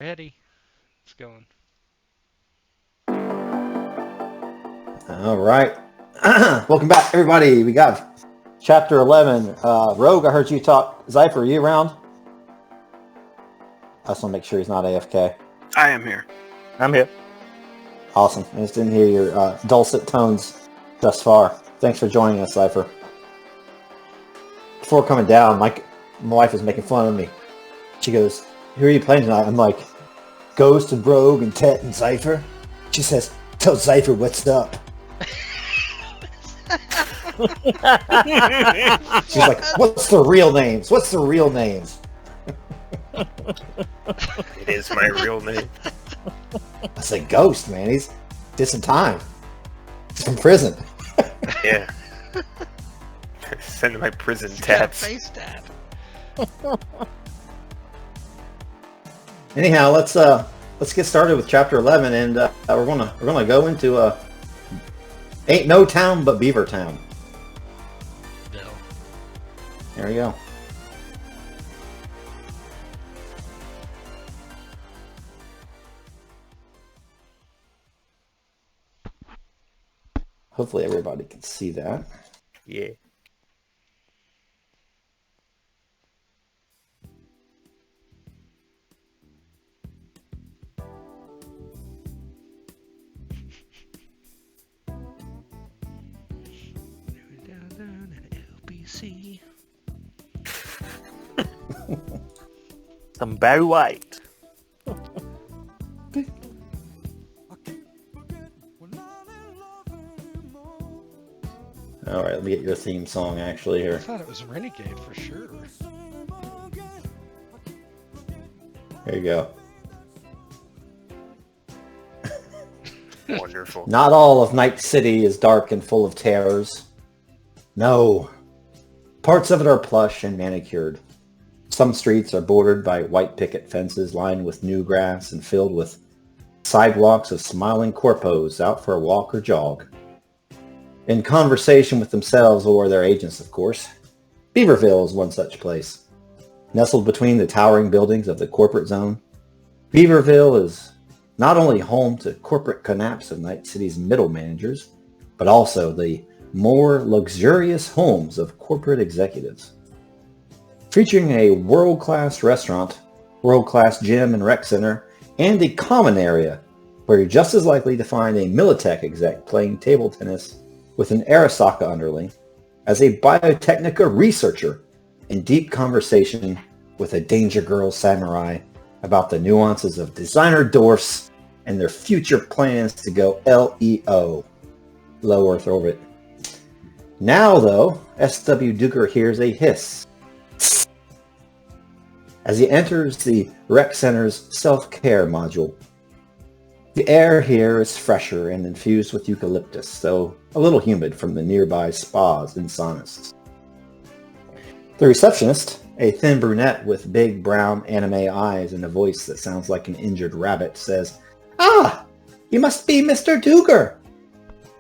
Ready. It's going. All right. Welcome back, everybody. We got Chapter 11. Rogue, I heard you talk. Zypher, are you around? I just want to make sure he's not AFK. I am here. I'm here. Awesome. I just didn't hear your dulcet tones thus far. Thanks for joining us, Zypher. Before coming down, my wife was making fun of me. She goes, "Who are you playing tonight?" I'm like, "Ghost and Rogue and Tet and Zypher." She says, "Tell Zypher what's up." She's like, "What's the real names? What's the real names?" It is my real name. I said, "Ghost, man. He's did some time. He's from prison." Yeah. Send my prison He's got a tats. face tat. Anyhow, let's get started with Chapter 11, and we're gonna go into Ain't No Town But Beaver Town. No. There you go. Hopefully everybody can see that. Yeah. Down at LBC. Some Barry White. All right, let me get your theme song actually I here. thought it was Renegade for sure. There you go. Wonderful. Not all of Night City is dark and full of terrors. No. Parts of it are plush and manicured. Some streets are bordered by white picket fences lined with new grass and filled with sidewalks of smiling corpos out for a walk or jog. In conversation with themselves or their agents, of course. Beaverville is one such place. Nestled between the towering buildings of the corporate zone, Beaverville is not only home to corporate knaps of Night City's middle managers, but also the more luxurious homes of corporate executives. Featuring a world-class restaurant, world-class gym and rec center, and a common area where you're just as likely to find a Militech exec playing table tennis with an Arasaka underling as a Biotechnica researcher in deep conversation with a Danger Girl samurai about the nuances of designer dwarfs and their future plans to go LEO, low Earth orbit. Now, though, S.W. Duker hears a hiss as he enters the rec center's self-care module. The air here is fresher and infused with eucalyptus, though a little humid from the nearby spas and saunas. The receptionist, A thin brunette with big brown anime eyes and a voice that sounds like an injured rabbit says, "Ah, you must be Mr. Duger."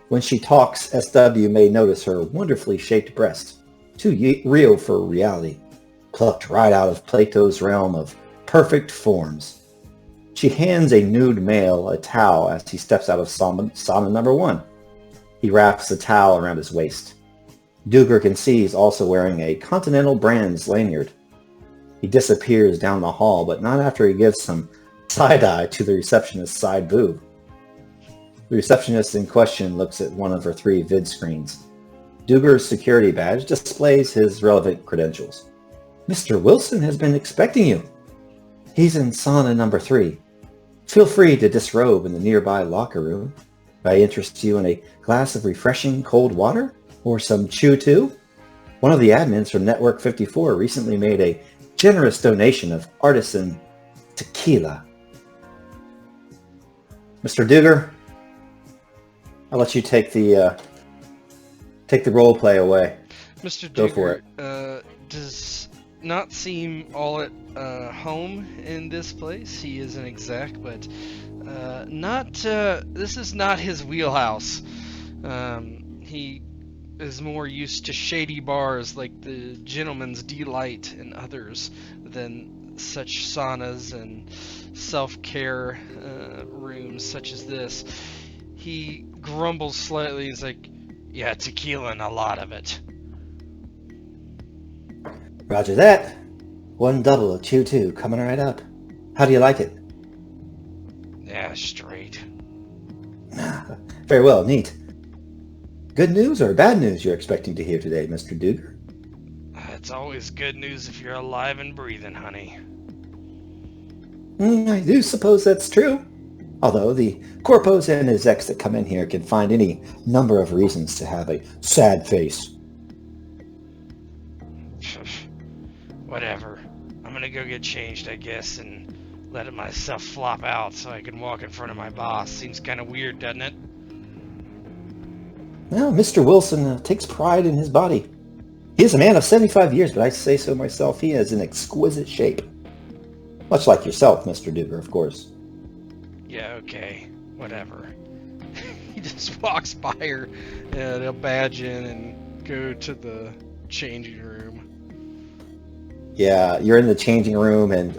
When she talks, SW may notice her wonderfully shaped breast, too real for reality, plucked right out of Plato's realm of perfect forms. She hands a nude male a towel as he steps out of sauna number 1. He wraps the towel around his waist. Duger can see he's also wearing a Continental Brands lanyard. He disappears down the hall, but not after he gives some side-eye to the receptionist's side boob. The receptionist in question looks at one of her 3 vid screens. Duger's security badge displays his relevant credentials. "Mr. Wilson has been expecting you. He's in sauna number 3. Feel free to disrobe in the nearby locker room. May I interest you in a glass of refreshing cold water? Or some chew-too?" One of the admins from Network 54 recently made a generous donation of artisan tequila. Mr. Duger, I'll let you take the role play away. Mr. Go for Duger does not seem all at home in this place. He is an exec, but this is not his wheelhouse. He is more used to shady bars like the Gentleman's Delight and others than such saunas and self-care rooms such as this. He grumbles slightly. He's like, "Yeah, tequila and a lot of it." Roger that. 1 double of chew-too coming right up. How do you like it? Yeah, straight. Very well, neat. Good news or bad news you're expecting to hear today, Mr. Duger? It's always good news if you're alive and breathing, honey. I do suppose that's true. Although the corpos and execs that come in here can find any number of reasons to have a sad face. Whatever. I'm gonna go get changed, I guess, and let myself flop out so I can walk in front of my boss. Seems kind of weird, doesn't it? Well, Mr. Wilson takes pride in his body. He is a man of 75 years, but I say so myself. He has an exquisite shape. Much like yourself, Mr. Duger, of course. Yeah, okay. Whatever. He just walks by her and he'll badge in and go to the changing room. Yeah, you're in the changing room, and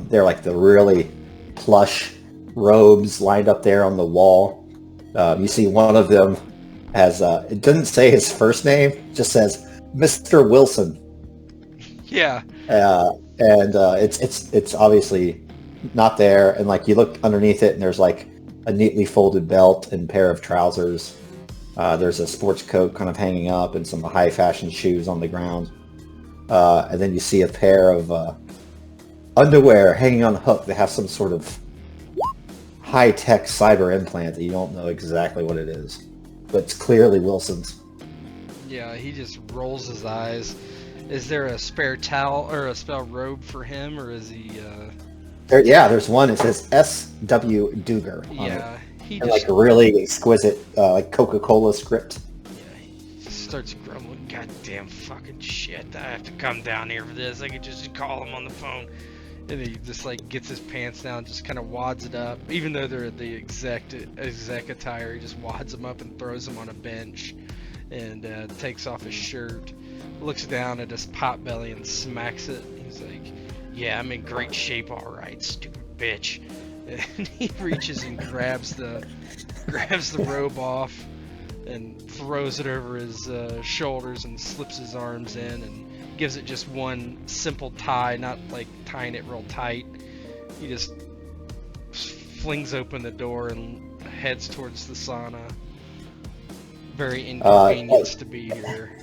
they're like the really plush robes lined up there on the wall. You see one of them has, it doesn't say his first name, it just says Mr. Wilson. Yeah. And it's obviously not there, and like you look underneath it and there's like a neatly folded belt and pair of trousers. There's a sports coat kind of hanging up and some high fashion shoes on the ground. And then you see a pair of underwear hanging on a hook that have some sort of high-tech cyber implant that you don't know exactly what it is. But it's clearly Wilson's. Yeah, he just rolls his eyes. Is there a spare towel or a spare robe for him, or is he... There's one. It says S.W. Duger on Yeah, it. he And just... like a really exquisite like Coca-Cola script. Yeah, he just starts grumbling. Goddamn fucking shit. I have to come down here for this. I could just call him on the phone. And he just like gets his pants down, just kind of wads it up. Even though they're the exec attire, he just wads them up and throws them on a bench. And takes off his shirt. Looks down at his pot belly and smacks it. He's like, "Yeah, I'm in great shape, all right, stupid bitch." And he reaches and grabs the robe off and throws it over his shoulders and slips his arms in and gives it just one simple tie, not like tying it real tight. He just flings open the door and heads towards the sauna. Very inconvenienced to be here.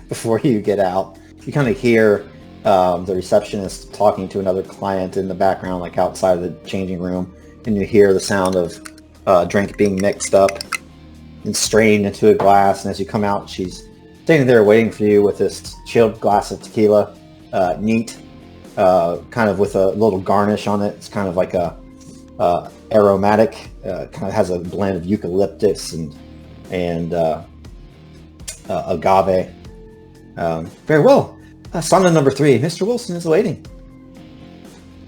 Before you get out, you kind of hear the receptionist talking to another client in the background, like outside of the changing room, and you hear the sound of drink being mixed up and strained into a glass. And as you come out, she's standing there waiting for you with this chilled glass of tequila, neat, kind of with a little garnish on it. It's kind of like a aromatic, kind of has a blend of eucalyptus and agave. Very well. Sauna number 3. Mr. Wilson is waiting.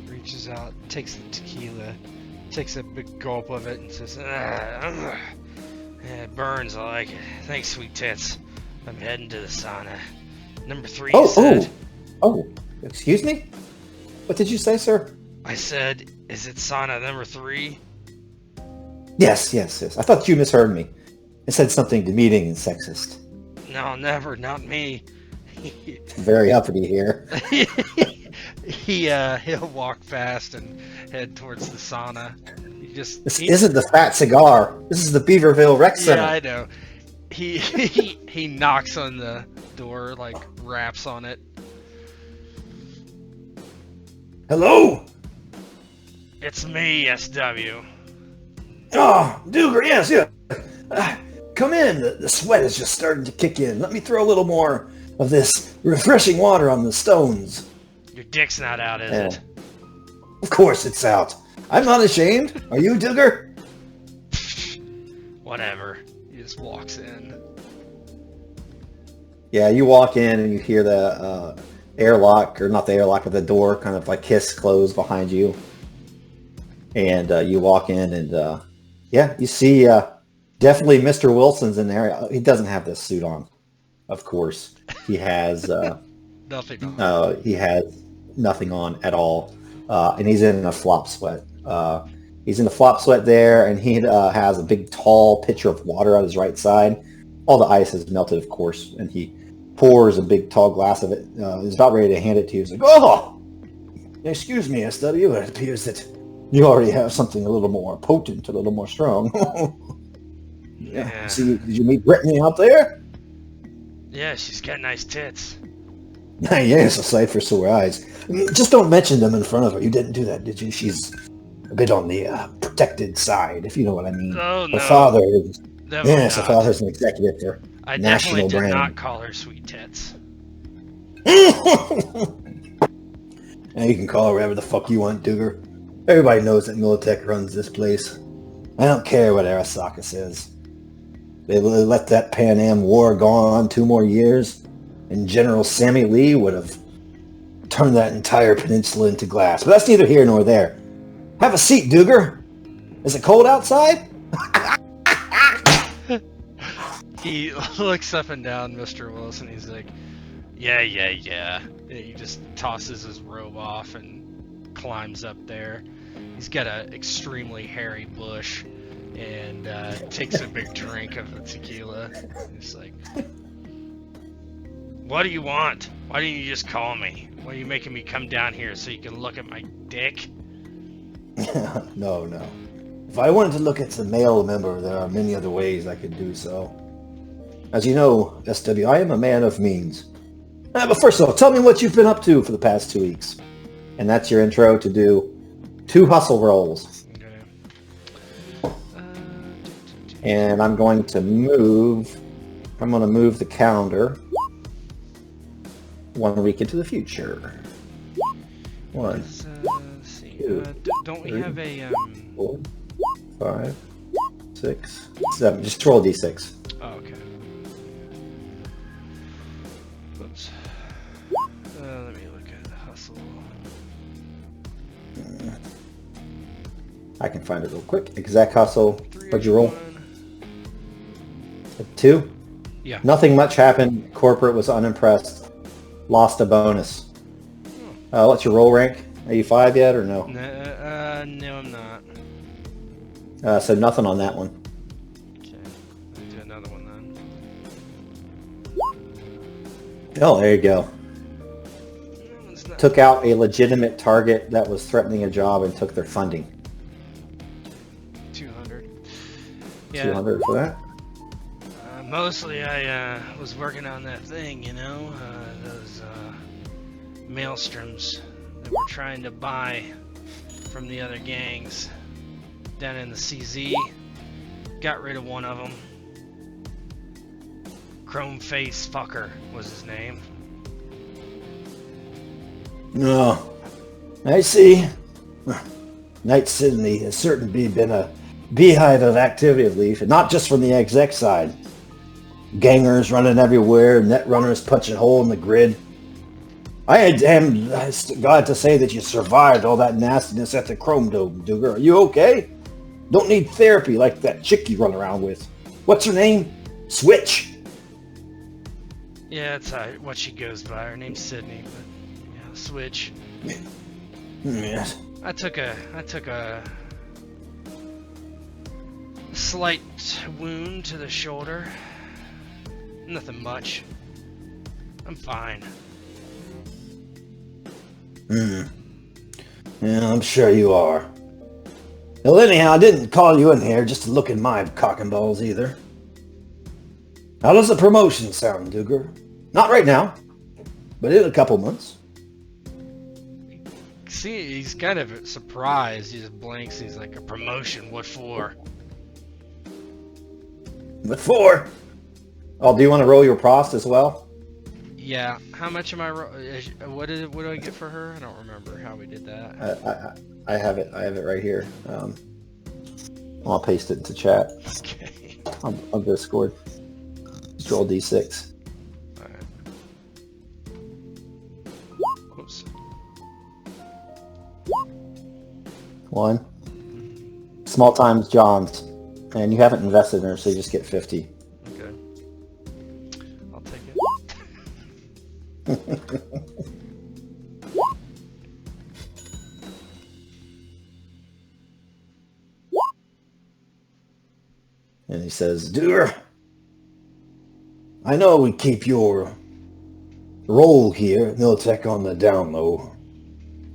Reaches out, takes the tequila, takes a big gulp of it, and says, it burns, I like it. Thanks, sweet tits. I'm heading to the sauna. Number 3, you said. Oh, excuse me? What did you say, sir? I said, is it sauna number 3? Yes. I thought you misheard me. I said something demeaning and sexist. No, never, not me. Very uppity here. He'll walk fast and head towards the sauna. This isn't the Fat Cigar. This is the Beaverville Rec Center. Yeah, I know. He knocks on the door, like raps on it. Hello? It's me, SW. Oh, Duger, yes. Come in. The sweat is just starting to kick in. Let me throw a little more of this refreshing water on the stones. Your dick's not out, is it? Of course it's out. I'm not ashamed. Are you, Duger? Whatever. He just walks in. Yeah, you walk in and you hear the airlock, or not the airlock, but the door kind of like hiss close behind you. And you walk in and, you see definitely Mr. Wilson's in there. He doesn't have this suit on, of course. He has Nothing on. he has nothing on at all, and he's in a flop sweat. He's in a flop sweat there, and he has a big tall pitcher of water on his right side. All the ice has melted, of course, and he pours a big tall glass of it. He's about ready to hand it to you. He's like, "Oh, excuse me, SW. It appears that you already have something a little more potent, a little more strong." Yeah. See, did you meet Brittany out there? Yeah, she's got nice tits. Yes, a sight for sore eyes. Just don't mention them in front of her. You didn't do that, did you? She's a bit on the protected side, if you know what I mean. Oh, Her no. father is... Definitely Yes, her not. father's an executive for I national definitely did brand. not call her sweet tits. Now you can call her whatever the fuck you want, Duger. Everybody knows that Militech runs this place. I don't care what Arasaka says. They let that Pan Am war go on 2 more years, and General Sammy Lee would have turned that entire peninsula into glass. But that's neither here nor there. Have a seat, Duger. Is it cold outside? He looks up and down Mr. Wilson. He's like, yeah. And he just tosses his robe off and climbs up there. He's got an extremely hairy bush and takes a big drink of the tequila. He's like, what do you want? Why didn't you just call me? Why are you making me come down here so you can look at my dick? No. If I wanted to look at the male member, there are many other ways I could do so. As you know, SW, I am a man of means. But first of all, tell me what you've been up to for the past 2 weeks. And that's your intro to do 2 hustle rolls. Okay. And I'm going to move the calendar 1 week into the future. 1, Let's see. 2, Don't we 3, have a 4, 5, 6, 7. Just roll a d6. Oh, okay. Oops. Let me look at the hustle. I can find it real quick. Exact hustle. 3 What'd you roll? 1. 2? Yeah. Nothing much happened. Corporate was unimpressed. Lost a bonus. What's your roll rank? Are you 5 yet or no? No, I'm not. So nothing on that one. Okay. Let me do another one then. Oh, there you go. That one's not. Took out a legitimate target that was threatening a job and took their funding. 200. Yeah. 200 for that. Mostly I was working on that thing, those maelstroms that we're trying to buy from the other gangs down in the CZ. Got rid of one of them. Chrome Face Fucker was his name. No. I see. Night Sydney has certainly been a beehive of activity of Leaf, and not just from the exec side. Gangers running everywhere, net runners punching a hole in the grid. I am glad to say that you survived all that nastiness at the Chrome Dome, Duger. Are you okay? Don't need therapy like that chick you run around with. What's her name? Switch? Yeah, that's what she goes by. Her name's Sydney, but yeah, Switch. Yes. I took a slight wound to the shoulder. Nothing much. I'm fine. Yeah, I'm sure you are. Well, anyhow, I didn't call you in here just to look at my cock and balls either. How does the promotion sound, Duger? Not right now, but in a couple months. See, he's kind of surprised. He just blinks. He's like, a promotion? What for? What for? Oh, do you want to roll your prost as well? Yeah. How much am I? What do I get for her? I don't remember how we did that. I have it. I have it right here. I'll paste it into chat. Okay. On Discord. Just roll d6. All right. Oops. 1. Small times John's. And you haven't invested in her, so you just get 50. Okay. I'll take it. And he says, Duer, I know we keep your role here at Militech on the down low.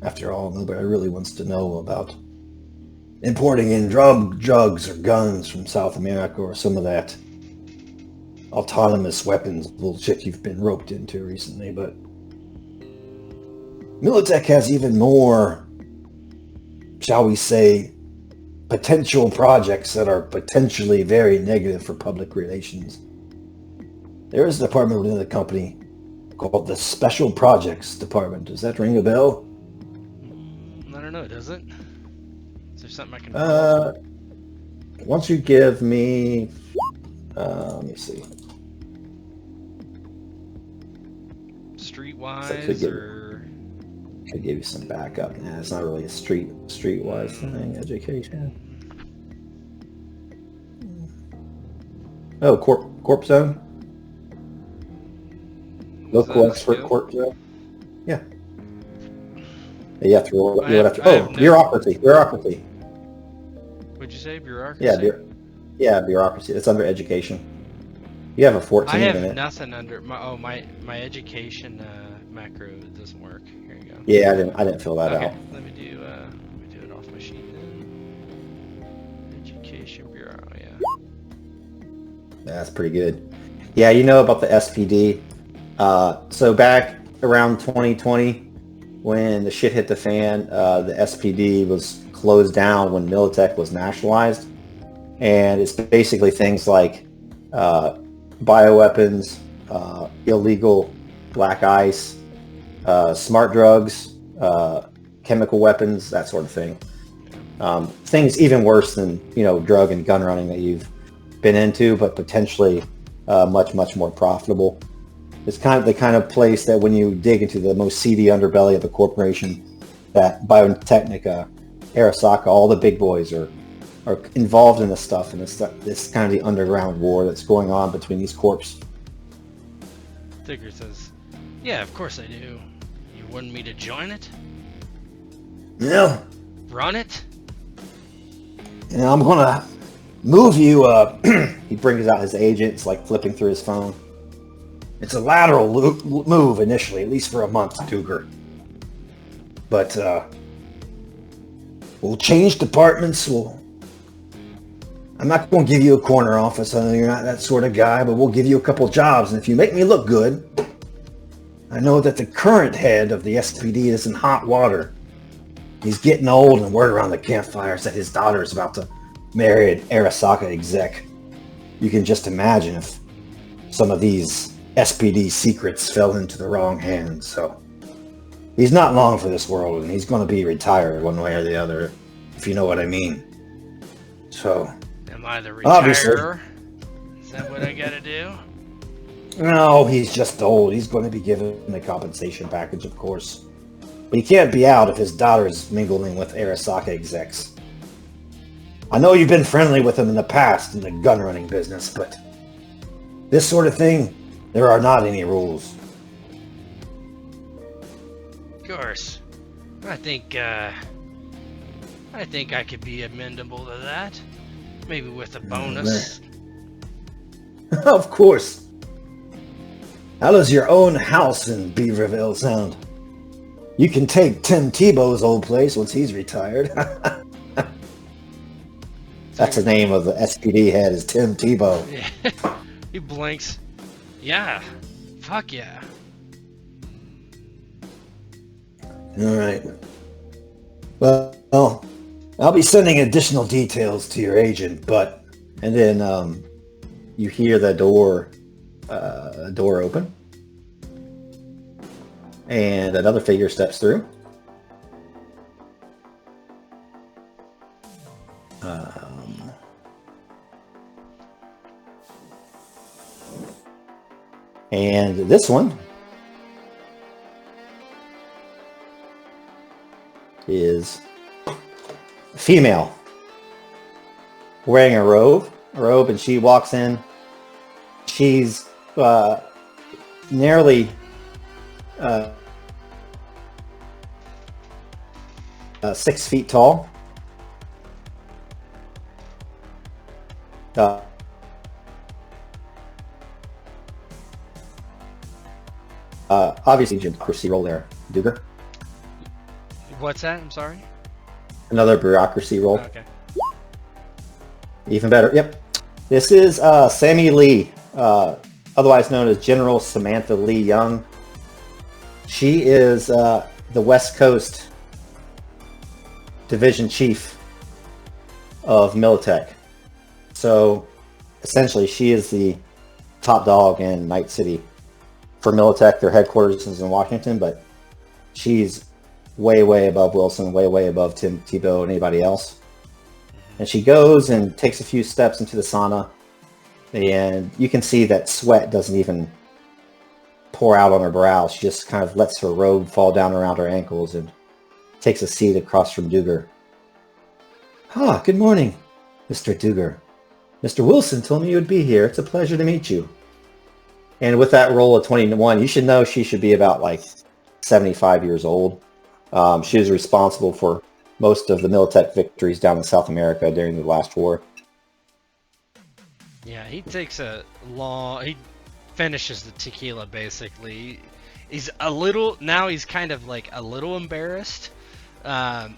After all, nobody really wants to know about importing in drugs or guns from South America or some of that autonomous weapons bullshit you've been roped into recently, but Militech has even more, shall we say, potential projects that are potentially very negative for public relations. There is a department within the company called the Special Projects Department. Does that ring a bell? I don't know. Does it? Is there something I can? Once you give me, let me see. Streetwise or? I give you some backup. Nah, it's not really a streetwise thing. Education. Oh, corp zone. Local expert corp zone. Yeah. You have to roll. You would have to. Oh, bureaucracy. Bureaucracy. What'd you say? Bureaucracy. Yeah, bureaucracy. It's under education. You have a 14 I have in it. nothing under my education macro doesn't work. Here you go. Yeah, I didn't fill that out. Let me do it off my sheet then. Education Bureau, yeah. That's pretty good. Yeah, you know about the SPD. So back around 2020, when the shit hit the fan, the SPD was closed down when Militech was nationalized, and it's basically things like bioweapons, illegal black ice, smart drugs, chemical weapons, that sort of thing. Things even worse than, drug and gun running that you've been into, but potentially much more profitable. It's kind of the kind of place that when you dig into the most seedy underbelly of a corporation, that Biotechnica, Arasaka, all the big boys are involved in this stuff, and it's kind of the underground war that's going on between these corps. Tigger says, yeah, of course I do. You want me to join it? Yeah. Run it? And I'm gonna move you. He brings out his agent. It's like flipping through his phone. It's a lateral move initially, at least for a month, Tuger. But we'll change departments. I'm not going to give you a corner office. I know you're not that sort of guy, but we'll give you a couple jobs. And if you make me look good, I know that the current head of the SPD is in hot water. He's getting old, and word around the campfires that his daughter is about to marry an Arasaka exec. You can just imagine if some of these SPD secrets fell into the wrong hands. So he's not long for this world, and he's going to be retired one way or the other, if you know what I mean. So, Am I the obviously, retirer? Is that what I gotta do? No, he's just old. He's going to be given a compensation package, of course. But he can't be out if his daughter is mingling with Arasaka execs. I know you've been friendly with him in the past in the gun running business, but this sort of thing, there are not any rules. Of course. I think I could be amendable to that. Maybe with a bonus. Of course. How does your own house in Beaverville sound? You can take Tim Tebow's old place once he's retired. That's the name of the SPD head, is Tim Tebow. Yeah. He blinks. Yeah. Fuck yeah. Alright. Well, I'll be sending additional details to your agent, but... And then, you hear the door open. And another figure steps through. And this one is female, wearing a robe, and she walks in. She's nearly 6 feet tall. Obviously, bureaucracy roll there, Duger. What's that? I'm sorry. Another bureaucracy roll. Okay. Even better. Yep. This is Sammy Lee, otherwise known as General Samantha Lee Young. She is the West Coast Division Chief of Militech. So, essentially, she is the top dog in Night City. For Militech, their headquarters is in Washington, but she's way above Wilson, way above Tim Tebow and anybody else. And she goes and takes a few steps into the sauna, and you can see that sweat doesn't even pour out on her brow. She just kind of lets her robe fall down around her ankles and takes a seat across from Duger. Good morning, Mr. Duger. Mr. Wilson told me you would be here. It's a pleasure to meet you. And with that roll of 21, you should know she should be about like 75 years old. She was responsible for most of the Militech victories down in South America during the last war. Yeah, he takes he finishes the tequila basically. He's kind of like a little embarrassed.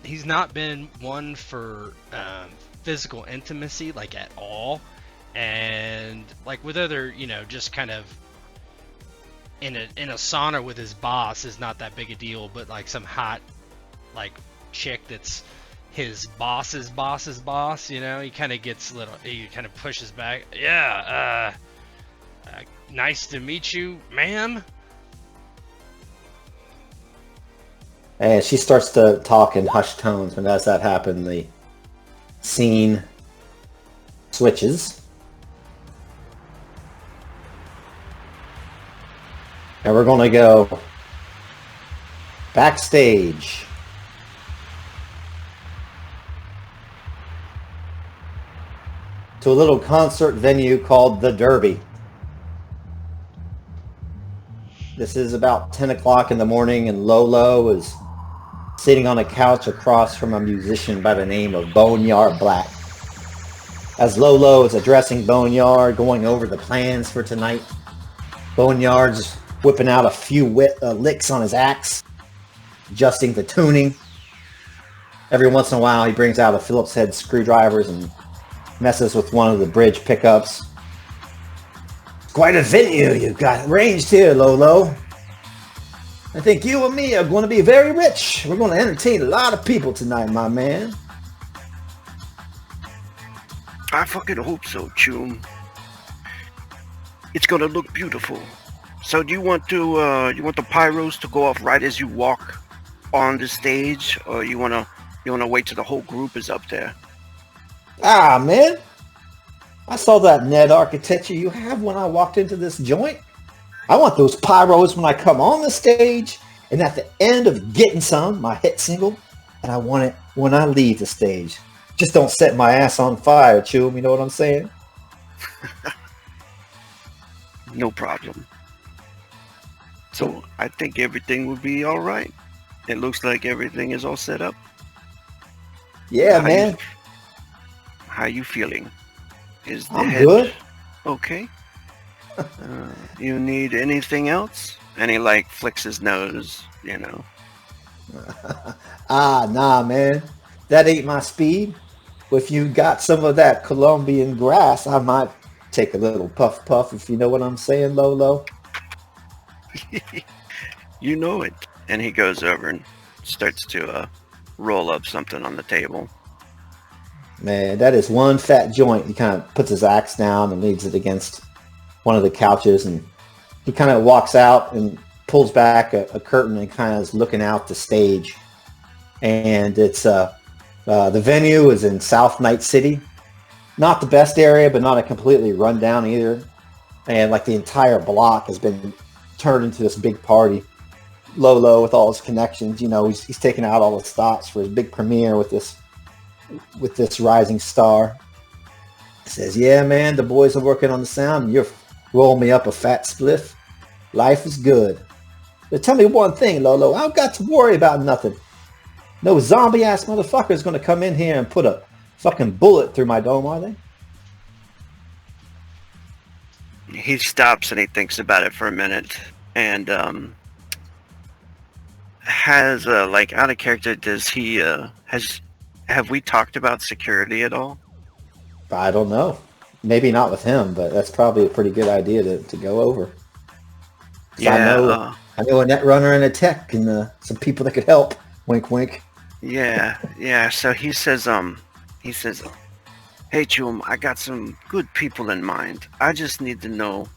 He's not been one for physical intimacy like at all. And like with other, just kind of in a sauna with his boss is not that big a deal, but like some hot like chick that's his boss's boss, he kind of gets he kind of pushes back. Yeah, nice to meet you, ma'am. And she starts to talk in hushed tones, and as that happens, the scene switches. And we're going to go backstage. To a little concert venue called The Derby. This is about 10 o'clock in the morning, and Lolo is sitting on a couch across from a musician by the name of Boneyard Black. As Lolo is addressing Boneyard, going over the plans for tonight, Boneyard's whipping out a few licks on his axe, adjusting the tuning. Every once in a while, he brings out a Phillips head screwdrivers and messes with one of the bridge pickups. Quite a venue you've got arranged here, Lolo. I think you and me are going to be very rich. We're going to entertain a lot of people tonight, my man. I fucking hope so, Chum. It's gonna look beautiful. So do you want the pyros to go off right as you walk on the stage, or you wanna wait till the whole group is up there? Man. I saw that Ned architecture you have when I walked into this joint. I want those pyros when I come on the stage, and at the end of Getting Some, my hit single, and I want it when I leave the stage. Just don't set my ass on fire, Chum, you know what I'm saying? No problem. So I think everything will be all right. It looks like everything is all set up. Yeah, How man. How you feeling? Is the I'm head good. okay? You need anything else? And he like flicks his nose, you know. Nah, man. That ain't my speed. If you got some of that Colombian grass, I might take a little puff, if you know what I'm saying, Lolo. You know it. And he goes over and starts to roll up something on the table. Man, that is one fat joint. He kind of puts his axe down and leads it against one of the couches, and he kind of walks out and pulls back a curtain and kind of is looking out the stage. And it's the venue is in South Night City. Not the best area, but not a completely run down either. And like the entire block has been turned into this big party. Lolo with all his connections, you know, he's taking out all the stops for his big premiere with this rising star. He says, yeah, man, the boys are working on the sound. You're rolling me up a fat spliff. Life is good. But tell me one thing, Lolo. I don't got to worry about nothing. No zombie-ass motherfucker is going to come in here and put a fucking bullet through my dome, are they? He stops and he thinks about it for a minute, and has like out of character. Does he have we talked about security at all? I don't know. Maybe not with him, but that's probably a pretty good idea to go over. Yeah, I know a net runner and a tech and some people that could help. Wink, wink. yeah. So he says, hey, Chum, I got some good people in mind. I just need to know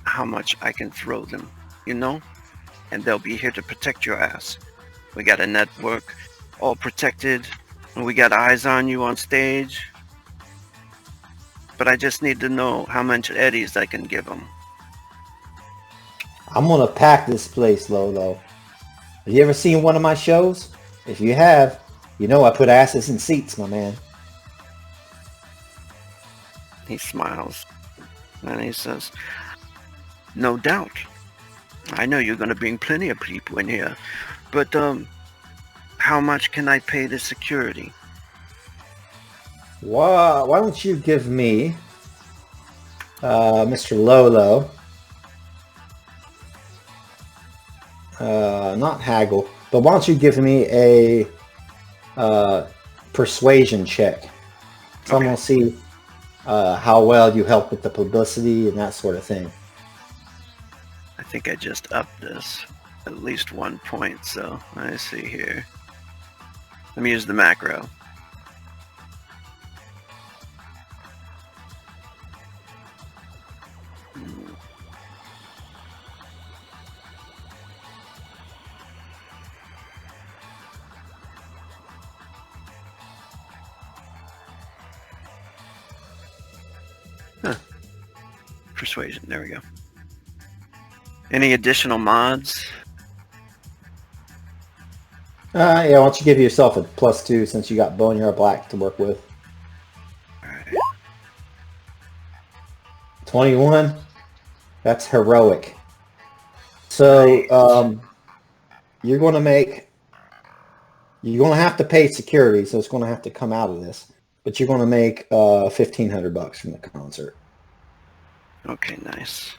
how much I can throw them, you know? And they'll be here to protect your ass. We got a network, all protected, and we got eyes on you on stage. But I just need to know how much eddies I can give them. I'm going to pack this place, Lolo. Have you ever seen one of my shows? If you have, you know I put asses in seats, my man. He smiles, and he says, no doubt. I know you're going to bring plenty of people in here, but how much can I pay the security? Why don't you give me, Mr. Lolo, not haggle, but why don't you give me a persuasion check? So I'm going to see how well you help with the publicity and that sort of thing. I think I just upped this at least 1 point, so I see here. Let me use the macro. Persuasion, there we go. Any additional mods? Yeah, why don't you give yourself a +2 since you got Boneyard Black to work with. Alright. 21. That's heroic. So you're going to have to pay security, so it's going to have to come out of this. But you're going to make $1,500 from the concert. Okay, nice.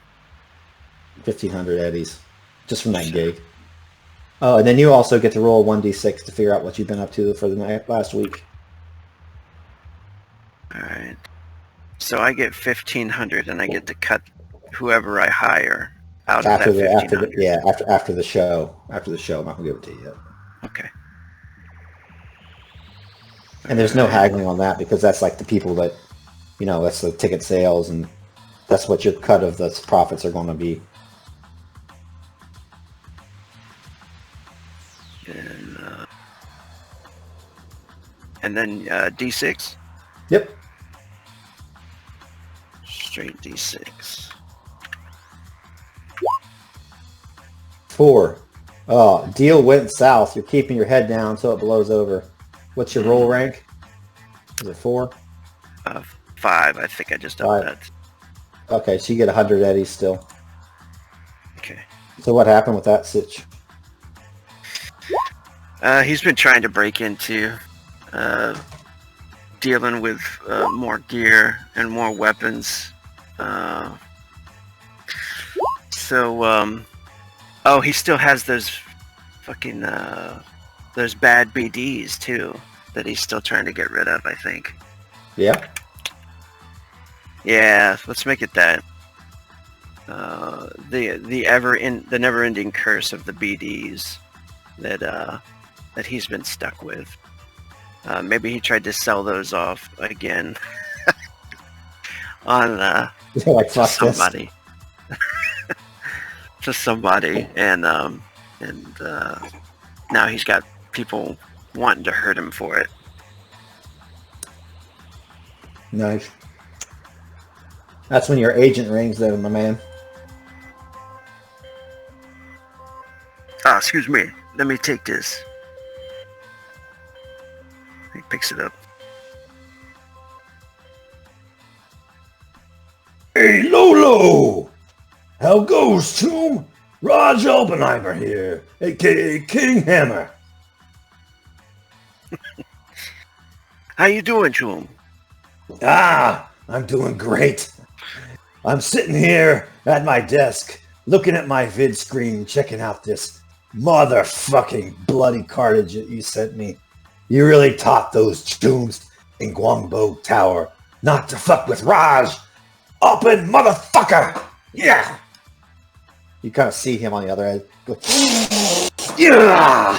1,500 eddies just from that gig. Oh, and then you also get to roll 1d6 to figure out what you've been up to for the last week. Alright. So I get 1,500 and I get to cut whoever I hire out of that 1,500. After the show. After the show, I'm not going to give it to you yet. Okay. And there's no haggling on that because that's like the people that, you know, that's the ticket sales and that's what your cut of the profits are going to be. And then D6? Yep. Straight D6. 4. Oh, deal went south. You're keeping your head down so it blows over. What's your roll rank? Is it 4? 5. I think I just upped 5. that. Okay, so you get 100 eddies still. Okay. So what happened with that sitch? He's been trying to break into dealing with more gear and more weapons. Oh, he still has those fucking those bad BDs too that he's still trying to get rid of, I think. Yeah. Yeah, let's make it that. The never-ending curse of the BDs that he's been stuck with. Maybe he tried to sell those off again on Like, to somebody. To somebody, and now he's got people wanting to hurt him for it. Nice. That's when your agent rings, though, my man. Ah, excuse me. Let me take this. He picks it up. Hey, Lolo! How goes, Tomb? Raj Oppenheimer here, a.k.a. King Hammer. How you doing, Choom? Ah, I'm doing great. I'm sitting here at my desk, looking at my vid screen, checking out this motherfucking bloody cartage that you sent me. You really taught those tombs in Guangbo Tower not to fuck with Raj. Open, motherfucker! Yeah! You kind of see him on the other end. Go, Yeah!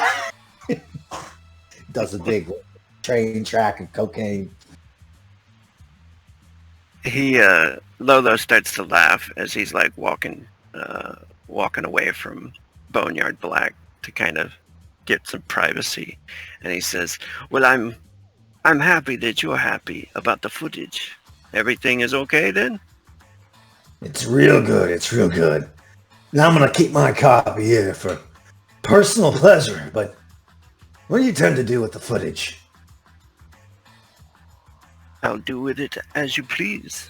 does a big train track of cocaine. He Lolo starts to laugh as he's like walking away from Boneyard Black to kind of get some privacy, and he says, "Well, I'm happy that you're happy about the footage. Everything is okay then?" It's real good, it's real good. Now I'm gonna keep my copy here for personal pleasure, but what do you tend to do with the footage? I'll do with it as you please.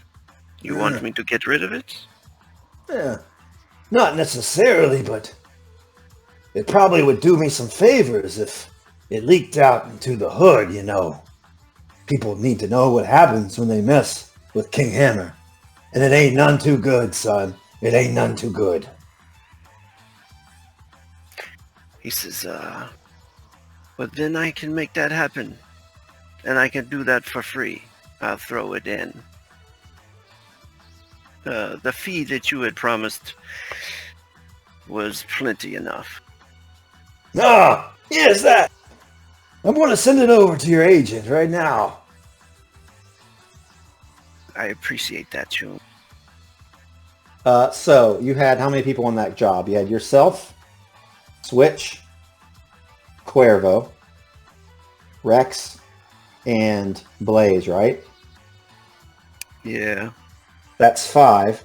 You want me to get rid of it? Yeah, not necessarily, but it probably would do me some favors if it leaked out into the hood, you know. People need to know what happens when they mess with King Hammer. And it ain't none too good, son. It ain't none too good. He says, well, then I can make that happen. And I can do that for free. I'll throw it in. The fee that you had promised was plenty enough. Ah, yes, that. I'm going to send it over to your agent right now. I appreciate that, Choom. So you had how many people on that job? You had yourself, Switch, Cuervo, Rex, and Blaze, right? Yeah. That's 5.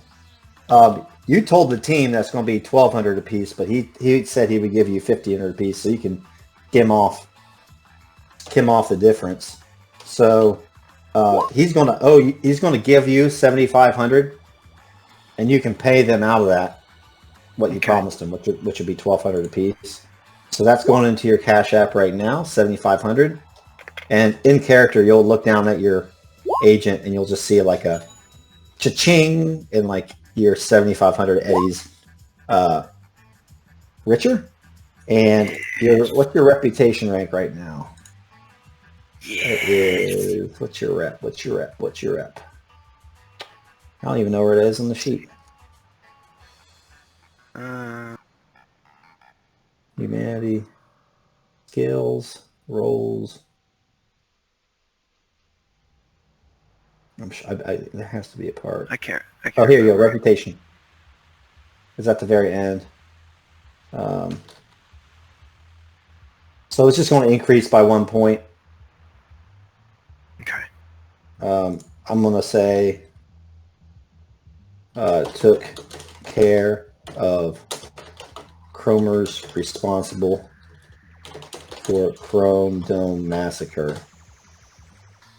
You told the team that's going to be 1,200 apiece, but he said he would give you 1,500 apiece, so you can skim off the difference. So he's going to give you 7,500, and you can pay them out of that what you promised them, which would be 1,200 apiece. So that's going into your Cash App right now, 7,500. And in character, you'll look down at your agent, and you'll just see like a cha-ching in like your 7,500 eddies richer. And what's your reputation rank right now? Yeah. It is, what's your rep? I don't even know where it is on the sheet. Humanity, skills, roles. I'm sure there has to be a part. I can't. Oh, here you go. Reputation is at the very end. So it's just going to increase by 1 point. Okay. I'm going to say took care of Cromer's responsible for Chrome Dome Massacre.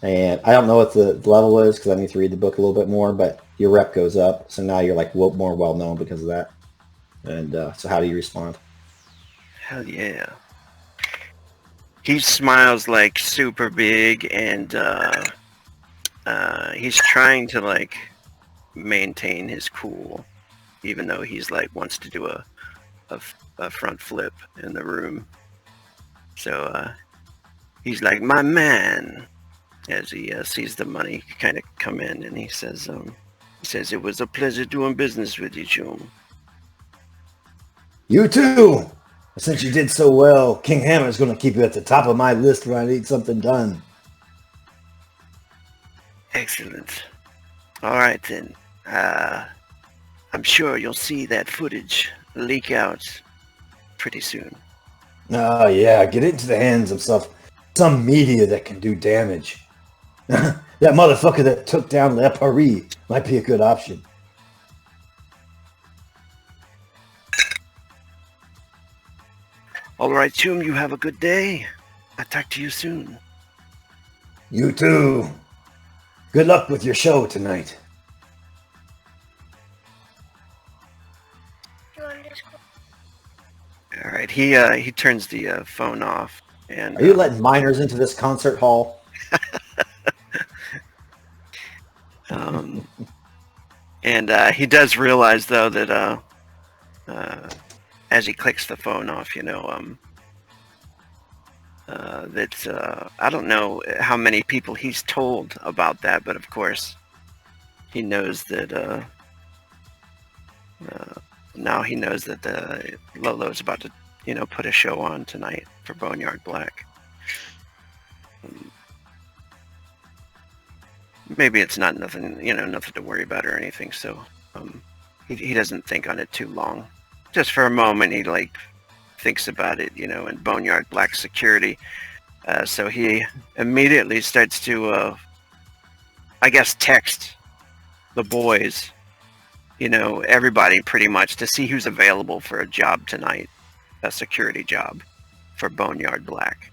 And I don't know what the level is because I need to read the book a little bit more, but your rep goes up. So now you're like more well-known because of that. And so how do you respond? Hell yeah. He smiles like super big, and he's trying to like maintain his cool, even though he's like wants to do a front flip in the room. So he's like, my man, as he sees the money kind of come in, and he says it was a pleasure doing business with you, June. You too! Since you did so well, King Hammer's going to keep you at the top of my list when I need something done. Excellent. All right, then. I'm sure you'll see that footage leak out pretty soon. Oh, yeah, get it into the hands of some media that can do damage. That motherfucker that took down Le Paris might be a good option. All right, June, you have a good day. I'll talk to you soon. You too. Good luck with your show tonight. All right, he turns the phone off. And Are you letting minors into this concert hall? And he does realize, though, that as he clicks the phone off, that I don't know how many people he's told about that, but of course, he knows that now he knows that Lolo's about to, put a show on tonight for Boneyard Black. Maybe it's not nothing to worry about or anything. So he doesn't think on it too long. Just for a moment, he thinks about it, in Boneyard Black security. So he immediately starts to, I guess, text the boys, everybody pretty much, to see who's available for a job tonight, a security job for Boneyard Black.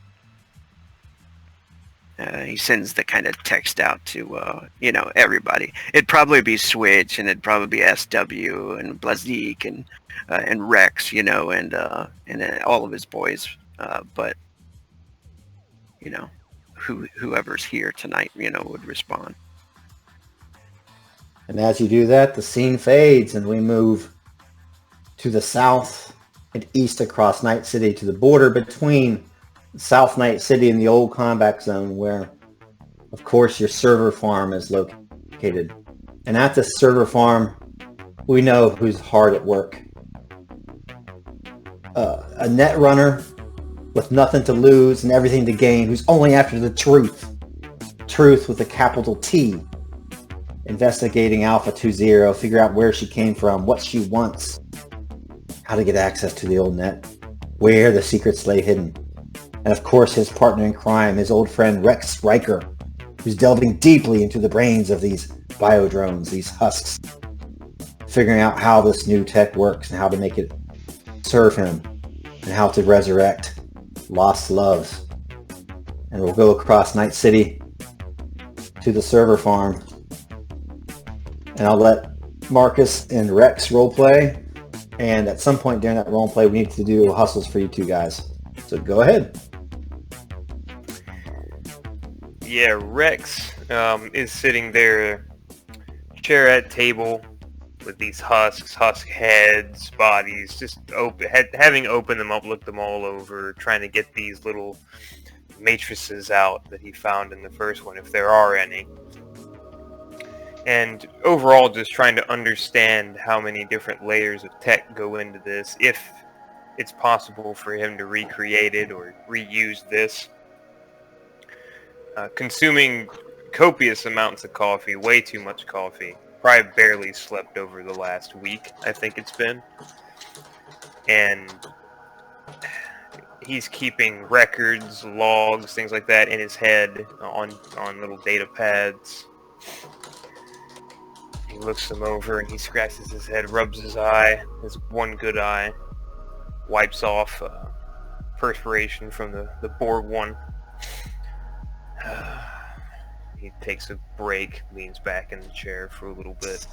He sends the kind of text out to, everybody. It'd probably be Switch, and it'd probably be SW and Blazik and Rex, and all of his boys. But whoever's here tonight, would respond. And as you do that, the scene fades and we move to the south and east across Night City to the border between South Night City and the old combat zone where, of course, your server farm is located. And at this server farm, we know who's hard at work. A net runner with nothing to lose and everything to gain, who's only after the truth. Truth with a capital T. Investigating Alpha 20, figure out where she came from, what she wants, how to get access to the old net, where the secrets lay hidden. And of course, his partner in crime, his old friend Rex Riker, who's delving deeply into the brains of these biodrones, these husks, figuring out how this new tech works and how to make it serve him and how to resurrect lost loves. And we'll go across Night City to the server farm. And I'll let Marcus and Rex roleplay. And at some point during that roleplay, we need to do hustles for you two guys. So go ahead. Yeah, Rex is sitting there, chair at table, with these husks, husk heads, bodies, just having opened them up, looked them all over, trying to get these little matrices out that he found in the first one, if there are any. And overall, just trying to understand how many different layers of tech go into this, if it's possible for him to recreate it or reuse this. Consuming copious amounts of coffee, way too much coffee. Probably barely slept over the last week, I think it's been. And he's keeping records, logs, things like that in his head on little data pads. He looks them over and he scratches his head, rubs his eye, his one good eye. wipes off perspiration from the board one. He takes a break, leans back in the chair for a little bit.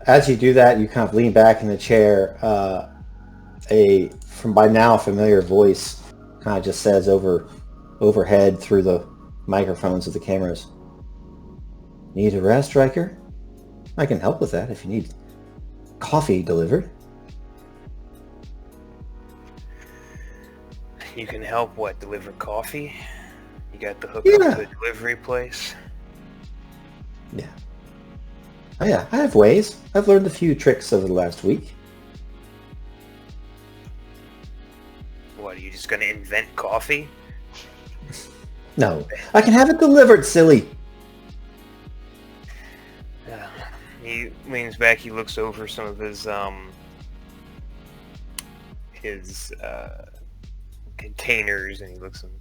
As you do that, you kind of lean back in the chair. From by now familiar voice kind of just says overhead through the microphones of the cameras. Need a rest, Riker? I can help with that if you need coffee delivered. You can help what? Deliver coffee? You got the hookup to a delivery place? Yeah. Oh yeah, I have ways. I've learned a few tricks over the last week. What, are you just gonna invent coffee? No, I can have it delivered, silly. He leans back, he looks over some of his containers, and he looks and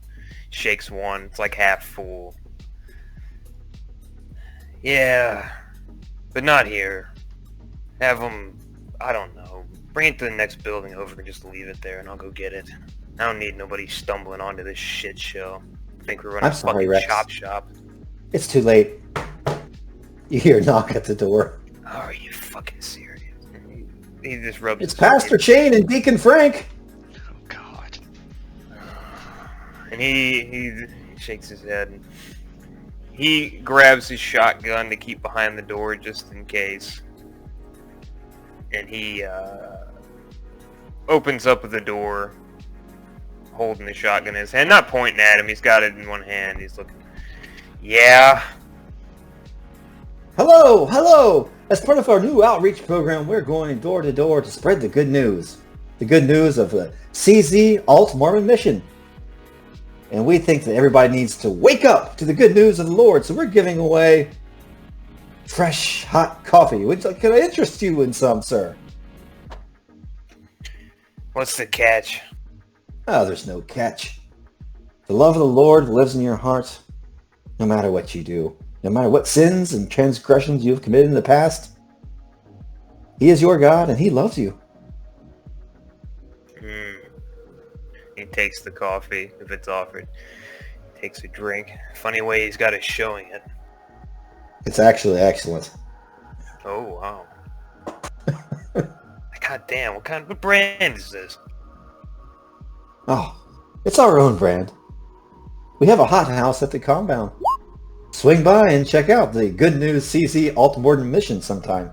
shakes one. It's like half full. Yeah, but not here. Have them, I don't know, bring it to the next building over and just leave it there, and I'll go get it. I don't need nobody stumbling onto this shit show. I think we're running a fucking Rex. chop shop. It's too late. You hear a knock at the door. Oh, are you fucking serious? He just rubs It's his Pastor Shane and Deacon Frank. Oh God. And he shakes his head. And he grabs his shotgun to keep behind the door just in case. And he opens up the door, holding the shotgun in his hand, not pointing at him. He's got it in one hand. He's looking. Yeah. Hello, hello! As part of our new outreach program, we're going door to door to spread the good news. The good news of the CZ Alt Mormon mission. And we think that everybody needs to wake up to the good news of the Lord, so we're giving away fresh, hot coffee. Could I interest you in some, sir? What's the catch? Oh, there's no catch. The love of the Lord lives in your heart, no matter what you do. No matter what sins and transgressions you've committed in the past, He is your God and He loves you. He takes the coffee, if it's offered. Takes a drink. Funny way he's got it showing it. It's actually excellent. Oh, wow. God damn, what brand is this? Oh, it's our own brand. We have a hot house at the compound. Swing by and check out the Good News CC Altamorden mission sometime.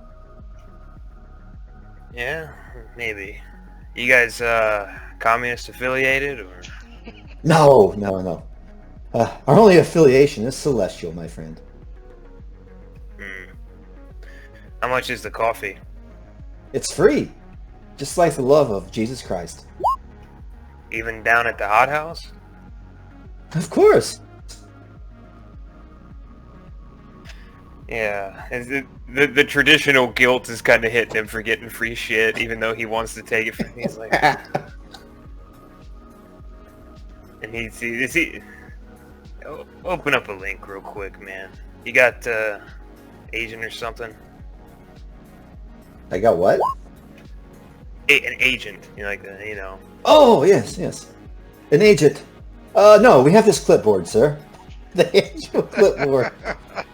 Yeah, maybe. You guys, communist affiliated, or? No. Our only affiliation is celestial, my friend. How much is the coffee? It's free. Just like the love of Jesus Christ. Even down at the hot house? Of course. Yeah, the traditional guilt is kind of hitting him for getting free shit, even though he wants to take it from me. He's like, and he open up a link real quick, man. You got agent or something? I got what? An agent, you know. Oh, yes. An agent. No, we have this clipboard, sir. The angel clipboard.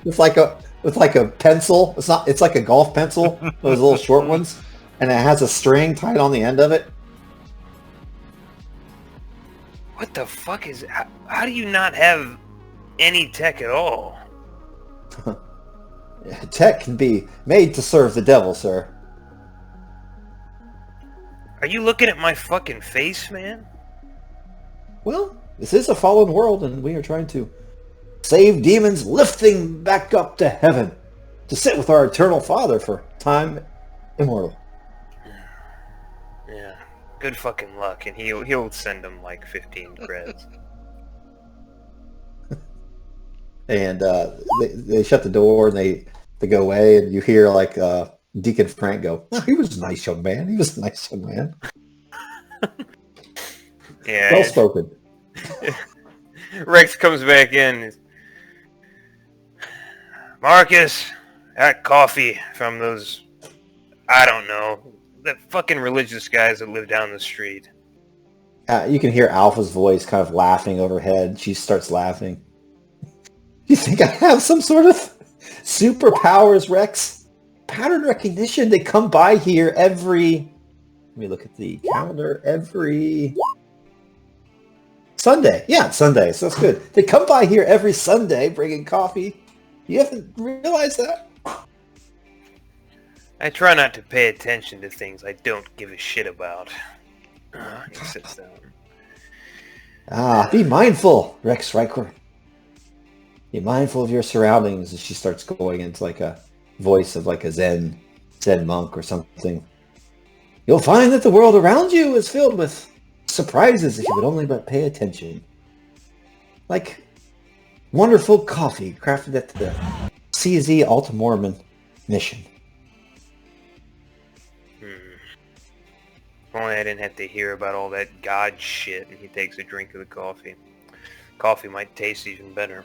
It's like a pencil. It's like a golf pencil, those little short ones, and it has a string tied on the end of it. What the fuck is... How do you not have any tech at all? Tech can be made to serve the devil, sir. Are you looking at my fucking face, man? Well, this is a fallen world, and we are trying to save demons, lifting back up to heaven to sit with our eternal Father for time immortal. Yeah, good fucking luck, and he'll send them like 15 creds. And they shut the door, and they go away, and you hear like Deacon Frank go, "Oh, he was a nice young man. He was a nice young man." Yeah. Well spoken. Rex comes back in. Marcus, that coffee from those, I don't know, the fucking religious guys that live down the street. You can hear Alpha's voice kind of laughing overhead. She starts laughing. You think I have some sort of superpowers, Rex? Pattern recognition. They come by here every... Let me look at the calendar. Every Sunday. Yeah, Sunday. So that's good. They come by here every Sunday bringing coffee. You haven't realized that? I try not to pay attention to things I don't give a shit about. He sits down. Be mindful, Rex Riker. Be mindful of your surroundings. As she starts going into like a voice of like a Zen monk or something. You'll find that the world around you is filled with surprises if you would only but pay attention. Like wonderful coffee crafted at the CZ Alta Mormon mission. If only I didn't have to hear about all that God shit and he takes a drink of the coffee. Coffee might taste even better.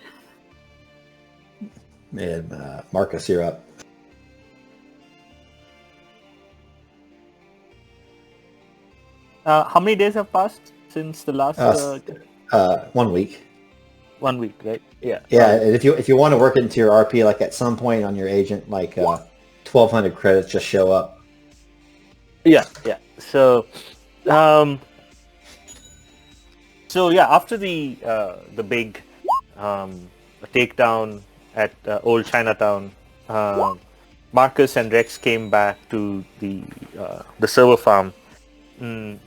And Marcus, you're up. How many days have passed since the last? 1 week. 1 week, right? Yeah. Yeah, and if you want to work into your RP, like at some point on your agent, like 1,200 credits just show up. Yeah. So, after the big takedown at Old Chinatown, Marcus and Rex came back to the server farm.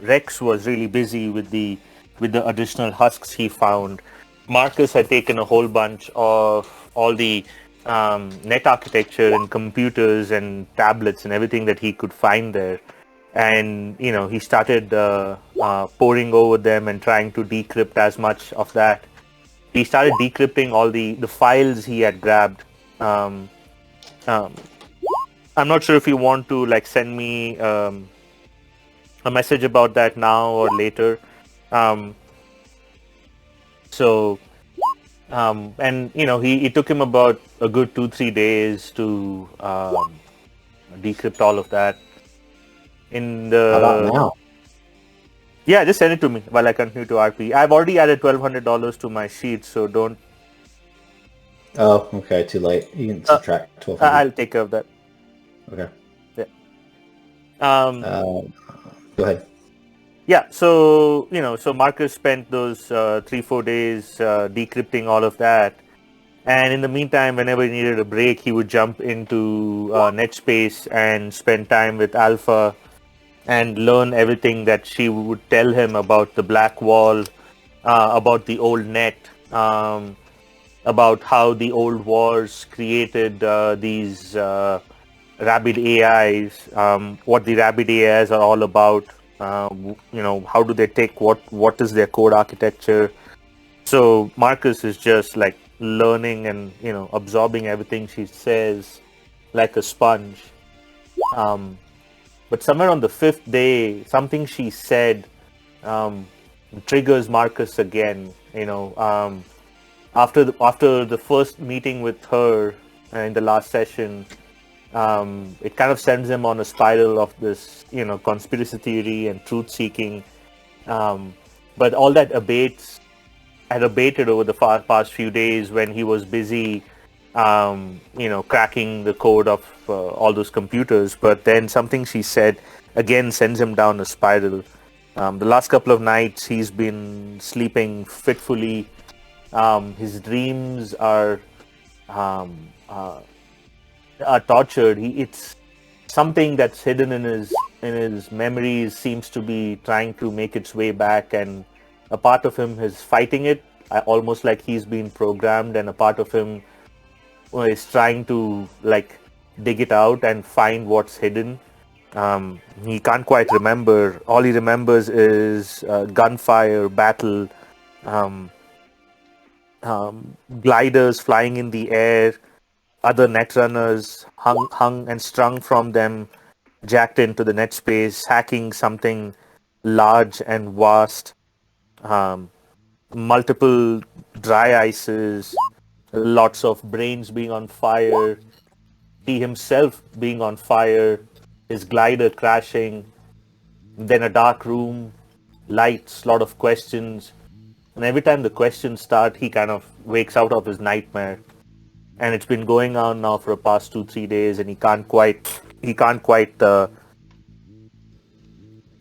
Rex was really busy with the additional husks he found. Marcus had taken a whole bunch of all the net architecture and computers and tablets and everything that he could find there. And, he started poring over them and trying to decrypt as much of that. He started decrypting all the files he had grabbed. I'm not sure if you want to send me a message about that now or later. And it took him about a good 2-3 days to decrypt all of that. How about now? Yeah, just send it to me while I continue to RP. I've already added $1,200 to my sheet, so don't... Oh, okay, too late. You can subtract 1,200. I'll take care of that. Okay. Yeah. Go ahead. Yeah, so Marcus spent those 3-4 days decrypting all of that. And in the meantime, whenever he needed a break, he would jump into NetSpace and spend time with Alpha and learn everything that she would tell him about the Black Wall, about the old net, about how the old wars created these rabid AIs, what the rabid AIs are all about, how do they take what is their code architecture. So Marcus is just learning and absorbing everything she says like a sponge. But somewhere on the 5th day, something she said triggers Marcus again. After the first meeting with her in the last session, it kind of sends him on a spiral of this, conspiracy theory and truth seeking. But all that had abated over the past few days when he was busy, cracking the code of all those computers. But then something she said again sends him down a spiral. The last couple of nights he's been sleeping fitfully. His dreams are tortured. It's something that's hidden in his memories seems to be trying to make its way back, and a part of him is fighting it, almost like he's been programmed, and a part of him is trying to dig it out and find what's hidden. He can't quite remember. All he remembers is gunfire, battle, gliders flying in the air, other netrunners hung and strung from them, jacked into the net space, hacking something large and vast, multiple dry ices, lots of brains being on fire, he himself being on fire, his glider crashing, then a dark room, lights, lot of questions. And every time the questions start, he kind of wakes out of his nightmare. And it's been going on now for the past 2-3 days, and he can't quite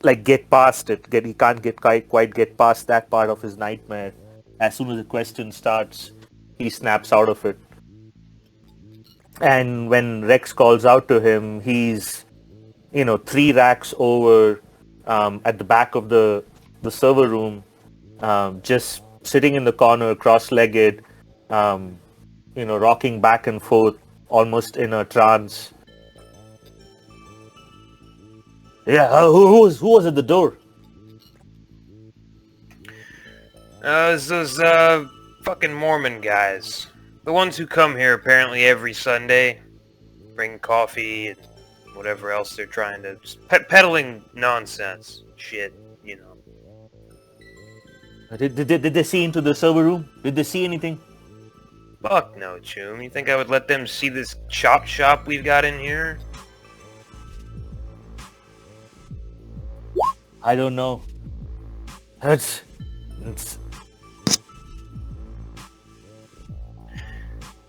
like get past it. He can't quite get past that part of his nightmare. As soon as the question starts, he snaps out of it. And when Rex calls out to him, he's 3 racks over at the back of the server room, just sitting in the corner, cross-legged, rocking back and forth, almost in a trance. Yeah, who was at the door? It's those fucking Mormon guys. The ones who come here apparently every Sunday, bring coffee and whatever else they're trying to... peddling nonsense. Shit, you know. Did they see into the server room? Did they see anything? Fuck no, Choom. You think I would let them see this chop shop we've got in here? I don't know. It's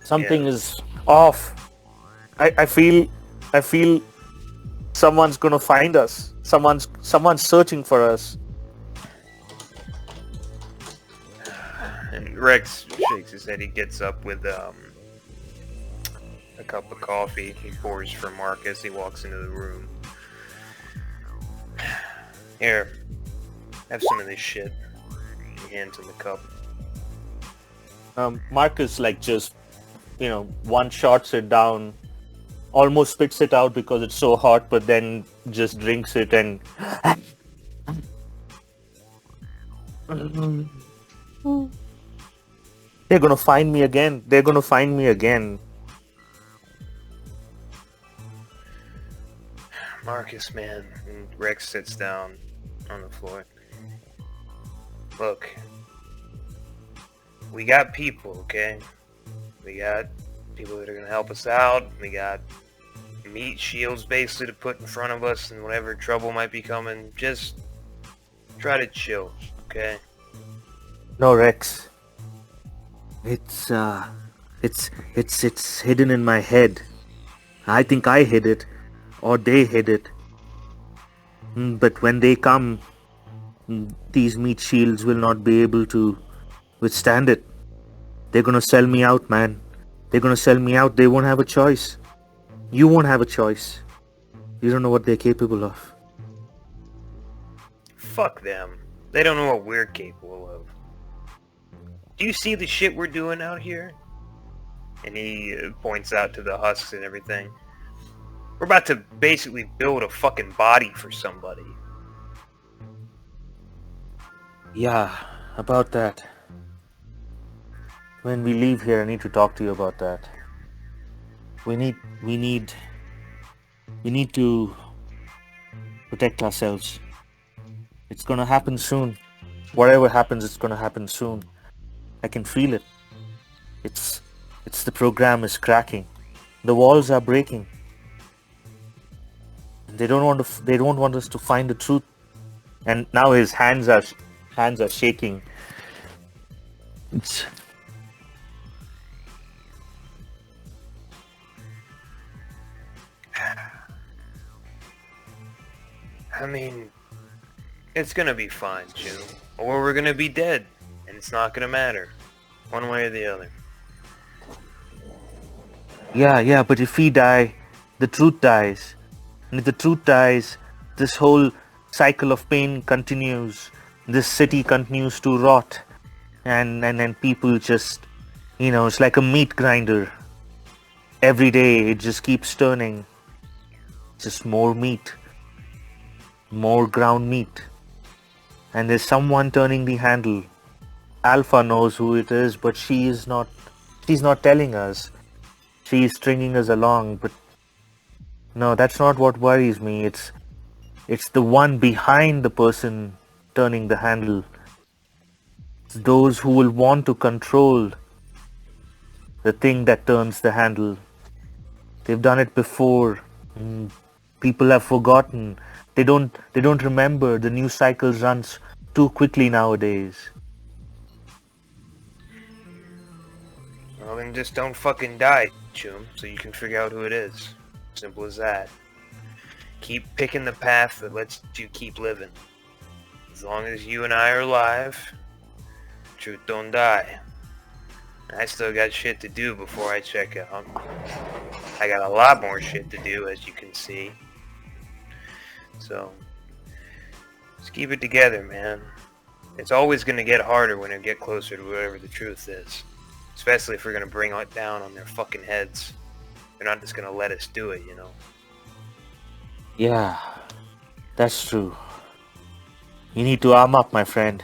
something is off. I feel someone's gonna find us. Someone's searching for us. And Rex shakes his head. He gets up with a cup of coffee. He pours for Marcus. He walks into the room. Here, have some of this shit. He hands him the cup. Marcus just one shots it down, almost spits it out because it's so hot, but then just drinks it and they're gonna find me again. Marcus, man. And Rex sits down on the floor. Look, we got people, okay? We got people that are gonna help us out. We got meat shields basically to put in front of us and whatever trouble might be coming. Just try to chill, okay? No, Rex. It's hidden in my head. I think I hid it, or they hid it. But when they come, these meat shields will not be able to withstand it. They're gonna sell me out, man. They're gonna sell me out. They won't have a choice. You won't have a choice. You don't know what they're capable of. Fuck them. They don't know what we're capable of. Do you see the shit we're doing out here? And he points out to the husks and everything. We're about to basically build a fucking body for somebody. Yeah, about that. When we leave here, I need to talk to you about that. We need to protect ourselves. It's gonna happen soon. Whatever happens, it's gonna happen soon. I can feel it. It's the program is cracking. The walls are breaking. They don't want us to find the truth. And now his hands are shaking. I mean, it's gonna be fine, June. Or we're gonna be dead. And it's not gonna matter. One way or the other. Yeah, but if we die, the truth dies. And if the truth dies, this whole cycle of pain continues. This city continues to rot. And people just, it's like a meat grinder. Every day it just keeps turning. Just more meat. More ground meat. And there's someone turning the handle. Alpha knows who it is, but she's not telling us. She's stringing us along, but no, that's not what worries me. It's the one behind the person turning the handle. It's those who will want to control the thing that turns the handle. They've done it before. People have forgotten. They don't remember. The news cycle runs too quickly nowadays. Well, then just don't fucking die, Chum, so you can figure out who it is. Simple as that. Keep picking the path that lets you keep living. As long as you and I are alive, truth don't die. I still got shit to do before I check out. I got a lot more shit to do, as you can see. So, just keep it together, man. It's always going to get harder when we get closer to whatever the truth is. Especially if we're going to bring it down on their fucking heads. They're not just going to let us do it, you know. Yeah, that's true. You need to arm up, my friend.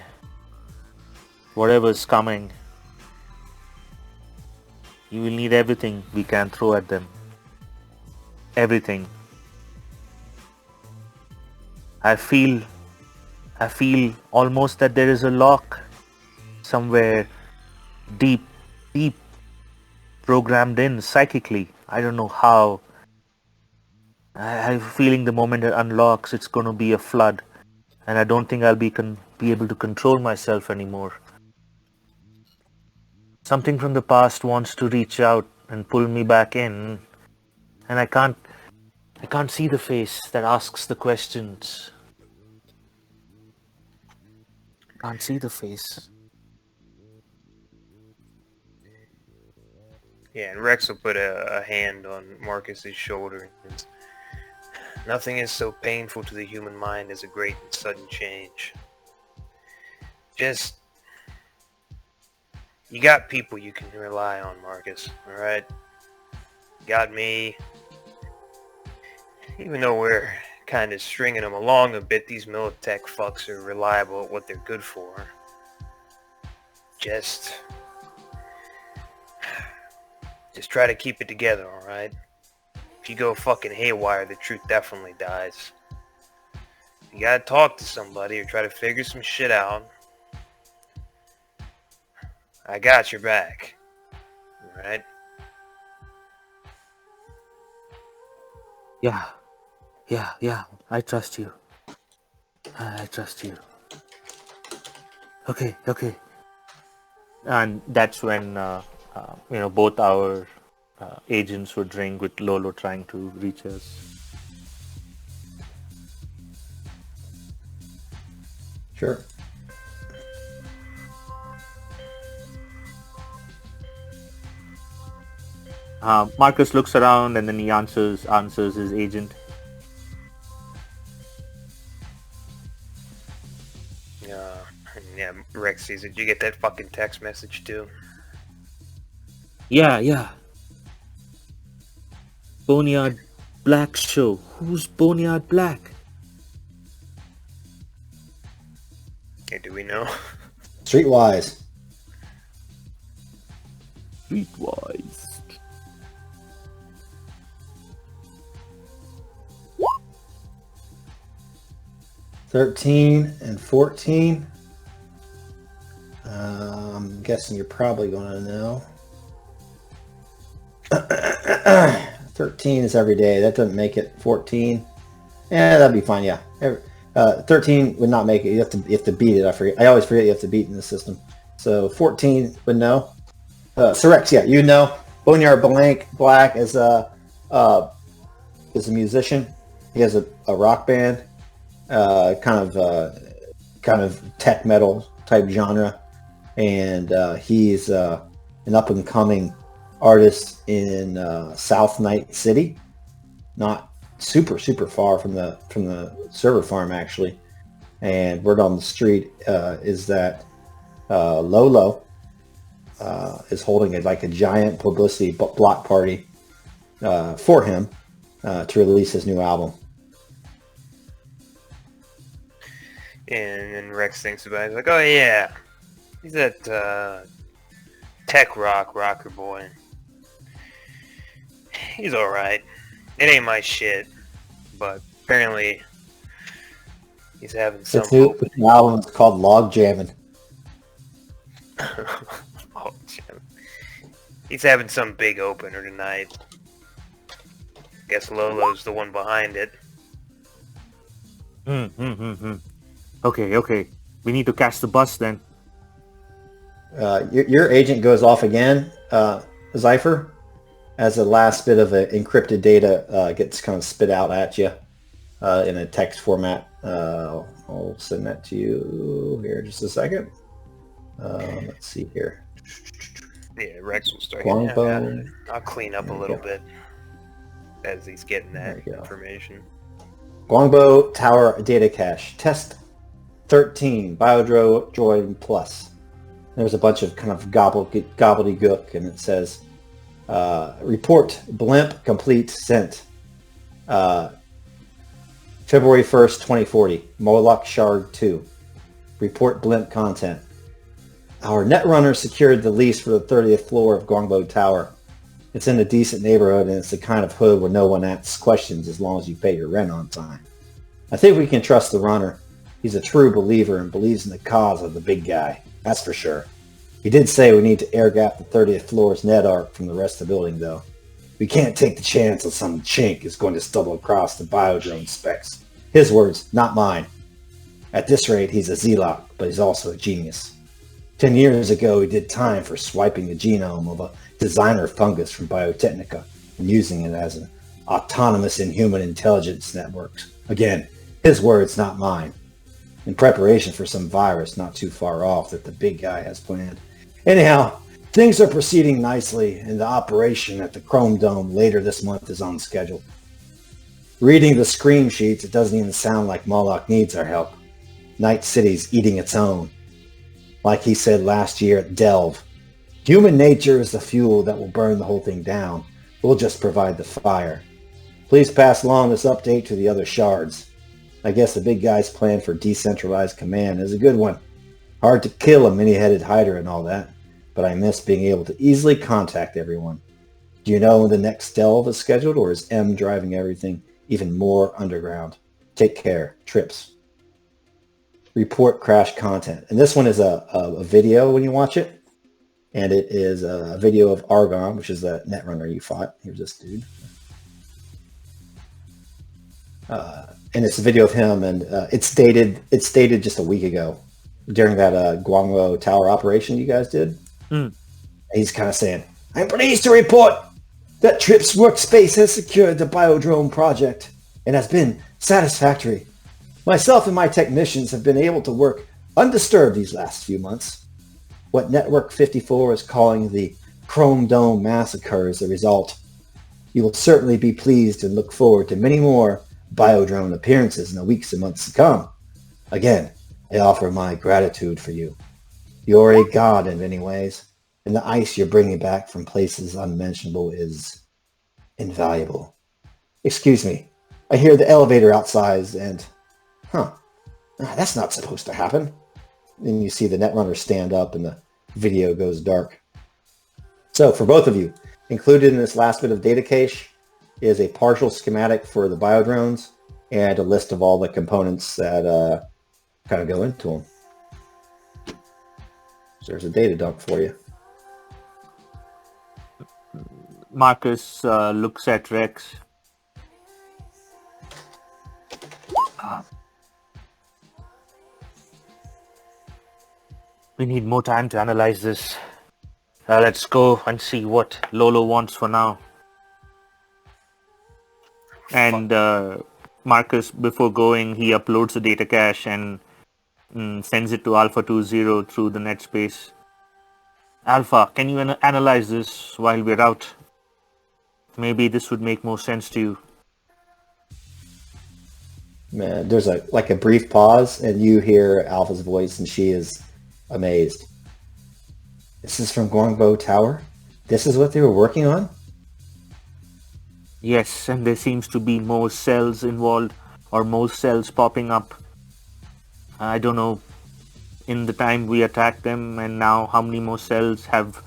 Whatever's coming, you will need everything we can throw at them. Everything. I feel almost that there is a lock somewhere deep programmed in psychically. I don't know how. I have a feeling the moment it unlocks, it's going to be a flood. And I don't think I'll be able to control myself anymore. Something from the past wants to reach out and pull me back in. And I can't see the face that asks the questions. Can't see the face. Yeah, and Rex will put a hand on Marcus's shoulder. And nothing is so painful to the human mind as a great and sudden change. Just, you got people you can rely on, Marcus, alright? Got me. Even though we're kind of stringing them along a bit, these Militech fucks are reliable at what they're good for. Just try to keep it together, alright? If you go fucking haywire, the truth definitely dies. You gotta talk to somebody or try to figure some shit out. I got your back. Alright? Yeah. I trust you. I trust you. Okay. And that's when, both our agents would ring with Lolo trying to reach us. Sure. Marcus looks around and then he answers his agent. Yeah, Rex sees it. Did you get that fucking text message too? Yeah. Boneyard Black show. Who's Boneyard Black? Okay, do we know? Streetwise. Streetwise. $13 and $14. I'm guessing you're probably going to know. 13 is every day. That doesn't make it 14. Yeah, that'd be fine. Yeah, 13 would not make it. You have to beat it. I always forget you have to beat in the system. So 14 would know. So Rex, yeah, you know. Boneyard Black is a musician. He has a rock band, kind of tech metal type genre, and he's an up and coming artist in South Night City, not super far from the server farm actually. And word on the street is that Lolo is holding a giant publicity block party for him to release his new album. And then Rex thinks about it. He's like, oh yeah, he's that tech rocker boy. He's alright. It ain't my shit, but apparently he's having some hope. The album is called Log Jammin'. Oh, Jim. He's having some big opener tonight. Guess Lolo's the one behind it. Okay. We need to catch the bus then. Your agent goes off again, Zypher, as the last bit of encrypted data gets kind of spit out at you in a text format. I'll send that to you here in just a second. Let's see here. Yeah, Rex will start Guangbo. getting it. I'll clean up a little bit as he's getting that information. Guangbo Tower Data Cache. Test 13, Biodrone Plus. There's a bunch of kind of gobbledygook, and it says, report blimp complete sent. February 1st, 2040. Moloch Shard 2. Report blimp content. Our netrunner secured the lease for the 30th floor of Guangbo Tower. It's in a decent neighborhood, and it's the kind of hood where no one asks questions as long as you pay your rent on time. I think we can trust the runner. He's a true believer and believes in the cause of the big guy. That's for sure. He did say we need to air gap the 30th floor's net arc from the rest of the building, though. We can't take the chance that some chink is going to stumble across the biodrone specs. His words, not mine. At this rate, he's a zealot, but he's also a genius. 10 years ago, he did time for swiping the genome of a designer fungus from Biotechnica and using it as an autonomous inhuman intelligence network. Again, his words, not mine. In preparation for some virus not too far off that the big guy has planned. Anyhow, things are proceeding nicely, and the operation at the Chrome Dome later this month is on schedule. Reading the scream sheets, it doesn't even sound like Moloch needs our help. Night City's eating its own. Like he said last year at Delve, human nature is the fuel that will burn the whole thing down. We'll just provide the fire. Please pass along this update to the other shards. I guess the big guy's plan for decentralized command is a good one. Hard to kill a many-headed hider and all that, but I miss being able to easily contact everyone. Do you know when the next Delve is scheduled, or is M driving everything even more underground? Take care. Trips. Report crash content. And this one is a video when you watch it. And it is a video of Argon, which is the netrunner you fought. Here's this dude. And it's a video of him, and it's dated just a week ago during that Guangbo Tower operation you guys did. He's kind of saying, I'm pleased to report that Tripp's workspace has secured the Biodrone project and has been satisfactory. Myself and my technicians have been able to work undisturbed these last few months. What Network 54 is calling the Chrome Dome Massacre is the result. You will certainly be pleased and look forward to many more Biodrone appearances in the weeks and months to come. Again, I offer my gratitude for you. You're a god in many ways, and the ice you're bringing back from places unmentionable is invaluable. Excuse me, I hear the elevator outside and... that's not supposed to happen. Then you see the netrunner stand up and the video goes dark. So for both of you, included in this last bit of data cache is a partial schematic for the biodrones and a list of all the components that kind of go into them. So there's a data dump for you. Marcus looks at Rex. We need more time to analyze this. Let's go and see what Lolo wants for now. And Marcus, before going, he uploads the data cache and sends it to Alpha 20 through the net space. Alpha, can you analyze this while we're out? Maybe this would make more sense to you. Man, there's a brief pause, and you hear Alpha's voice, and she is amazed. This is from Guangbo Tower? This is what they were working on? Yes, and there seems to be more cells involved, or more cells popping up. I don't know, in the time we attacked them, and now how many more cells have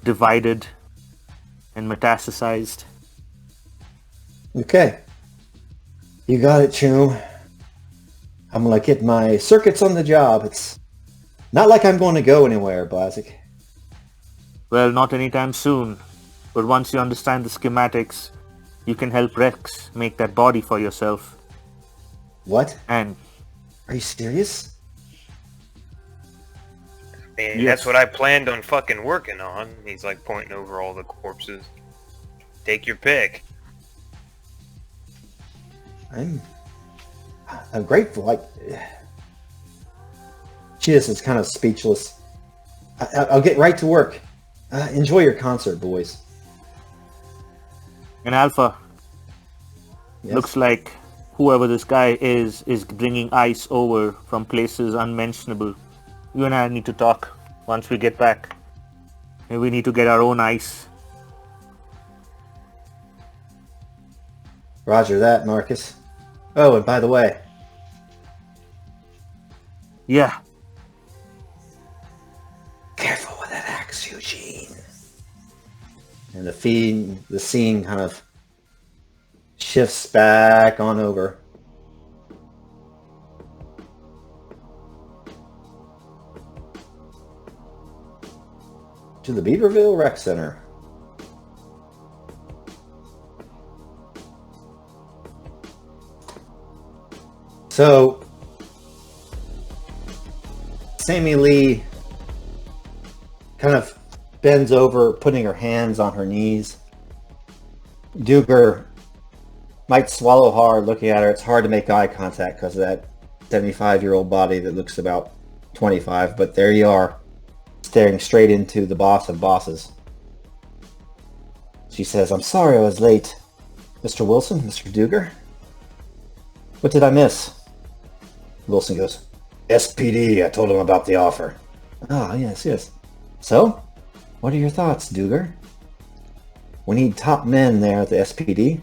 divided and metastasized. Okay. You got it, Choom. I'm gonna get my circuits on the job. It's not like I'm going to go anywhere, Blazik. Well, not anytime soon. But once you understand the schematics, you can help Rex make that body for yourself. What? And Are you serious? And Yes. that's what I planned on fucking working on. He's like pointing over all the corpses. Take your pick. I'm grateful. She just is kind of speechless. I'll get right to work. Enjoy your concert, boys. And Alpha, Yes? looks like whoever this guy is bringing ice over from places unmentionable. You and I need to talk once we get back. Maybe we need to get our own ice. Roger that, Marcus. Oh, and by the way, Yeah. careful with that axe, Eugene. And the scene kind of shifts back on over. To the Beaverville Rec Center. So, Sammy Lee kind of bends over, putting her hands on her knees. Duger might swallow hard looking at her. It's hard to make eye contact because of that 75-year-old body that looks about 25, but there you are, staring straight into the boss of bosses. She says, "I'm sorry I was late. Mr. Wilson, Mr. Duger? What did I miss?" Wilson goes, "SPD, I told him about the offer." "Ah, yes. So, what are your thoughts, Duger? We need top men there at the SPD.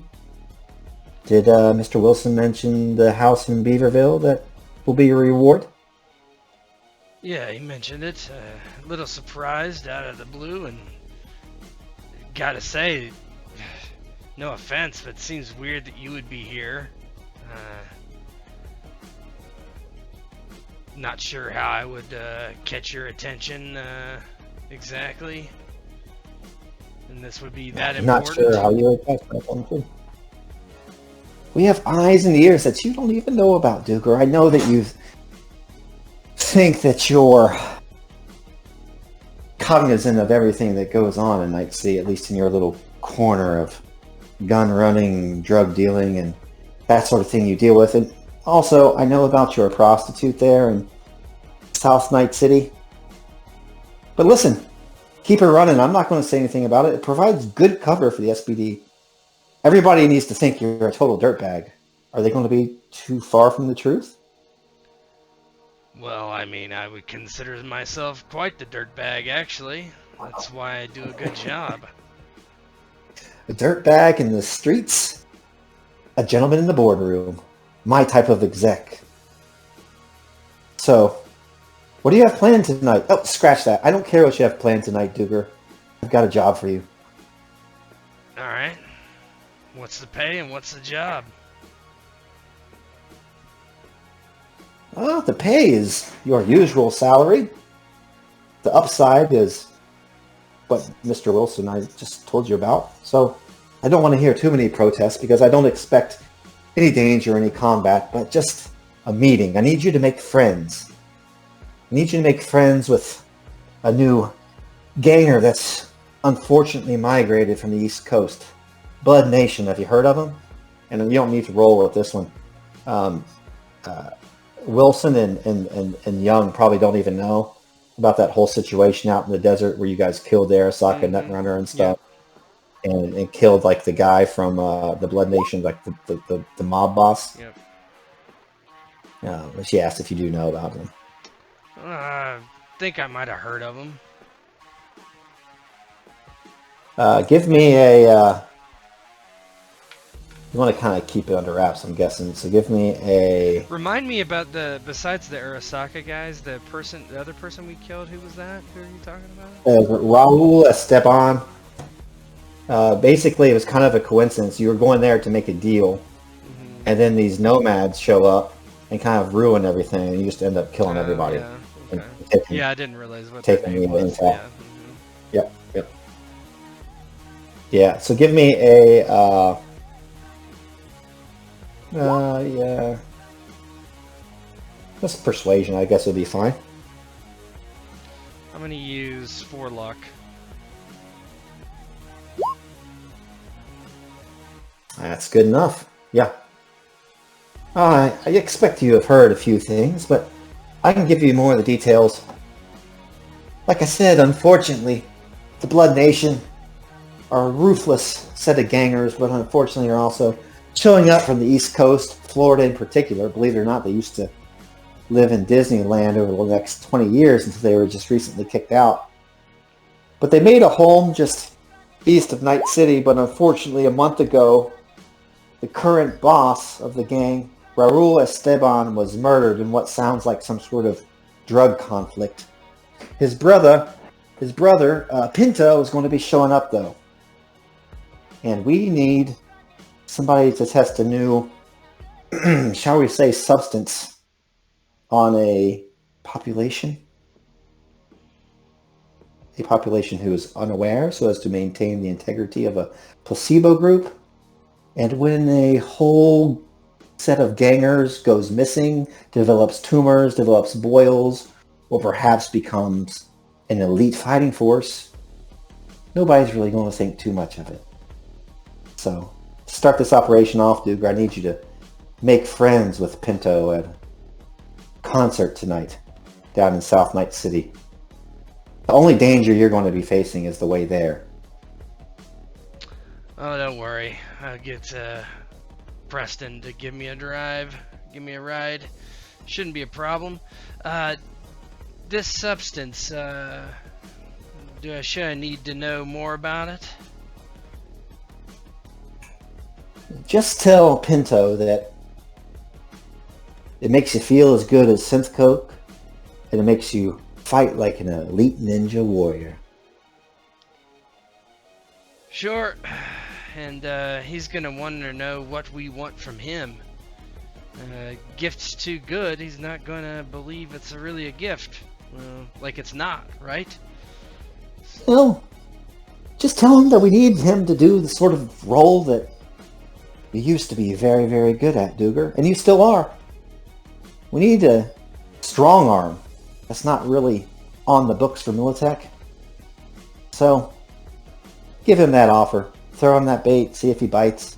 Did Mr. Wilson mention the house in Beaverville that will be your reward?" Yeah, he mentioned it. A little surprised out of the blue, and gotta say, no offense, but it seems weird that you would be here. Not sure how I would catch your attention exactly. And this would be that I'm not important. sure how you would catch that one, too. We have eyes and ears that you don't even know about, Duger. I know that you think that you're cognizant of everything that goes on in Night City, at least in your little corner of gun running, drug dealing, and that sort of thing you deal with. And also, I know about your prostitute there in South Night City. But listen, keep her running. I'm not going to say anything about it. It provides good cover for the SPD. Everybody needs to think you're a total dirtbag. Are they going to be too far from the truth? Well, I mean, I would consider myself quite the dirtbag, actually. That's why I do a good job. A dirtbag in the streets? A gentleman in the boardroom. My type of exec. So, what do you have planned tonight? Oh, scratch that. I don't care what you have planned tonight, Duger. I've got a job for you. Alright. What's the pay and what's the job? Oh, the pay is your usual salary. The upside is what Mr. Wilson I just told you about. So, I don't want to hear too many protests because I don't expect any danger, any combat, but just a meeting. I need you to make friends. I need you to make friends with a new ganger that's unfortunately migrated from the East Coast. Blood Nation, have you heard of them? And you don't need to roll with this one. Wilson and Young probably don't even know about that whole situation out in the desert where you guys killed the Arasaka Netrunner and stuff. And killed like the guy from the Blood Nation, like the mob boss. Yep. She asked if you do know about him. Think I might have heard of him. Give me a... you want to kind of keep it under wraps, I'm guessing. So give me a... Remind me about besides the Arasaka guys, the other person we killed, who was that? Who are you talking about? Raul Esteban. Basically, it was kind of a coincidence. You were going there to make a deal, and then these nomads show up and kind of ruin everything, and you just end up killing everybody. Yeah, okay. And taking, I didn't realize what taking that name the was. intel. Yeah. Yep. Yeah, so give me a, yeah. That's persuasion, I guess would be fine. I'm gonna use 4 luck. That's good enough. Yeah. I expect you have heard a few things, but I can give you more of the details. Like I said, unfortunately, the Blood Nation are a ruthless set of gangers, but unfortunately are also showing up from the East Coast, Florida in particular. Believe it or not, they used to live in Disneyland over the next 20 years until they were just recently kicked out. But they made a home just east of Night City, but unfortunately a month ago, the current boss of the gang, Raul Esteban, was murdered in what sounds like some sort of drug conflict. His brother, Pinto, is going to be showing up though. And we need somebody to test a new, shall we say, substance on a population. A population who is unaware so as to maintain the integrity of a placebo group. And when a whole set of gangers goes missing, develops tumors, develops boils, or perhaps becomes an elite fighting force, nobody's really going to think too much of it. So, to start this operation off, Duger, I need you to make friends with Pinto at a concert tonight down in South Night City. The only danger you're going to be facing is the way there. Oh, don't worry. I'll get Preston to give me a ride. Shouldn't be a problem. This substance, should I need to know more about it? Just tell Pinto that it makes you feel as good as synth coke, and it makes you fight like an elite ninja warrior. Sure. And he's gonna want to know what we want from him. Gift's too good, he's not gonna believe it's really a gift. Like it's not, right? Well, just tell him that we need him to do the sort of role that you used to be very, very good at, Duger, and you still are. We need a strong arm. That's not really on the books for Militech. So, give him that offer. Throw him that bait, see if he bites.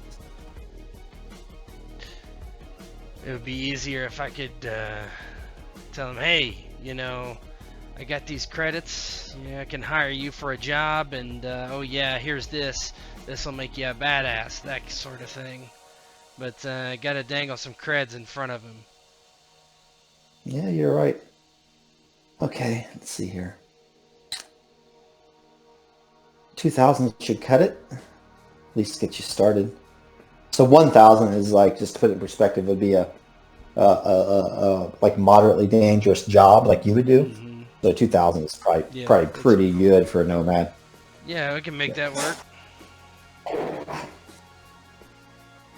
It would be easier if I could tell him, hey, I got these credits. I can hire you for a job, and oh yeah, here's this. This will make you a badass, that sort of thing. But I gotta dangle some creds in front of him. Yeah, you're right. Okay, let's see here. 2,000 should cut it. At least get you started. So 1,000 is like, just to put it in perspective, would be a like moderately dangerous job like you would do. Mm-hmm. So 2,000 is probably pretty good for a nomad. Yeah, we can make that work.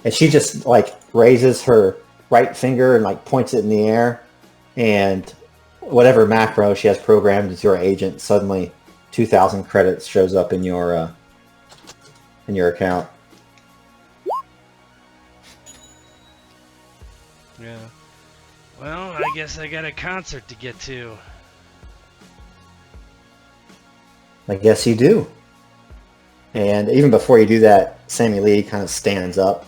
And she just like raises her right finger and like points it in the air, and whatever macro she has programmed as your agent, suddenly 2,000 credits shows up in your account. Yeah. Well, I guess I got a concert to get to. I guess you do. And even before you do that, Sammy Lee kind of stands up,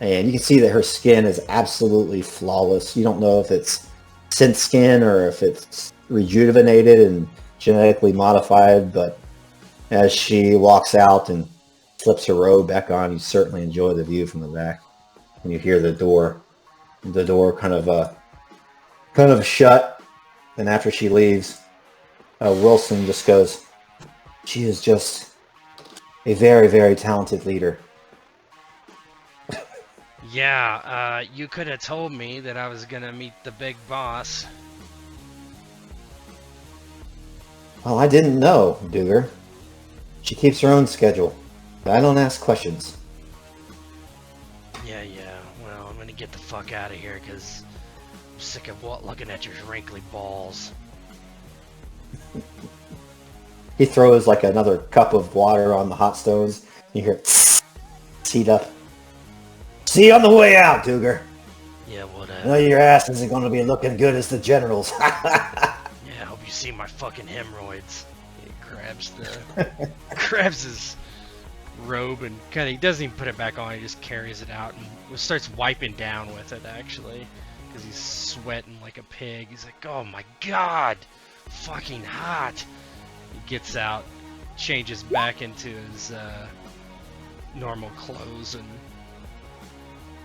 and you can see that her skin is absolutely flawless. You don't know if it's synth skin or if it's rejuvenated and genetically modified, but as she walks out and slips her robe back on, you certainly enjoy the view from the back. And you hear the door kind of shut. And after she leaves, Wilson just goes, "She is just a very, very talented leader." Yeah, you could have told me that I was gonna meet the big boss. Well, I didn't know, Duger. She keeps her own schedule. I don't ask questions. Yeah, well, I'm gonna get the fuck out of here, because I'm sick of looking at your wrinkly balls. He throws like another cup of water on the hot stones, You hear seat up. See you on the way out, Duger. Yeah, I whatever. know your ass isn't going to be looking good as the generals. Yeah, I hope you see my fucking hemorrhoids. He grabs his robe and he doesn't even put it back on. He just carries it out and starts wiping down with it, actually, because he's sweating like a pig. He's like, oh my god, fucking hot. He gets out, changes back into his normal clothes, and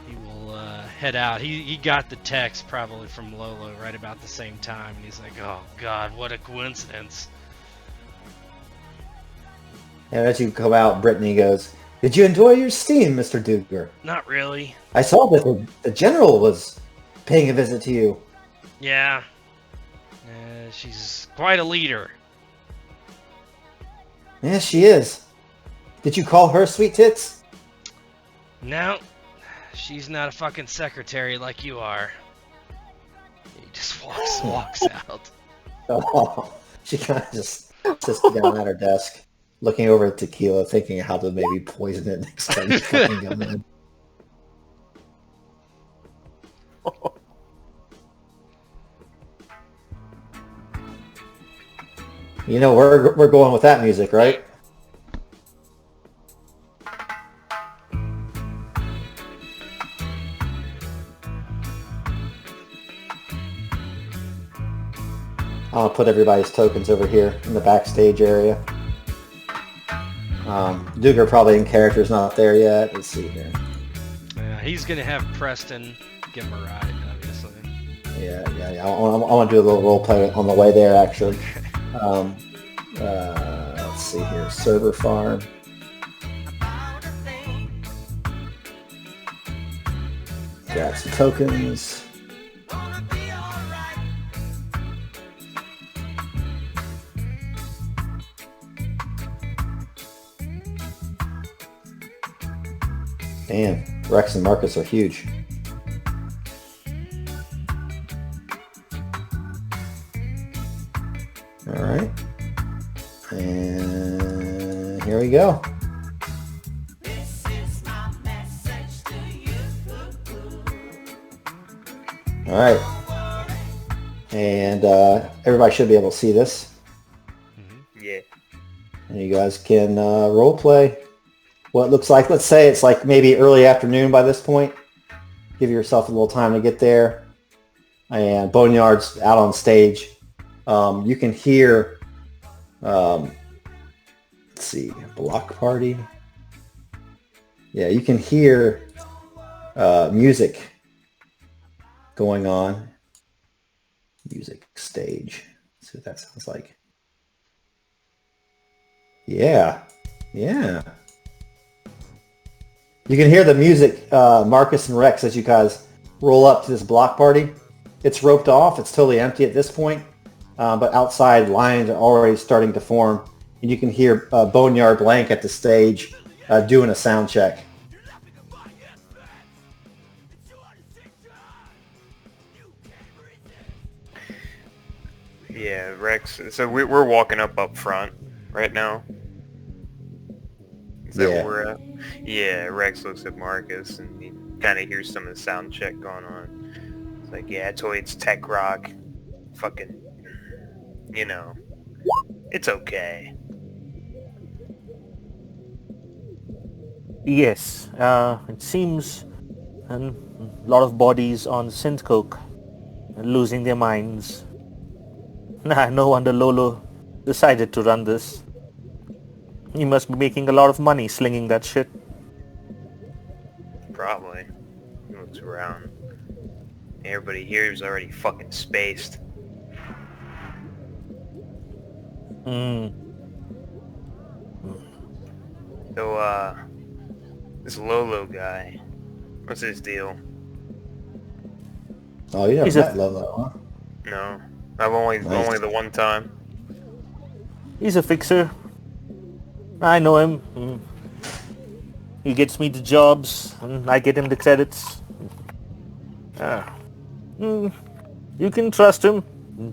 he will head out. He got the text probably from Lolo right about the same time, and he's like, oh god, what a coincidence. And as you come out, Brittany goes, did you enjoy your steam, Mr. Duger? Not really. I saw that the general was paying a visit to you. Yeah. She's quite a leader. Yes, she is. Did you call her sweet tits? No. She's not a fucking secretary like you are. He just walks out. Oh, she kind of just sits down at her desk, looking over at tequila, thinking how to maybe poison it next time you fucking come in. You know, we're going with that music, right? I'll put everybody's tokens over here in the backstage area. Duger probably in character is not there yet. Let's see here. Yeah, he's gonna have Preston give him a ride, obviously. Yeah. I want to do a little role play on the way there, actually. Let's see here. Server farm. Got some tokens. Damn, Rex and Marcus are huge. All right. And here we go. All right. And everybody should be able to see this. Yeah. And you guys can role play what it looks like. Let's say it's like maybe early afternoon by this point. Give yourself a little time to get there. And Boneyard's out on stage. You can hear, let's see, block party. Yeah, you can hear music going on. Music stage. Let's see what that sounds like. Yeah. You can hear the music, Marcus and Rex, as you guys roll up to this block party. It's roped off. It's totally empty at this point. But outside, lines are already starting to form. And you can hear Boneyard Black at the stage doing a sound check. Yeah, Rex. So we're walking up front right now. Is that where we're at? Yeah, Rex looks at Marcus and he kind of hears some of the sound check going on. It's like, yeah, it's tech rock. Fucking, you know, it's okay. Yes, it seems a lot of bodies on synth coke losing their minds. No wonder Lolo decided to run this. He must be making a lot of money slinging that shit. Probably. He looks around. Everybody here is already fucking spaced. So, this Lolo guy, what's his deal? Oh, you never met Lolo, huh? No. I've only the one time. He's a fixer. I know him. He gets me the jobs, and I get him the credits. You can trust him,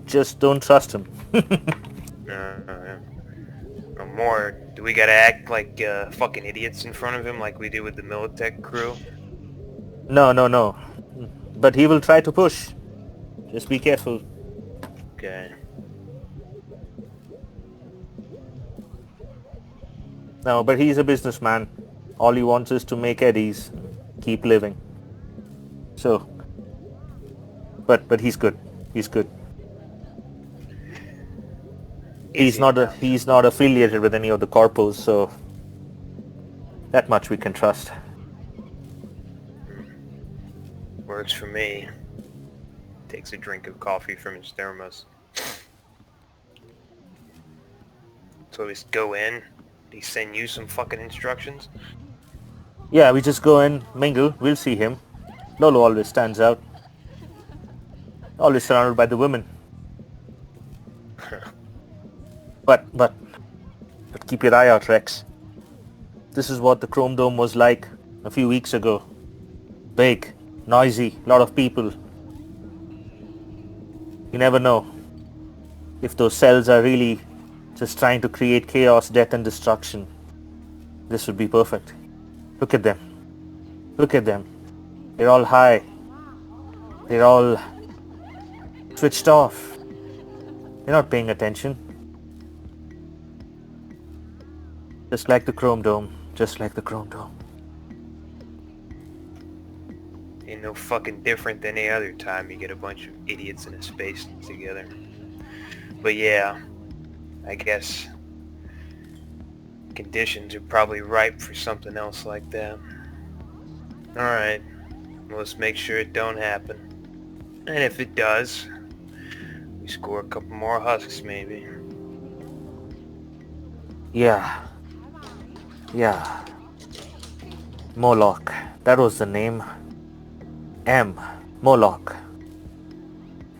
just don't trust him. Or more, do we gotta act like fucking idiots in front of him like we did with the Militech crew? No. But he will try to push. Just be careful. Okay. No, but he's a businessman. All he wants is to make eddies, keep living. So, but he's good. He's good. He's not affiliated with any of the corpos, so that much we can trust. Works for me. Takes a drink of coffee from his thermos. So we just go in. He send you some fucking instructions? Yeah, we just go in, mingle, we'll see him. Lolo always stands out. Always surrounded by the women. But keep your eye out, Rex. This is what the Chrome Dome was like a few weeks ago. Big, noisy, lot of people. You never know if those cells are really just trying to create chaos, death and destruction. This would be perfect. Look at them. Look at them. They're all high. They're all switched off. They're not paying attention. Just like the Chrome Dome. Just like the Chrome Dome. Ain't no fucking different than any other time you get a bunch of idiots in a space together. But yeah, I guess conditions are probably ripe for something else like that. Alright, well, let's make sure it don't happen. And if it does, we score a couple more husks maybe. Yeah. Moloch. That was the name. Moloch.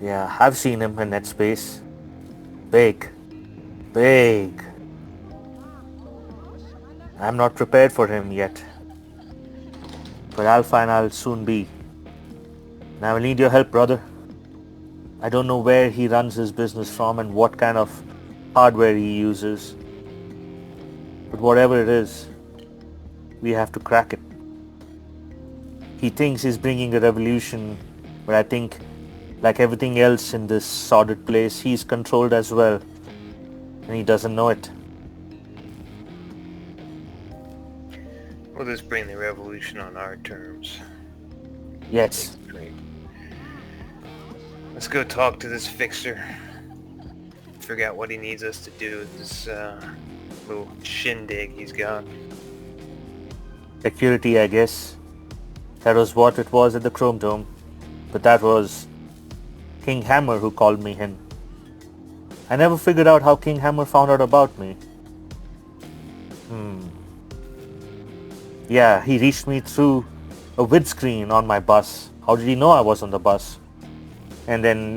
Yeah, I've seen him in that space. Big. I'm not prepared for him yet. But I'll soon be. And I will need your help, brother. I don't know where he runs his business from and what kind of hardware he uses. But whatever it is, we have to crack it. He thinks he's bringing a revolution, but I think, like everything else in this sordid place, he's controlled as well. And he doesn't know it. We'll just bring the revolution on our terms. Yes. Great. Let's go talk to this fixer. Figure out what he needs us to do with this little shindig he's got. Security, I guess. That was what it was at the Chrome Dome. But that was King Hammer who called me in. I never figured out how King Hammer found out about me. Yeah, he reached me through a windscreen on my bus. How did he know I was on the bus? And then,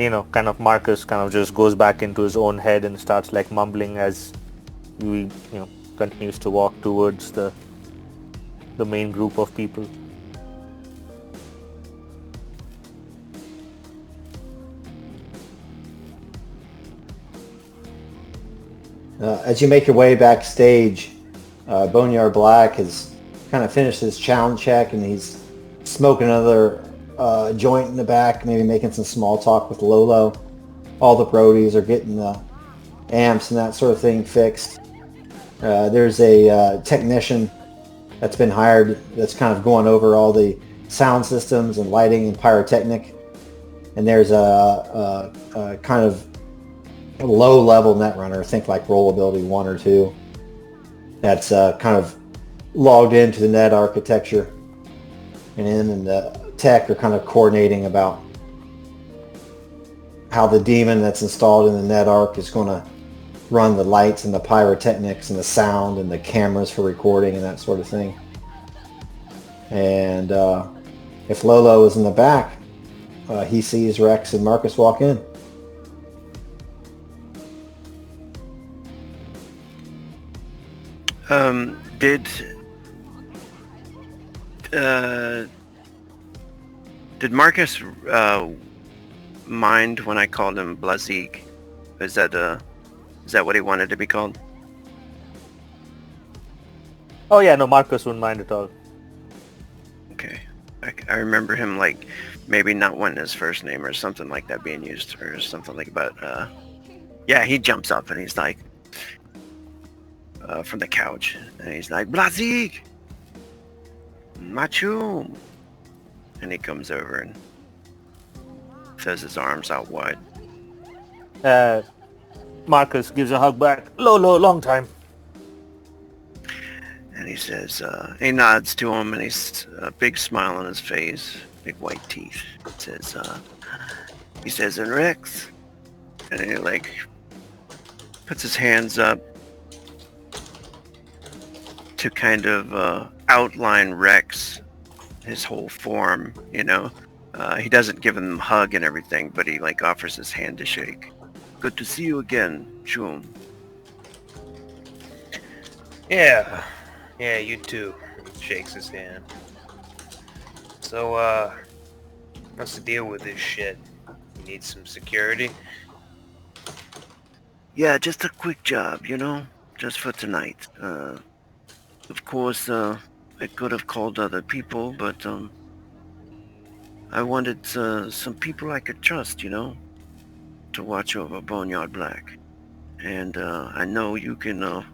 Marcus just goes back into his own head and starts like mumbling as he, continues to walk towards the main group of people. As you make your way backstage, Boneyard Black has kind of finished his challenge check and he's smoking another joint in the back, maybe making some small talk with Lolo. All the Brodies are getting the amps and that sort of thing fixed. There's a technician that's been hired that's kind of going over all the sound systems and lighting and pyrotechnic. And there's a kind of a low-level netrunner, think like Rollability 1 or 2, that's kind of logged into the net architecture. And the tech are kind of coordinating about how the daemon that's installed in the net arc is going to run the lights and the pyrotechnics and the sound and the cameras for recording and that sort of thing. And if Lolo is in the back, he sees Rex and Marcus walk in. Did Marcus mind when I called him Blazik? Is that what he wanted to be called? Oh yeah, no, Marcus wouldn't mind at all. Okay. I remember him like maybe not wanting his first name or something like that being used or something like that. Yeah, he jumps up and he's like from the couch and he's like, Blazik! Machu! And he comes over and throws his arms out wide. Marcus gives a hug back. Lolo, long time. And he says, he nods to him and he's a big smile on his face, big white teeth. He says, and Rex? And he like puts his hands up to kind of outline Rex, his whole form, you know. He doesn't give him a hug and everything, but he like offers his hand to shake. Good to see you again, Shum. Yeah, you too. Shakes his hand. So, what's the deal with this shit? You need some security? Yeah, just a quick job, you know, just for tonight. Of course, I could have called other people, but I wanted some people I could trust, you know, to watch over Boneyard Black. And I know you can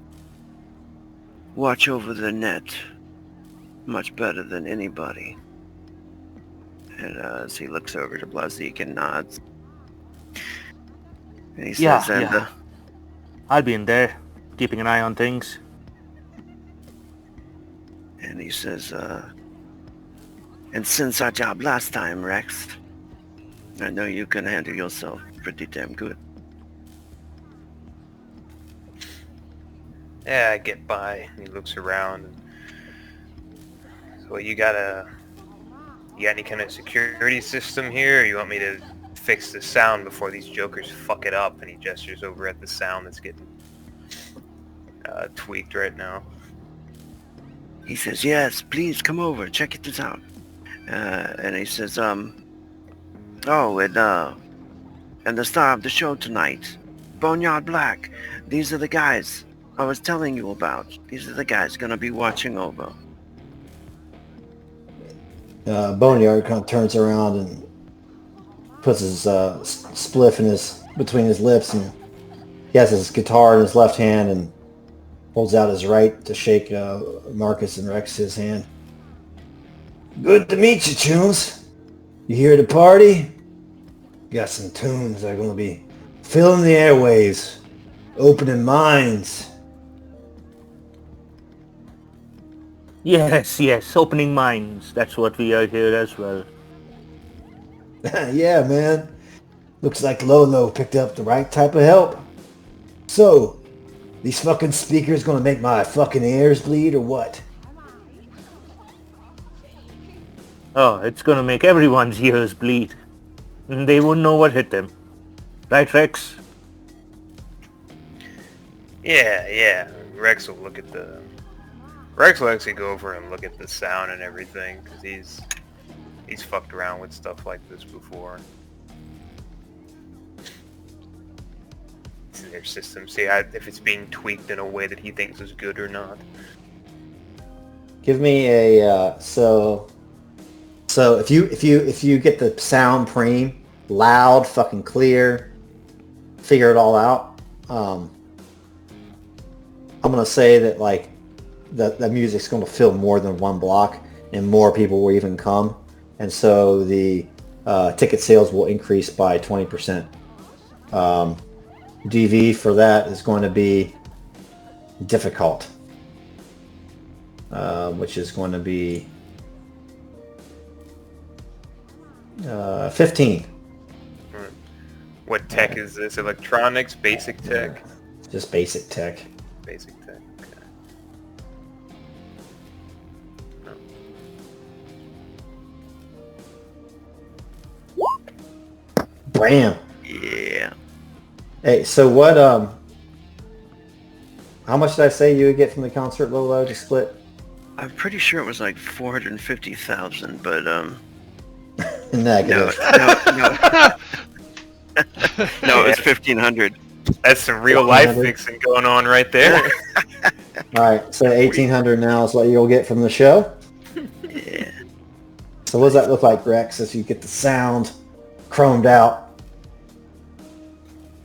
watch over the net much better than anybody. And as he looks over to Blazik and nods. And he says, Yeah. I'll be in there, keeping an eye on things. And he says, and since our job last time, Rex, I know you can handle yourself pretty damn good. Yeah, I get by. He looks around. So you got any kind of security system here, or you want me to fix the sound before these jokers fuck it up? And he gestures over at the sound that's getting tweaked right now. He says, yes, please come over, check this out. And he says, and the star of the show tonight, Boneyard Black. These are the guys I was telling you about. These are the guys gonna be watching over. Boneyard kind of turns around and puts his spliff between his lips, and he has his guitar in his left hand and holds out his right to shake Marcus and Rex's hand. Good to meet you, Tunes. You here to party? Got some tunes that are going to be filling the airwaves, opening minds. Yes, opening minds. That's what we are here as well. Yeah, man. Looks like Lolo picked up the right type of help. So, these fucking speakers gonna make my fucking ears bleed or what? Oh, it's gonna make everyone's ears bleed. And they wouldn't know what hit them. Right, Rex? Yeah. Rex will actually go over and look at the sound and everything, because he's fucked around with stuff like this before. It's in their system. See if it's being tweaked in a way that he thinks is good or not. Give me a so if you get the sound preem loud, fucking clear, figure it all out. I'm gonna say that like the music's gonna fill more than one block, and more people will even come, and so the ticket sales will increase by 20%. DV for that is going to be difficult, which is going to be 15. What tech is this? Electronics? Basic tech? Just basic tech. Basic tech. Okay. Bam. Yeah. Hey, so what? How much did I say you would get from the concert, Lolo, to split? I'm pretty sure it was like 450,000, but Negative. No, it was 1,500. That's some real life 100. fixing going on right there. All right, so 1,800 now is what you'll get from the show. Yeah. So what does that look like, Rex, as you get the sound chromed out?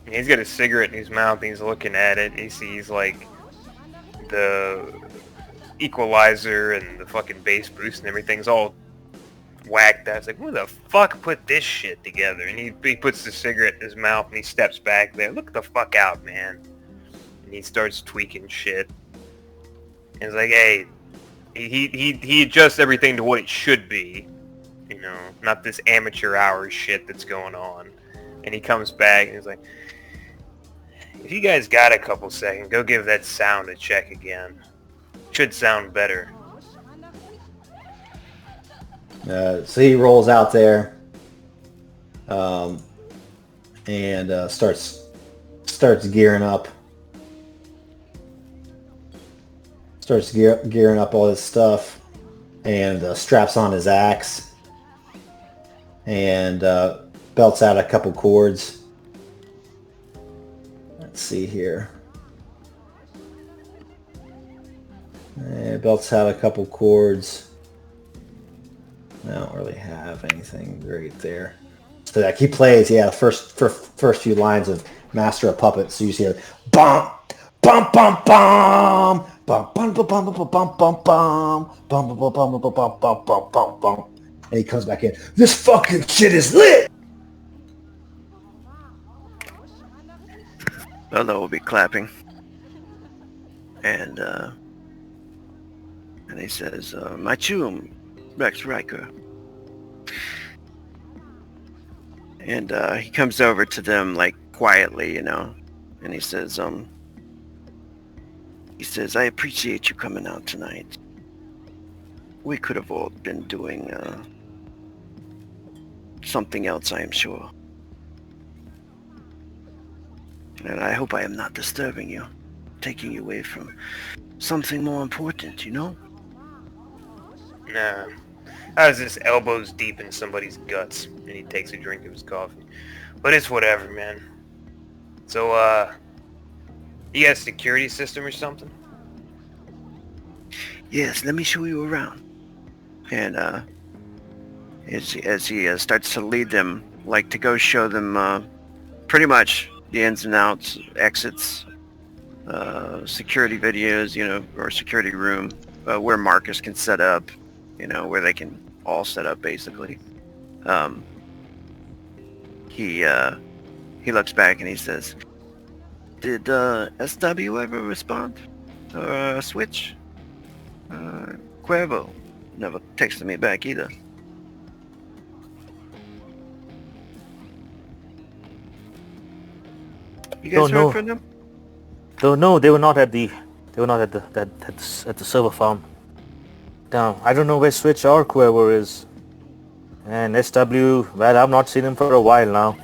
He's got a cigarette in his mouth and he's looking at it. He sees like the equalizer and the fucking bass boost and everything's all whacked out. It's like, who the fuck put this shit together? And he puts the cigarette in his mouth and he steps back there. Look the fuck out, man. And he starts tweaking shit. And it's like, hey, he adjusts everything to what it should be. You know, not this amateur hour shit that's going on. And he comes back and he's like, if you guys got a couple seconds, go give that sound a check again. Should sound better. So he rolls out there and starts gearing up. Starts gearing up all his stuff and straps on his axe and belts out a couple cords. Let's see here. Belts out a couple cords. I don't really have anything great there. So like he plays, yeah, first few lines of Master of Puppets. So you just hear bum bum bum bum bum bum bum bum bum bum bum bum bum bum bum bum bum bum bum, and he comes back in. This fucking shit is lit. Bello will be clapping, and he says, "My chum, Rex Riker." And he comes over to them like quietly, you know, and he says, "I appreciate you coming out tonight. We could have all been doing something else, I am sure. And I hope I am not disturbing you, taking you away from something more important, you know?" Nah. I was just elbows deep in somebody's guts, and he takes a drink of his coffee. But it's whatever, man. So, you got a security system or something? Yes, let me show you around. And as he starts to lead them, like to go show them pretty much the ins and outs, exits, security videos, you know, or security room, where Marcus can set up, you know, where they can all set up basically. He looks back and he says, "Did SW ever respond? Or Switch? Cuervo never texted me back either." You guys heard from them? No, they were not at the server farm. No, I don't know where Switch or Cuervo is. And SW, well, I've not seen him for a while now.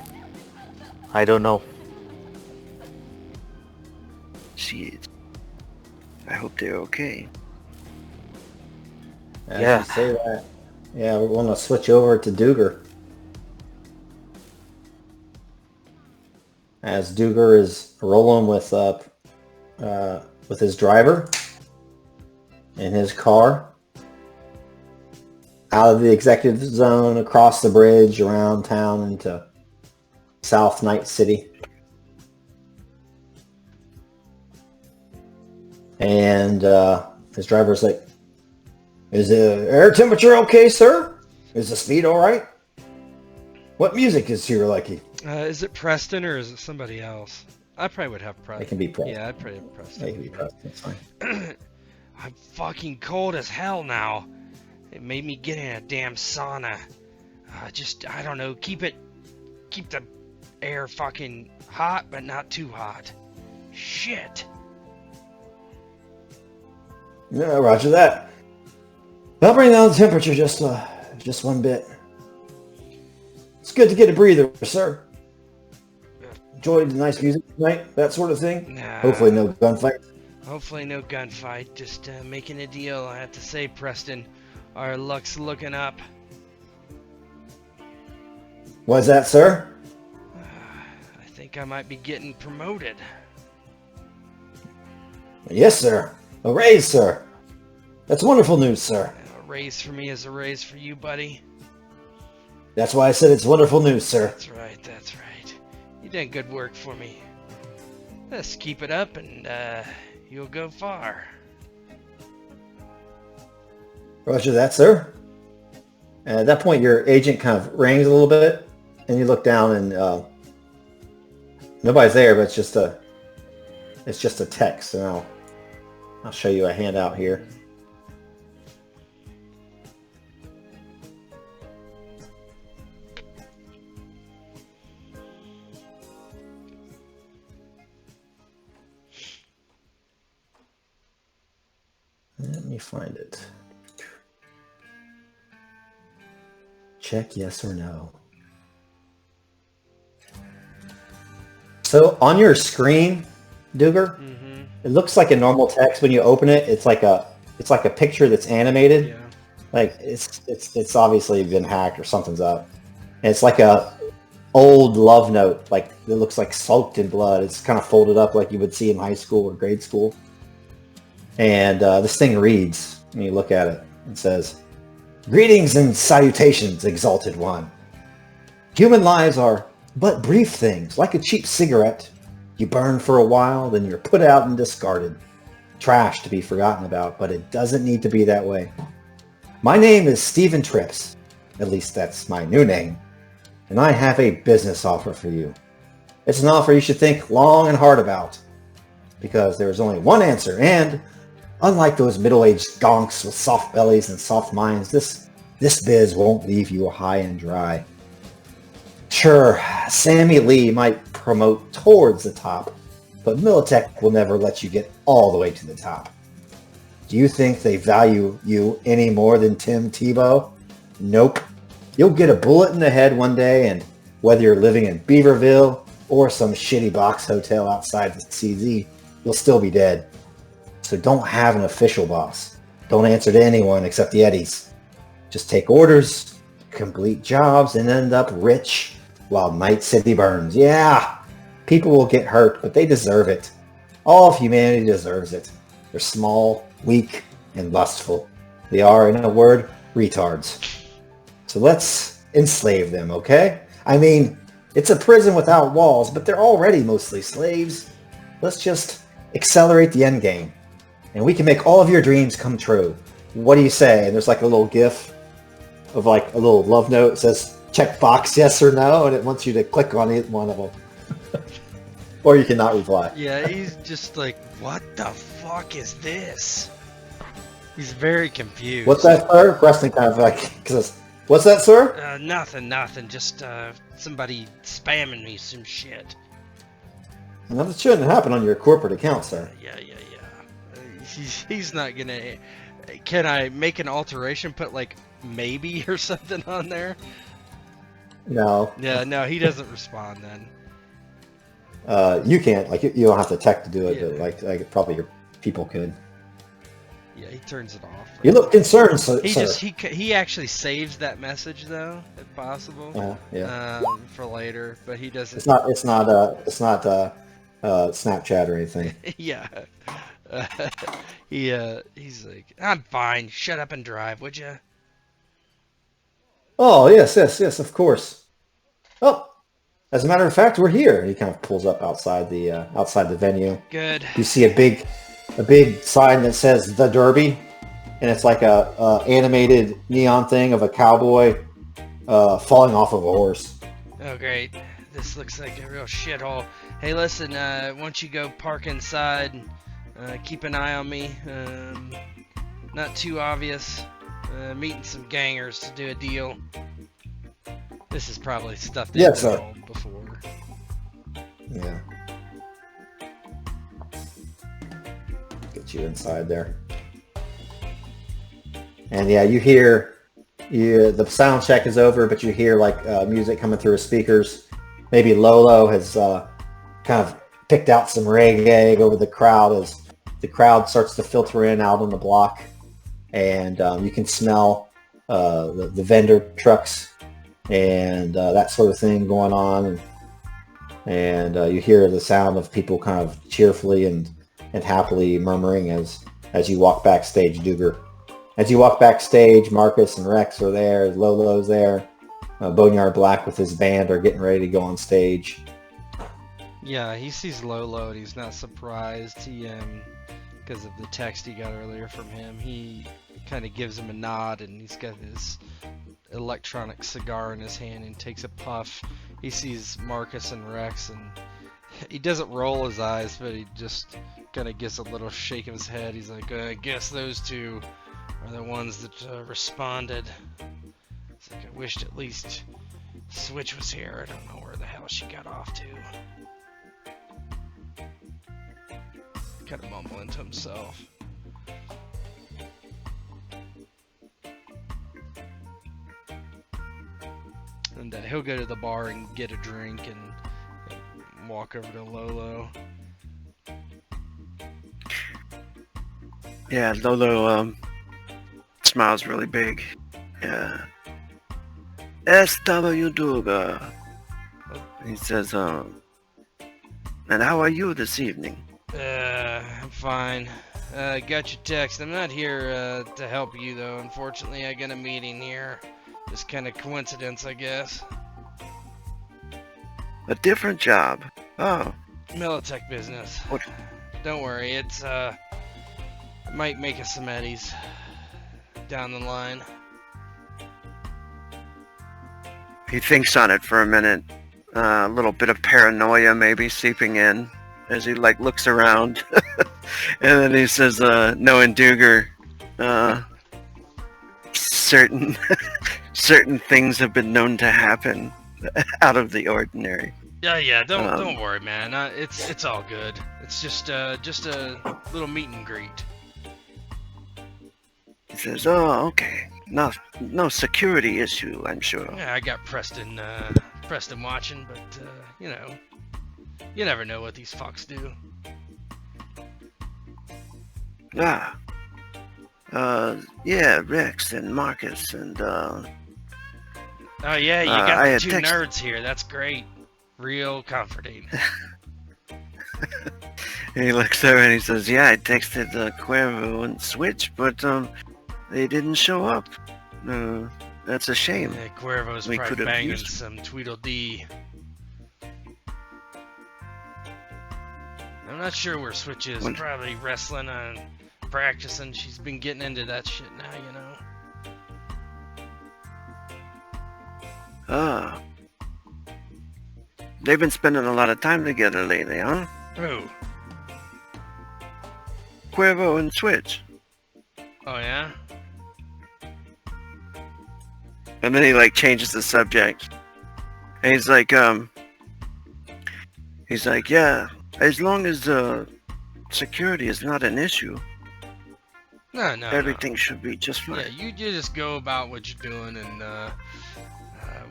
I don't know. Shit. I hope they're okay. As Yeah. you say that, yeah, we want to switch over to Duger. As Duger is rolling with his driver in his car out of the executive zone, across the bridge, around town into South Night City. And his driver's like, "Is the air temperature okay, sir? Is the speed all right? What music is to your liking?" Is it Preston or is it somebody else? I probably would have Preston. It can be Preston. Yeah, I'd probably have Preston. It can be Preston. It's fine. I'm fucking cold as hell now. It made me get in a damn sauna. I don't know, keep the air fucking hot, but not too hot. Shit. Yeah, roger that. I'll bring down the temperature just one bit. It's good to get a breather, sir. Enjoyed the nice music tonight, that sort of thing. Nah. Hopefully no gunfight. Hopefully no gunfight. Just making a deal. I have to say, Preston, our luck's looking up. What's that, sir? I think I might be getting promoted. Yes, sir. A raise, sir. That's wonderful news, sir. A raise for me is a raise for you, buddy. That's why I said it's wonderful news, sir. That's right, that's right. You done good work for me. Let's keep it up and you'll go far. Roger that, sir. And at that point, your agent kind of rings a little bit, and you look down, and nobody's there, but it's just a text. And I'll show you a handout here. Let me find it. Check yes or no. So on your screen, Duger, it looks like a normal text. When you open it, it's like a picture that's animated. Yeah. Like it's obviously been hacked or something's up. And it's like a old love note, like it looks like soaked in blood. It's kind of folded up like you would see in high school or grade school. And this thing reads, and you look at it, it says, "Greetings and salutations, Exalted One. Human lives are but brief things, like a cheap cigarette. You burn for a while, then you're put out and discarded. Trash to be forgotten about, but it doesn't need to be that way. My name is Stephen Trips, at least that's my new name, and I have a business offer for you. It's an offer you should think long and hard about, because there is only one answer, and unlike those middle-aged gonks with soft bellies and soft minds, this biz won't leave you high and dry. Sure, Sammy Lee might promote towards the top, but Militech will never let you get all the way to the top. Do you think they value you any more than Tim Tebow? Nope. You'll get a bullet in the head one day, and whether you're living in Beaverville or some shitty box hotel outside the CZ, you'll still be dead. So don't have an official boss. Don't answer to anyone except the Eddies. Just take orders, complete jobs, and end up rich while Night City burns. Yeah, people will get hurt, but they deserve it. All of humanity deserves it. They're small, weak, and lustful. They are, in a word, retards. So let's enslave them, okay? I mean, it's a prison without walls, but they're already mostly slaves. Let's just accelerate the end game, and we can make all of your dreams come true. What do you say? And there's like a little GIF of like a little love note. It says, check box yes or no, and it wants you to click on one of them. Or you cannot reply. Yeah, he's just like, what the fuck is this? He's very confused. What's that, sir? Preston kind of like says, what's that, sir? Nothing. Just somebody spamming me some shit. No, that shouldn't happen on your corporate account, sir. Yeah. He's not gonna. Can I make an alteration? Put like maybe or something on there? No. Yeah, no, he doesn't respond then. You can't. Like you don't have to tech to do it, Yeah. but like probably your people could. Yeah, he turns it off. You look concerned, sir. He actually saves that message though, if possible. Yeah. For later, but he doesn't. It's not Snapchat or anything. Yeah. He's like, I'm fine. Shut up and drive, would you? Oh yes, of course. Oh, as a matter of fact, we're here. And he kind of pulls up outside the venue. Good. You see a big sign that says The Derby, and it's like a animated neon thing of a cowboy falling off of a horse. Oh great. This looks like a real shithole. Hey, listen. Once you go park inside, keep an eye on me. Not too obvious. Meeting some gangers to do a deal. This is probably stuff they've Yes, been sir. told before. Yeah. Get you inside there. And yeah, you hear the sound check is over, but you hear like music coming through his speakers. Maybe Lolo has kind of picked out some reggae over the crowd as the crowd starts to filter in out on the block, and you can smell the vendor trucks and that sort of thing going on, and you hear the sound of people kind of cheerfully and happily murmuring as as you walk backstage, Duger. As you walk backstage, Marcus and Rex are there. Lolo's there. Boneyard Black with his band are getting ready to go on stage. Yeah, he sees Lolo and he's not surprised. He, because of the text he got earlier from him, he kind of gives him a nod, and he's got this electronic cigar in his hand and takes a puff. He sees Marcus and Rex, and he doesn't roll his eyes, but he just kind of gives a little shake of his head. He's like, I guess those two are the ones that responded. It's like, I wished at least Switch was here. I don't know where the hell she got off to. Kind of mumbling to himself. And he'll go to the bar and get a drink and walk over to Lolo. Yeah, Lolo smiles really big. Yeah. S.W. Duga. He says, and how are you this evening? I'm fine. Got your text. I'm not here to help you, though. Unfortunately, I got a meeting here. Just kind of coincidence, I guess. A different job. Oh. Militech business. What? Don't worry, it's might make us some eddies down the line. He thinks on it for a minute. A little bit of paranoia maybe seeping in as he looks around. And then he says, knowing Duger, certain things have been known to happen out of the ordinary. Yeah, don't worry, man. It's all good. It's just a little meet and greet. He says, "Oh, okay. No security issue, I'm sure." Yeah, I got Preston watching, but you know, you never know what these fucks do. Yeah, Rex and Marcus and Oh yeah, you got the two nerds here. That's great. Real comforting. And he looks over and he says, "Yeah, I texted Cuervo and Switch, but they didn't show up. That's a shame." Yeah, Cuervo's We probably could have banging used- some Tweedledee. I'm not sure where Switch is. What? Probably wrestling and practicing. She's been getting into that shit now, you know. They've been spending a lot of time together lately, huh? Who? Cuervo and Switch. Oh yeah? And then he changes the subject. And he's like, yeah, as long as security is not an issue, No. everything should be just fine. Yeah, you just go about what you're doing and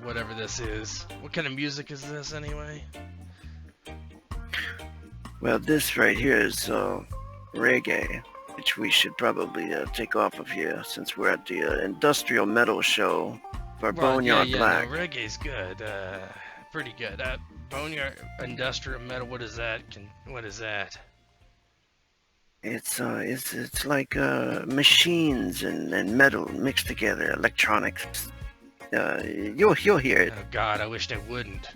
whatever this is. What kind of music is this anyway? Well, this right here is reggae, which we should probably take off of here since we're at the industrial metal show for Boneyard Black. No, reggae's good. Pretty good. Boneyard industrial metal. What is that? What is that? It's like machines and metal mixed together, electronics. You'll hear it. Oh God, I wished I wouldn't.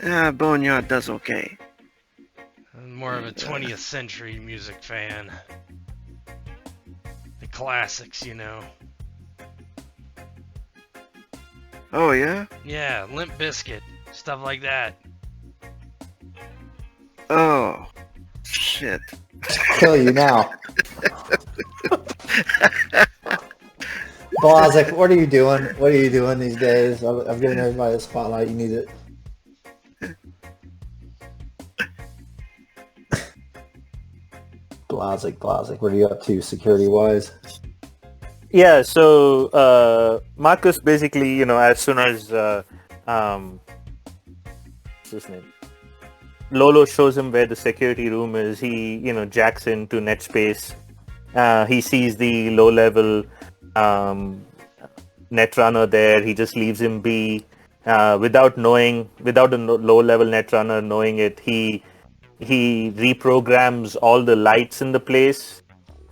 Boneyard does okay. I'm more of a 20th century music fan. The classics, you know. Oh yeah? Yeah, Limp Bizkit, stuff like that. Oh, shit. Kill you now. Blazek, what are you doing? What are you doing these days? I've given everybody the spotlight. You need it. Blazek, what are you up to security-wise? Yeah, so Marcus basically, as soon as what's his name? Lolo shows him where the security room is, he, jacks into NetSpace. He sees the low-level netrunner there. He just leaves him be. Without the low-level netrunner knowing it, he he reprograms all the lights in the place.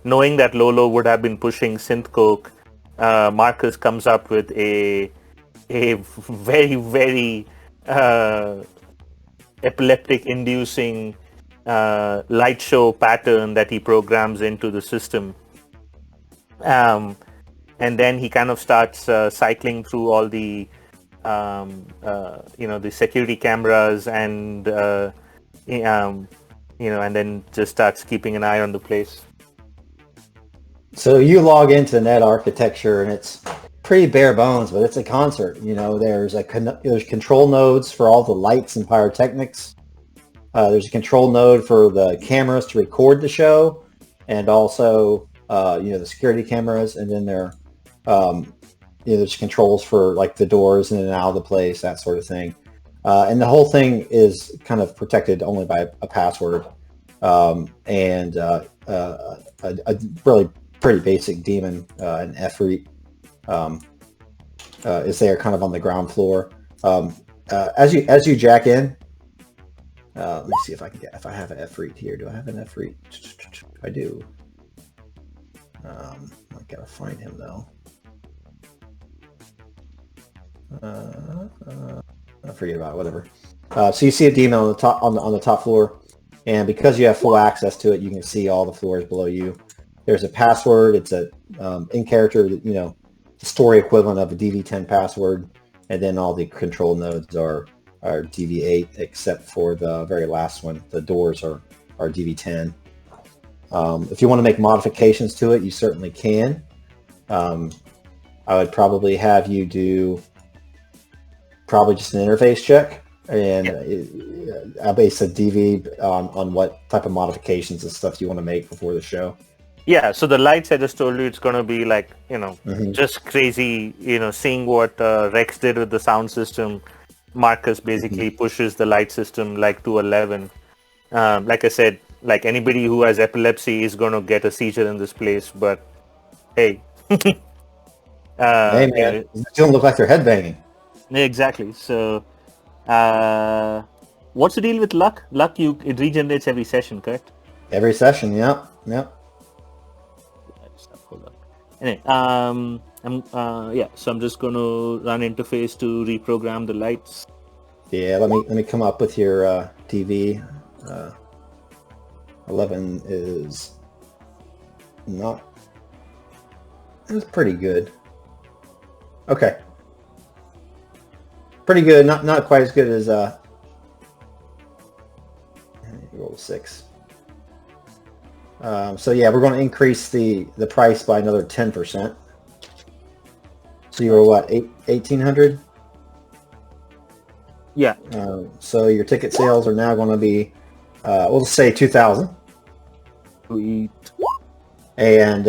Knowing that Lolo would have been pushing synth coke, Marcus comes up with a very, very epileptic-inducing light show pattern that he programs into the system. And then he kind of starts cycling through all the the security cameras and and then just starts keeping an eye on the place. So you log into Net Architecture, and it's pretty bare bones, but it's a concert. There's there's control nodes for all the lights and pyrotechnics. There's a control node for the cameras to record the show, and also the security cameras, and then there's controls for like the doors in and out of the place, that sort of thing. And the whole thing is kind of protected only by a password, and a really pretty basic daemon, an Efreet, is there kind of on the ground floor. As you jack in, let me see if I have an Efreet here. Do I have an Efreet? I do. I gotta find him though. I forget about it, whatever. So you see a daemon on the top on the top floor, and because you have full access to it, you can see all the floors below you. There's a password. It's a in character, the story equivalent of a DV10 password, and then all the control nodes are DV8, except for the very last one. The doors are DV10. If you want to make modifications to it, you certainly can. I would probably have you do just an interface check, and I base a DV on what type of modifications and stuff you want to make before the show. Yeah, so the lights, I just told you, it's going to be like, just crazy, seeing what Rex did with the sound system. Marcus basically pushes the light system like to 11. Like I said, like anybody who has epilepsy is going to get a seizure in this place, but hey. Hey man, it doesn't look like they're headbanging. Exactly. So, what's the deal with luck? Luck, it regenerates every session, correct? Every session, yeah. Anyway, so I'm just going to run interface to reprogram the lights. Yeah, let me come up with your DV. 11 is not. It's pretty good. Okay. Pretty good. Not quite as good as roll 6. So yeah, we're going to increase the price by another 10%. So you were what, 1,800? Yeah. So your ticket sales are now going to be, we'll just say 2,000. Sweet. And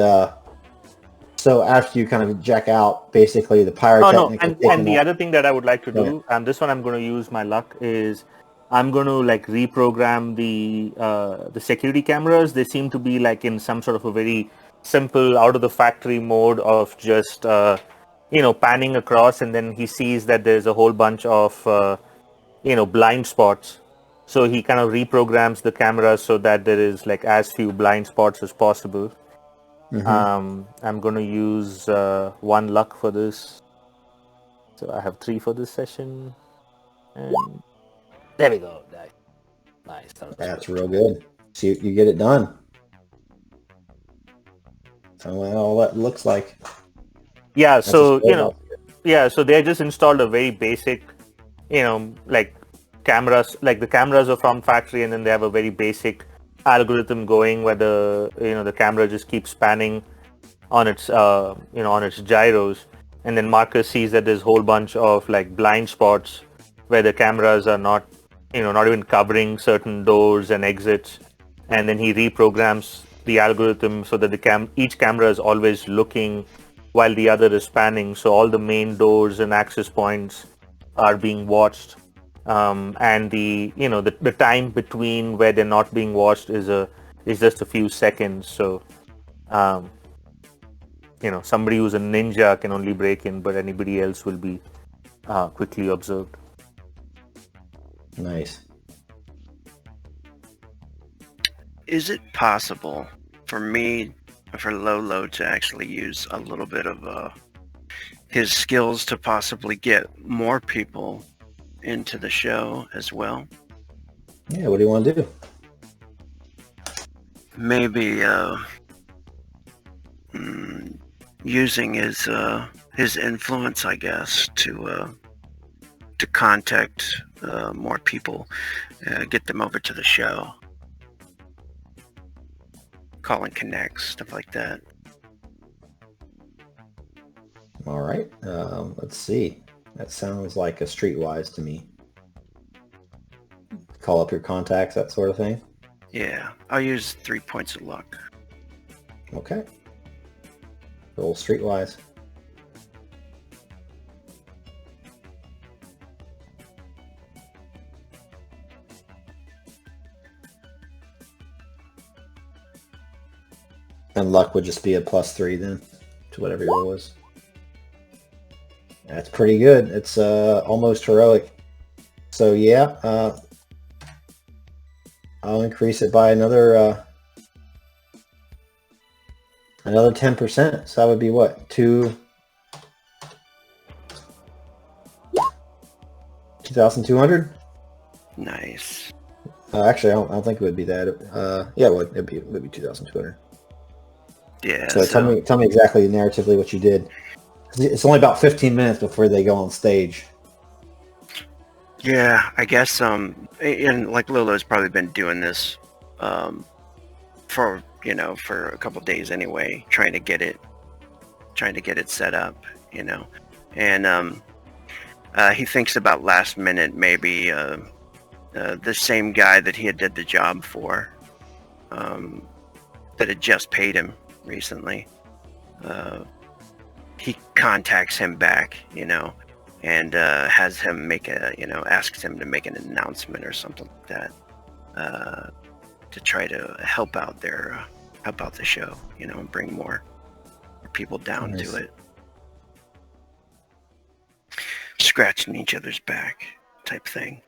so after you kind of jack out, basically the pyrotechnic. And the other thing that I would like to do, and this one I'm going to use my luck, is I'm going to like reprogram the security cameras. They seem to be like in some sort of a very simple out of the factory mode of just panning across, and then he sees that there's a whole bunch of blind spots. So he kind of reprograms the cameras so that there is like as few blind spots as possible. Mm-hmm. I'm going to use 1 luck for this. So I have 3 for this session. And there we go. Nice. That's real good. So you get it done. So what all that looks like. Yeah, so so they just installed a very basic, like cameras, like the cameras are from factory, and then they have a very basic algorithm going where the camera just keeps panning on its on its gyros, and then Marcus sees that there's a whole bunch of like blind spots where the cameras are not even covering certain doors and exits, and then he reprograms the algorithm so that each camera is always looking while the other is panning, so all the main doors and access points are being watched, and the time between where they're not being watched is just a few seconds. So somebody who's a ninja can only break in, but anybody else will be quickly observed. Nice. Is it possible for me, for Lolo, to actually use a little bit of his skills to possibly get more people into the show as well? Yeah, what do you want to do? Maybe using his influence, I guess, to contact more people, get them over to the show, call and connect, stuff like that. All right. Let's see. That sounds like a streetwise to me. Call up your contacts, that sort of thing. Yeah, I'll use 3 points of luck. Okay. Roll streetwise. And luck would just be a +3 then, to whatever your roll was. That's pretty good. It's almost heroic. So yeah, I'll increase it by another 10%. So that would be what? 2,200? Nice. Actually, I don't think it would be that. Yeah, it would. It'd be 2,200. Yeah. So tell me exactly narratively what you did. It's only about 15 minutes before they go on stage. Yeah, I guess and like Lolo's probably been doing this for a couple days anyway, trying to get it set up, and he thinks about last minute maybe the same guy that he had did the job for, that had just paid him recently. He contacts him back, and has him make asks him to make an announcement or something like that, to try to help out the show, and bring more people down to it. Scratching each other's back type thing.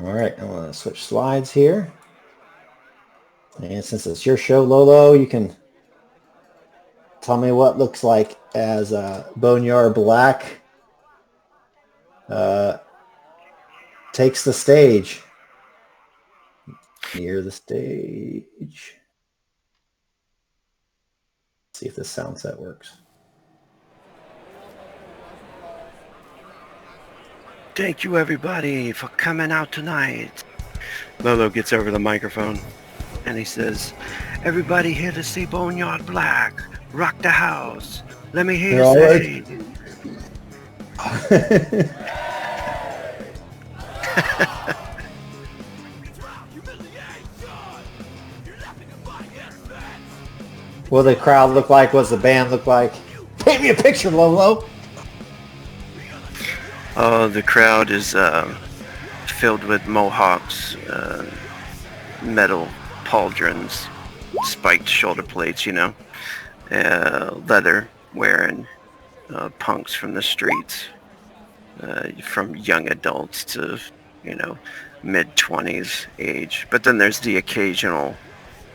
All right, I'm going to switch slides here. And since it's your show, Lolo, you can tell me what looks like as Boneyard Black takes the stage. Near the stage. See if this sound set works. Thank you, everybody, for coming out tonight. Lolo gets over the microphone and he says, "Everybody here to see Boneyard Black rock the house. Let me hear you say." What the crowd look like? What's the band look like? Paint me a picture, Lolo. Oh, the crowd is filled with mohawks, metal pauldrons, spiked shoulder plates, leather wearing punks from the streets, from young adults to, mid-20s age. But then there's the occasional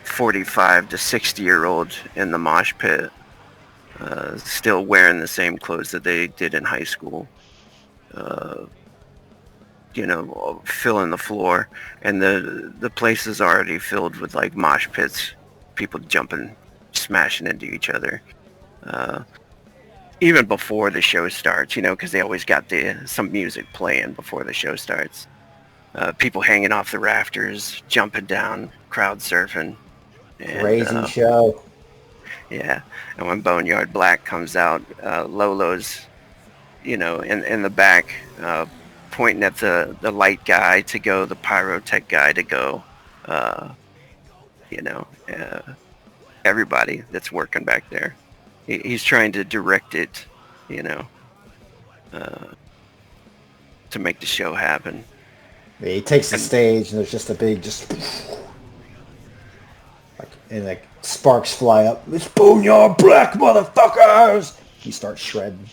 45 to 60-year-old in the mosh pit, still wearing the same clothes that they did in high school. Filling the floor, and the place is already filled with like mosh pits, people jumping, smashing into each other, even before the show starts, because they always got some music playing before the show starts. People hanging off the rafters, jumping down, crowd surfing, and, crazy show. Yeah, and when Boneyard Black comes out, Lolo's in the back, pointing at the light guy to go, the pyrotech guy to go, everybody that's working back there. He's trying to direct it, to make the show happen. He takes the stage, and there's just a big, like sparks fly up. It's Boneyard Black, motherfuckers! He starts shredding.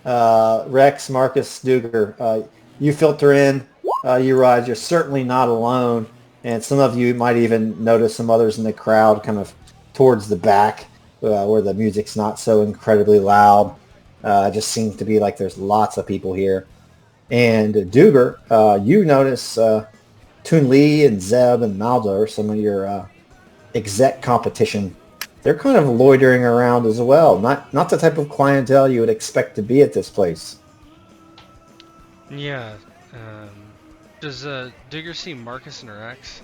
Rex, Marcus, Duger, you filter in. You realize you're certainly not alone, and some of you might even notice some others in the crowd kind of towards the back where the music's not so incredibly loud. It just seems to be like there's lots of people here. And Duger, you notice Toon Lee and Zeb and Maldor, some of your exec competition. They're kind of loitering around as well. Not the type of clientele you would expect to be at this place. Yeah. Does Digger see Marcus and Rex?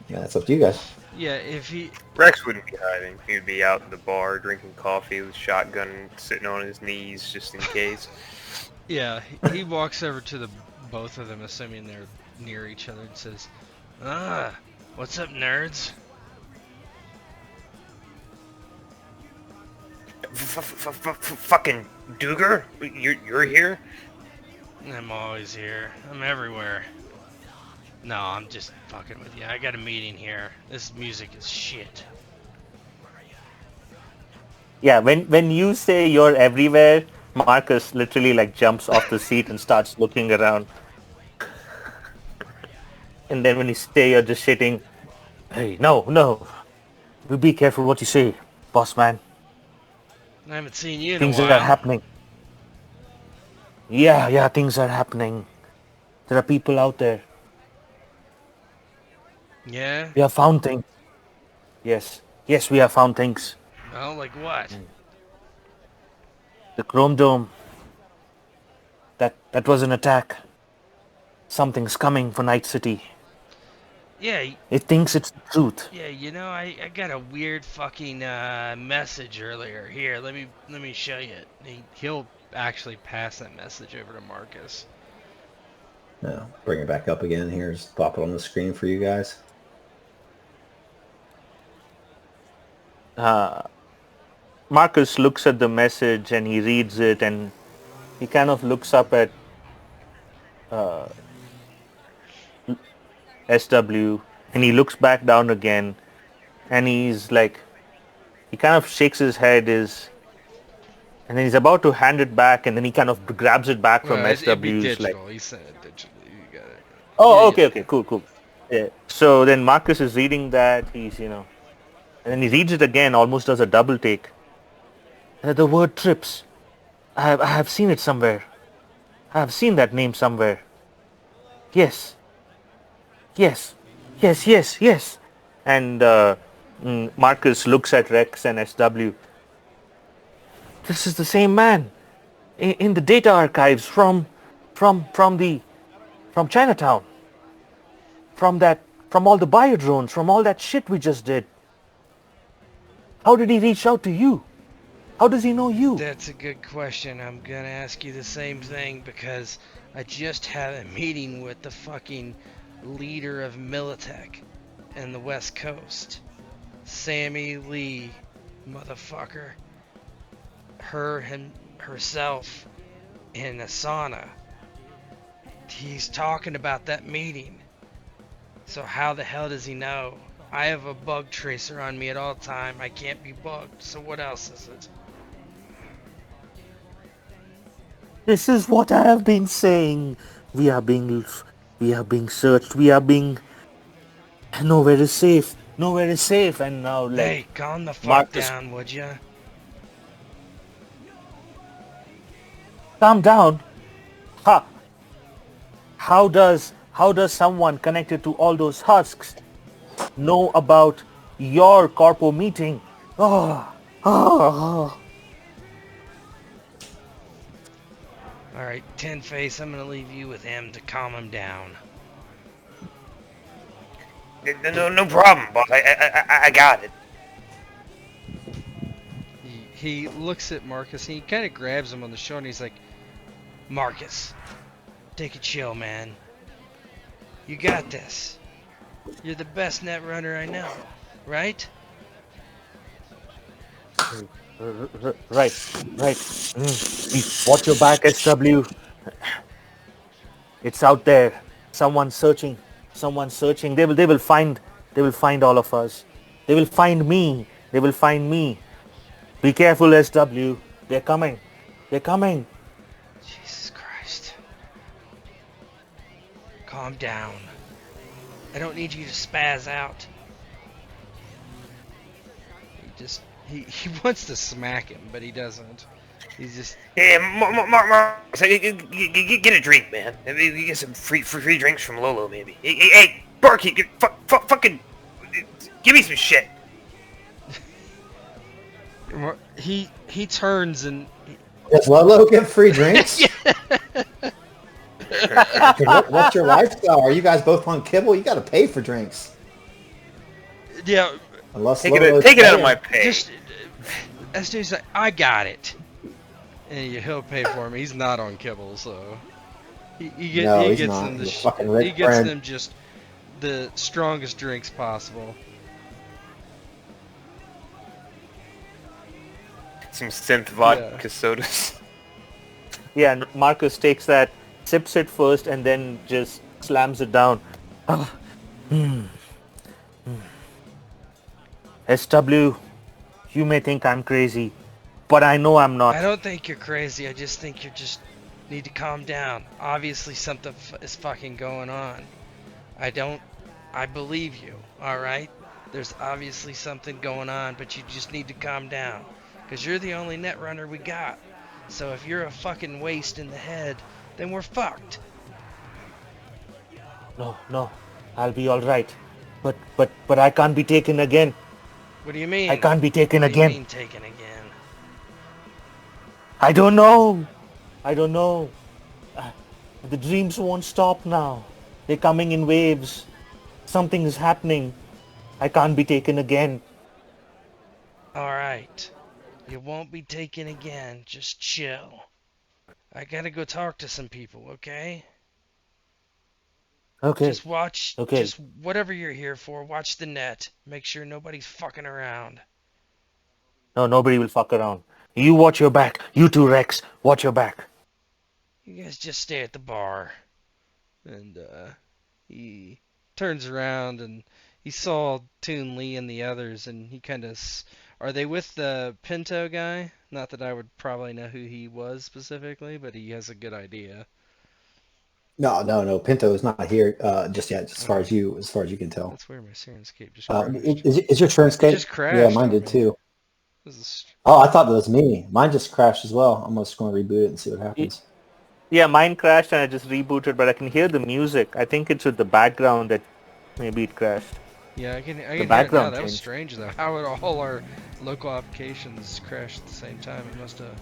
Yeah, that's up to you guys. Yeah, if he... Rex wouldn't be hiding. He'd be out in the bar drinking coffee with shotgun sitting on his knees just in case. Yeah, he walks over to the both of them, assuming they're near each other, and says, what's up, nerds? Fucking Duger? You're here? I'm always here. I'm everywhere. No, I'm just fucking with you. I got a meeting here. This music is shit. Yeah, when you say you're everywhere, Marcus literally like jumps off the seat and starts looking around. And then when you say you're just shitting, hey, no. You be careful what you say, boss man. I haven't seen you in Things a while. are happening. Yeah, things are happening. There are people out there. Yeah? We have found things. Yes, we have found things. Well, like what? The Chrome Dome. That was an attack. Something's coming for Night City. Yeah, It thinks it's the truth. yeah. You know, I got a weird fucking message earlier. Here, let me show you. He'll actually pass that message over to Marcus. No, bring it back up again. Here's pop it on the screen for you guys. Marcus looks at the message and he reads it and he kind of looks up at SW and he looks back down again and he's like, he kind of shakes his head and then he's about to hand it back and then he kind of grabs it back from It'd be SW's like, digital. He sent it digitally. You got it. oh, Yeah, okay, cool. Yeah. So then Marcus is reading that, he's, and then he reads it again, almost does a double take. The word trips. I have seen it somewhere. I have seen that name somewhere. Yes. And Marcus looks at Rex and SW. This is the same man in the data archives from Chinatown. From all the biodrones, from all that shit we just did. How did he reach out to you? How does he know you? That's a good question. I'm gonna ask you the same thing because I just had a meeting with the fucking leader of Militech in the West Coast. Sammy Lee, motherfucker. Herself in a sauna. He's talking about that meeting. So how the hell does he know? I have a bug tracer on me at all time. I can't be bugged. So what else is it? This is what I have been saying. We are being searched. Nowhere is safe. And now, Hey, calm the fuck Marcus, down, would ya? calm down. Ha. How does someone connected to all those husks know about your corpo meeting? Alright, Tin Face, I'm gonna leave you with him to calm him down. No problem, boss. I got it. He looks at Marcus and he kind of grabs him on the shoulder and he's like, Marcus, take a chill, man. You got this. You're the best net runner I know, right? Right. Watch your back, SW. It's out there. Someone's searching. They will find all of us. They will find me. Be careful, SW. They're coming. They're coming. Jesus Christ. Calm down. I don't need you to spaz out. He wants to smack him, but he doesn't. He's just... Hey, Mark, get a drink, man. You get some free drinks from Lolo, maybe. Hey, barkeep, fucking, give me some shit. He turns and... Does Lolo get free drinks? What's your lifestyle? Are you guys both on kibble? You got to pay for drinks. Yeah. Unless Take it out of my pay. Just, as soon as I got it. And he'll pay for him. He's not on kibble, so... He gets them just the strongest drinks possible. Some synth vodka sodas. Yeah, and Marcus takes that, sips it first, and then just slams it down. SW, you may think I'm crazy, but I know I'm not. I don't think you're crazy. I just think you just need to calm down. Obviously something is fucking going on. I believe you, alright? There's obviously something going on, but you just need to calm down. Because you're the only net runner we got. So if you're a fucking waste in the head, then we're fucked. No, I'll be alright. But I can't be taken again. What do you mean? I can't be taken What again. do you mean taken again? I don't know. The dreams won't stop now. They're coming in waves. Something is happening. I can't be taken again. Alright. You won't be taken again. Just chill. I gotta go talk to some people, okay? Okay. Just watch, Okay. just whatever you're here for, watch the net. Make sure nobody's fucking around. No, nobody will fuck around. You watch your back. You too, Rex. Watch your back. You guys just stay at the bar. And, he turns around and he saw Toon Lee and the others and he kind of... Are they with the Pinto guy? Not that I would probably know who he was specifically, but he has a good idea. No. Pinto is not here just yet. As far as you can tell. That's where my Sirenscape just crashed. Is your Sirenscape? It just crashed. Yeah, mine on did me. too. This is... Oh, I thought that was me. Mine just crashed as well. I'm just going to reboot it and see what happens. Yeah, mine crashed and I just rebooted, but I can hear the music. I think it's with the background that maybe it crashed. Yeah, I can hear it now. background That was changed. strange though. How would all our local applications crash at the same time? It must have...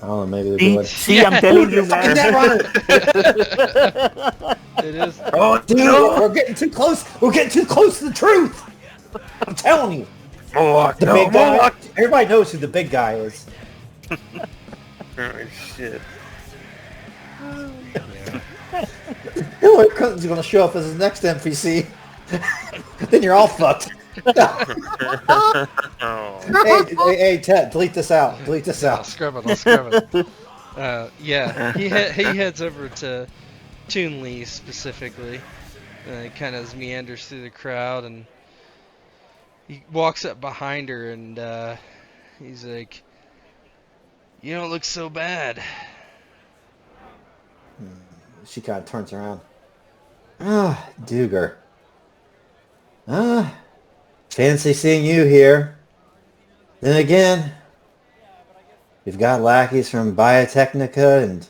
I don't know. Maybe they're doing. See, I'm telling you, man. It is. Oh, dude, we're getting too close. We're getting too close to the truth. I'm telling you. The big guy. Everybody knows who the big guy is. Oh, shit. Hillary Clinton's going to show up as his next NPC. Then you're all fucked. Oh. Hey, Ted, delete this out. Delete this I'll out. scrub it. Yeah, he heads over to Toon Lee specifically. He kind of meanders through the crowd and he walks up behind her and he's like, "You don't look so bad." She kind of turns around. Duger. Fancy seeing you here. Then again, we've got lackeys from Biotechnica and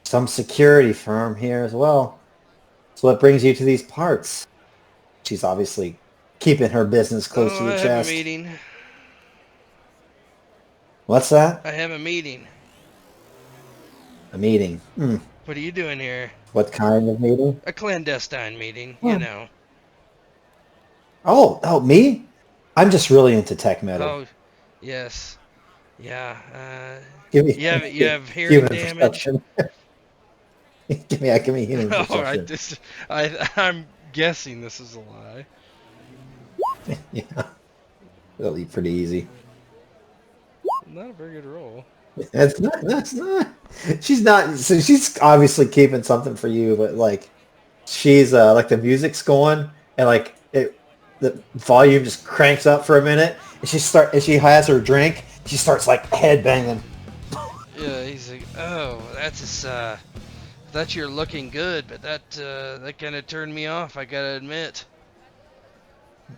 some security firm here as well. So what brings you to these parts? She's obviously keeping her business close to the I have chest. a meeting. What's that? I have a meeting. A meeting. What are you doing here? What kind of meeting? A clandestine meeting, you know. Oh, me? I'm just really into tech metal. Oh, yes. Yeah. Give me, You have hearing human damage. perception. give me human perception. I'm guessing this is a lie. Yeah. That'll be pretty easy. Not a very good roll. That's not. She's not. So she's obviously keeping something for you, but like, she's like the music's going and like the volume just cranks up for a minute, As she has her drink, she starts like head banging. Yeah, he's like, oh, that's thought you were looking good, but that kind of turned me off, I gotta admit.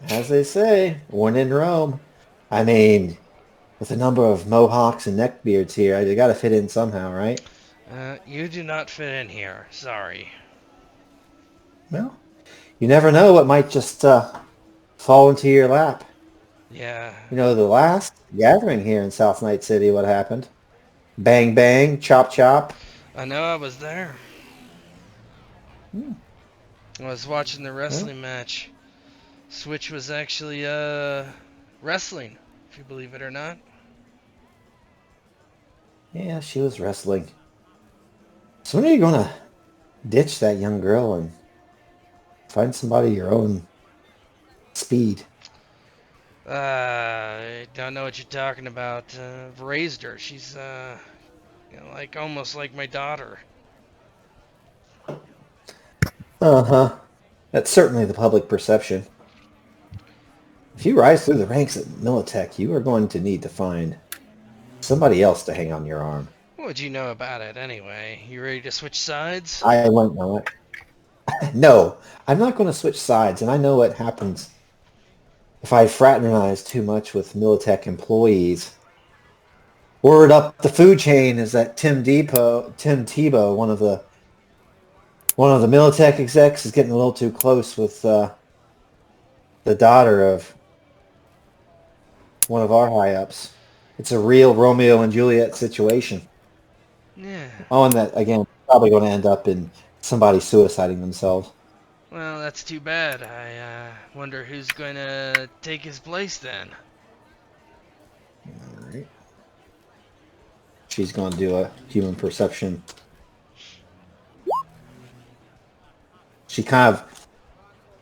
As they say, when in Rome. I mean, with the number of mohawks and neckbeards here, I got to fit in somehow, right? You do not fit in here, sorry. Well, you never know what might just fall into your lap. Yeah, You know, the last gathering here in South Night City, what happened? Bang, bang, chop, chop. I know I was there. I was watching the Well, wrestling match. Switch was actually, wrestling, if you believe it or not. yeah, she was wrestling. So when are you going to ditch that young girl and find somebody your own speed? I don't know what you're talking about. I've raised her. She's, like almost like my daughter. Uh-huh. That's certainly the public perception. If you rise through the ranks at Militech, you are going to need to find somebody else to hang on your arm. What'd you know about it anyway? You ready to switch sides? I won't know it. No, I'm not going to switch sides, and I know what happens if I fraternize too much with Militech employees. Word up the food chain is that Tim Tebow, one of the Militech execs, is getting a little too close with the daughter of one of our high ups. It's a real Romeo and Juliet situation. Yeah. Oh, and that again probably going to end up in somebody suiciding themselves. Well, that's too bad. I wonder who's going to take his place then. All right. She's going to do a human perception. She kind of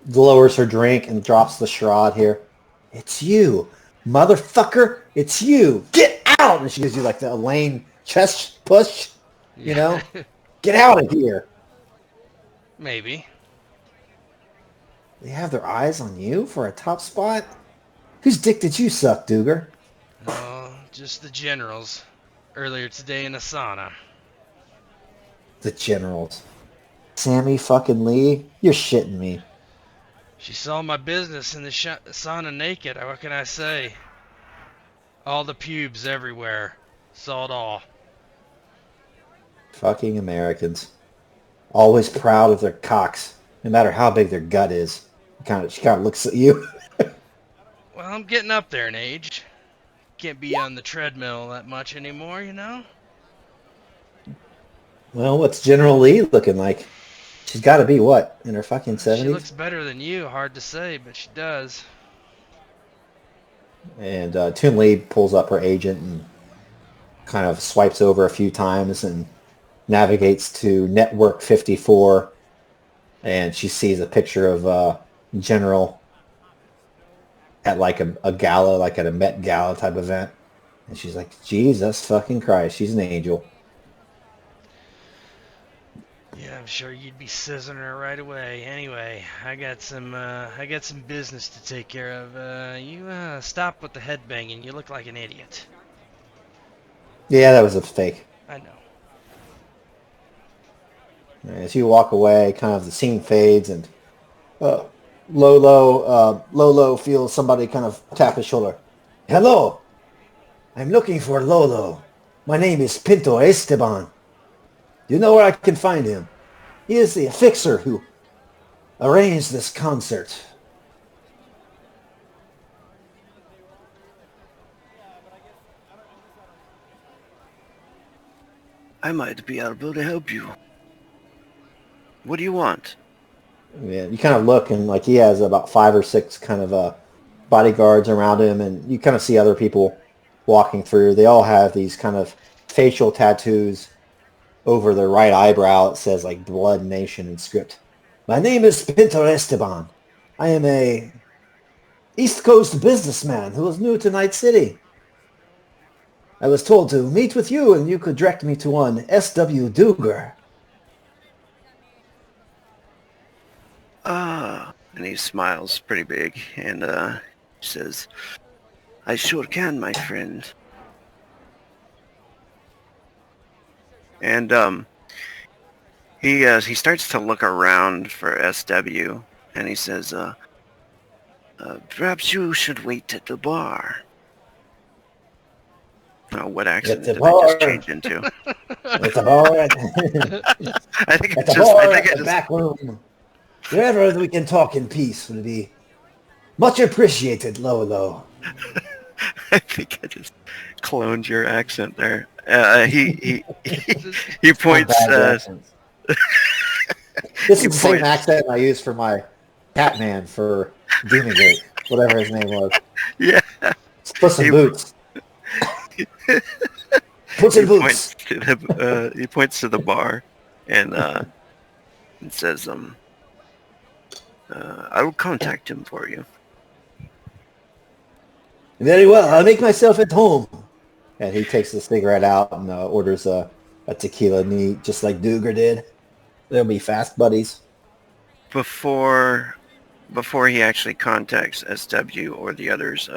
lowers her drink and drops the shroud here. It's you, motherfucker. It's you. Get out! And she gives you like the Elaine chest push. You know? Get out of here. Maybe. They have their eyes on you for a top spot? Whose dick did you suck, Duger? Oh, just the generals. Earlier today in a sauna. The generals. Sammy fucking Lee? You're shitting me. She saw my business in the sauna naked. What can I say? All the pubes everywhere. Saw it all. Fucking Americans. Always proud of their cocks, no matter how big their gut is. She kind of looks at you. Well, I'm getting up there in age. Can't be on the treadmill that much anymore, you know? Well, what's General Lee looking like? She's got to be, what, in her fucking 70s? She looks better than you, hard to say, but she does. And Toon Lee pulls up her agent and kind of swipes over a few times and navigates to Network 54. And she sees a picture of General at like a gala, like at a Met Gala type event. And she's like, Jesus fucking Christ, she's an angel. Yeah, I'm sure you'd be scissoring her right away. Anyway, I got some business to take care of. You stop with the headbanging. You look like an idiot. Yeah, that was a fake. I know. As you walk away, kind of the scene fades, and Lolo feels somebody kind of tap his shoulder. Hello, I'm looking for Lolo. My name is Pinto Esteban. Do you know where I can find him? He is the fixer who arranged this concert. I might be able to help you. What do you want? Yeah, you kind of look, and like he has about 5 or 6 kind of bodyguards around him, and you kind of see other people walking through. They all have these kind of facial tattoos over their right eyebrow. It says like Blood Nation in script. My name is Pinto Esteban. I am a East Coast businessman who is new to Night City. I was told to meet with you and you could direct me to one S.W. Duger. And he smiles pretty big and says, I sure can, my friend. And he starts to look around for SW, and he says, perhaps you should wait at the bar. Oh, what accent the did I just bar. change into? At the bar. I think At it's the just. bar, I think at I the just. back room. Wherever we can talk in peace would be much appreciated, Lolo. I think I just cloned your accent there. He Not points. bad accents. This He is the same points. accent I used for my Catman for Demon Gate, whatever his name was. Yeah. Puss in He- Boots. Puss in Boots. He points to the bar, and says, I will contact him for you. Very well, I'll make myself at home. And he takes the cigarette out and orders a tequila neat, just like Duger did. They'll be fast buddies. Before he actually contacts SW or the others,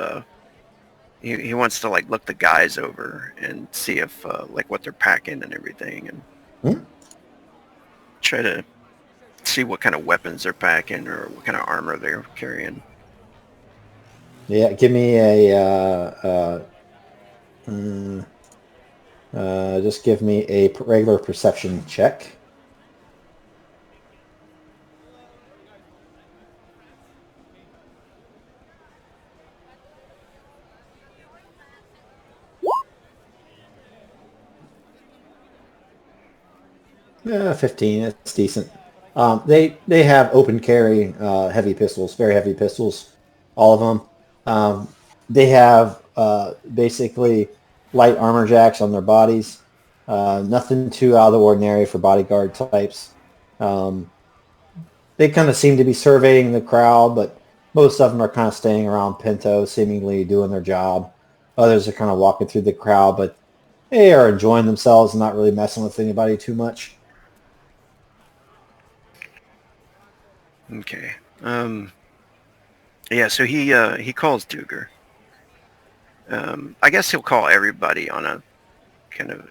he wants to like look the guys over and see if like what they're packing and everything, and try to see what kind of weapons they're packing or what kind of armor they're carrying. Yeah, give me just give me a regular perception check. Yeah, 15. It's decent. They have open carry heavy pistols, very heavy pistols, all of them. They have basically light armor jacks on their bodies. Nothing too out of the ordinary for bodyguard types. They kind of seem to be surveying the crowd, but most of them are kind of staying around Pinto, seemingly doing their job. Others are kind of walking through the crowd, but they are enjoying themselves and not really messing with anybody too much. Okay. Yeah. So he calls Duger. I guess he'll call everybody on a kind of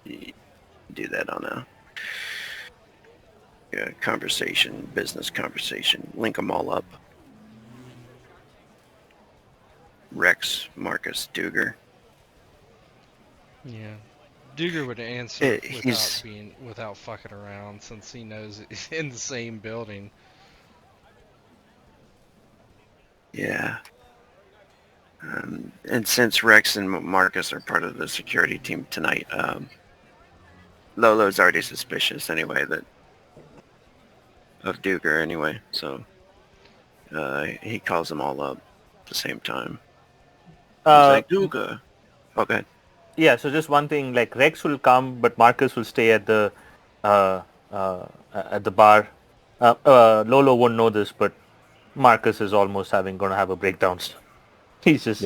do that on a conversation, business conversation. Link them all up. Rex, Marcus, Duger. Yeah. Duger would answer he's- without fucking around, since he knows it's in the same building. Yeah. And since Rex and Marcus are part of the security team tonight, Lolo's already suspicious anyway of Duger anyway, so he calls them all up at the same time. He's like, Duger. Oh, go ahead. Yeah, so just one thing, like Rex will come, but Marcus will stay at the bar. Lolo won't know this, but Marcus is almost gonna have a breakdown. He's just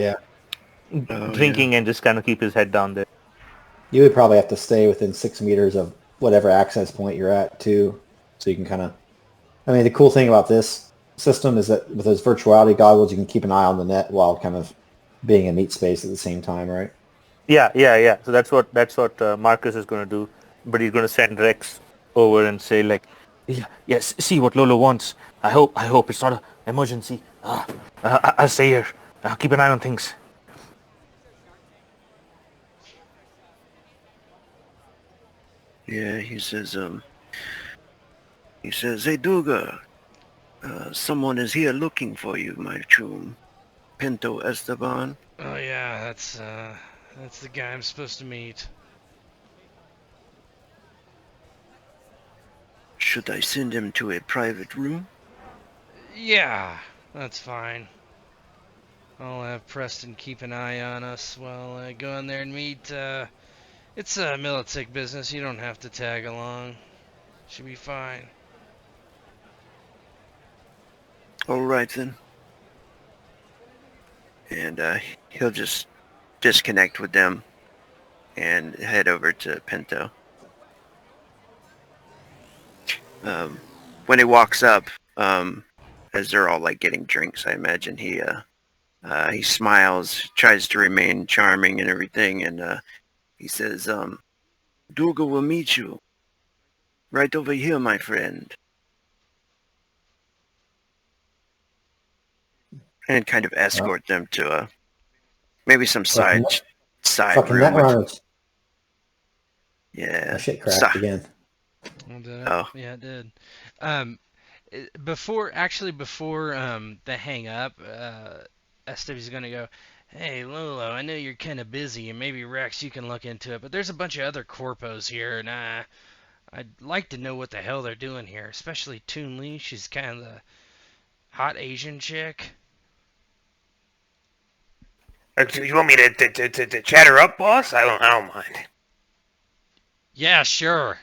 drinking and just kind of keep his head down there. You would probably have to stay within 6 meters of whatever access point you're at, too. So you can kind of... I mean, the cool thing about this system is that with those virtuality goggles, you can keep an eye on the net while kind of being in meat space at the same time, right? Yeah. So that's what Marcus is going to do. But he's going to send Rex over and say, like, yes, see what Lolo wants. I hope it's not an emergency. I'll stay here. I'll keep an eye on things. Yeah, he says, hey, Duga, someone is here looking for you, my chum. Pinto Esteban. Oh yeah, that's the guy I'm supposed to meet. Should I send him to a private room? Yeah, that's fine. I'll have Preston keep an eye on us while I go in there and meet. It's a Militech business. You don't have to tag along. Should be fine. All right then. And he'll just disconnect with them and head over to Pinto. When he walks up, as they're all like getting drinks, I imagine he He smiles, tries to remain charming and everything, and he says, Dougal will meet you. Right over here, my friend. And kind of escort them to maybe some side Fucking room. netrunners. Yeah. My shit cracked again. Oh. Yeah, it did. Before the hang up, Esteban's gonna go, hey Lolo, I know you're kind of busy, and maybe Rex, you can look into it, but there's a bunch of other corpos here, and I'd like to know what the hell they're doing here, especially Toon Lee. She's kind of the hot Asian chick. You want me to chat her up, boss? I don't mind. Yeah, sure.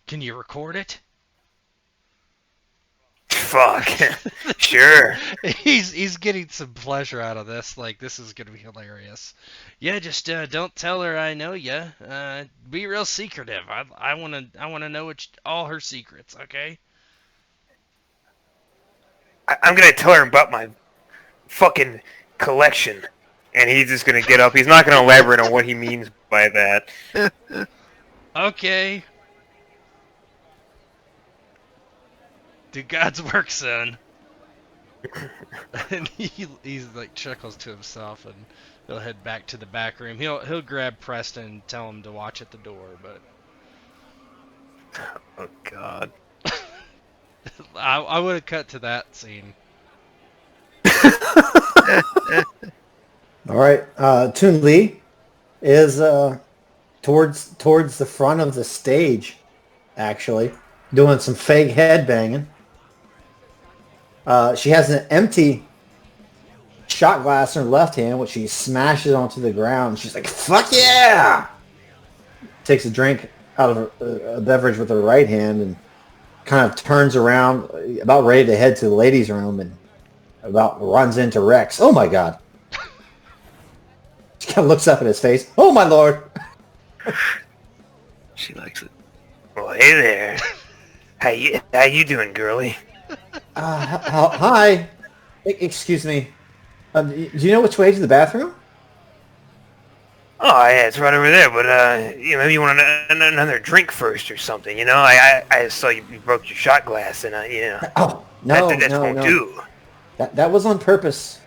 Can you record it? Fuck. Sure. He's getting some pleasure out of this. Like, this is gonna be hilarious. Yeah, just don't tell her I know ya. Be real secretive. I wanna know all her secrets. Okay. I'm gonna tell her about my fucking collection, and he's just gonna get up. He's not gonna elaborate on what he means by that. Okay. Do God's work, son. And he's like chuckles to himself, and he'll head back to the back room. He'll grab Preston and tell him to watch at the door, but oh God. I would have cut to that scene. All right, Toon Lee is towards the front of the stage, actually, doing some fake head banging. She has an empty shot glass in her left hand, which she smashes onto the ground. She's like, "Fuck yeah!" Takes a drink out of a beverage with her right hand and kind of turns around, about ready to head to the ladies' room, and about runs into Rex. Oh my God! She kind of looks up at his face. Oh my Lord! She likes it. Well, hey there. How you doing, girlie? Hi. Excuse me. Do you know which way to the bathroom? Oh, yeah, it's right over there. But maybe you want another drink first or something. You know, I saw you broke your shot glass, and Oh no, that no, won't no. do. That was on purpose.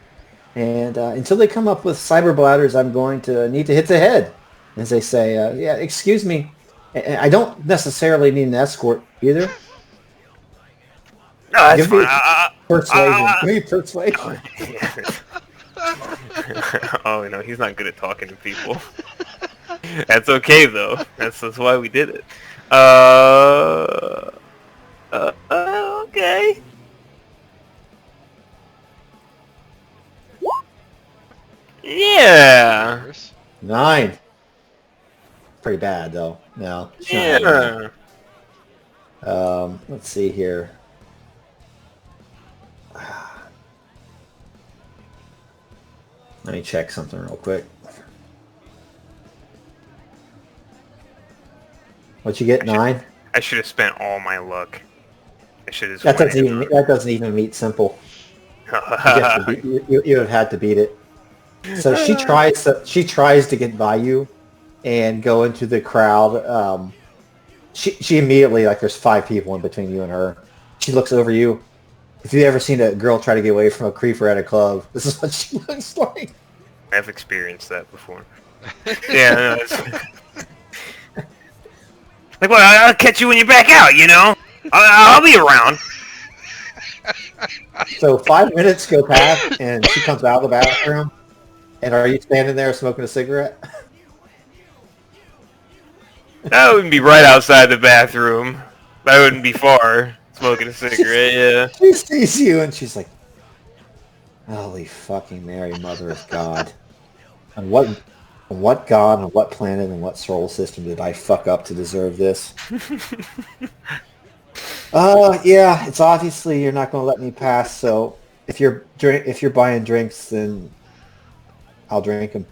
And until they come up with cyber bladders, I'm going to need to hit the head, as they say. Yeah, excuse me. I don't necessarily need an escort either. No, that's Give me fine. persuasion. Give me persuasion. Oh, no, he's not good at talking to people. That's okay, though. That's why we did it. Okay. Yeah. 9. Pretty bad, though. No. It's not Yeah. let's see here. Let me check something real quick. What you get? 9? I should have spent all my luck. I should have. That doesn't even meet simple. You have had to beat it. So she tries to get by you and go into the crowd. She immediately, like, there's 5 people in between you and her. She looks over you. If you've ever seen a girl try to get away from a creeper at a club, this is what she looks like. I've experienced that before. Yeah. No, like, well, I'll catch you when you're back out. You know, I'll be around. So 5 minutes go past, and she comes out of the bathroom. And are you standing there smoking a cigarette? That wouldn't be right outside the bathroom. That wouldn't be far. Smoking a cigarette, yeah. She sees you, and she's like, "Holy fucking Mary, Mother of God! And what God, and what planet, and what solar system did I fuck up to deserve this?" Yeah, it's obviously you're not going to let me pass. So if you're buying drinks, then I'll drink them.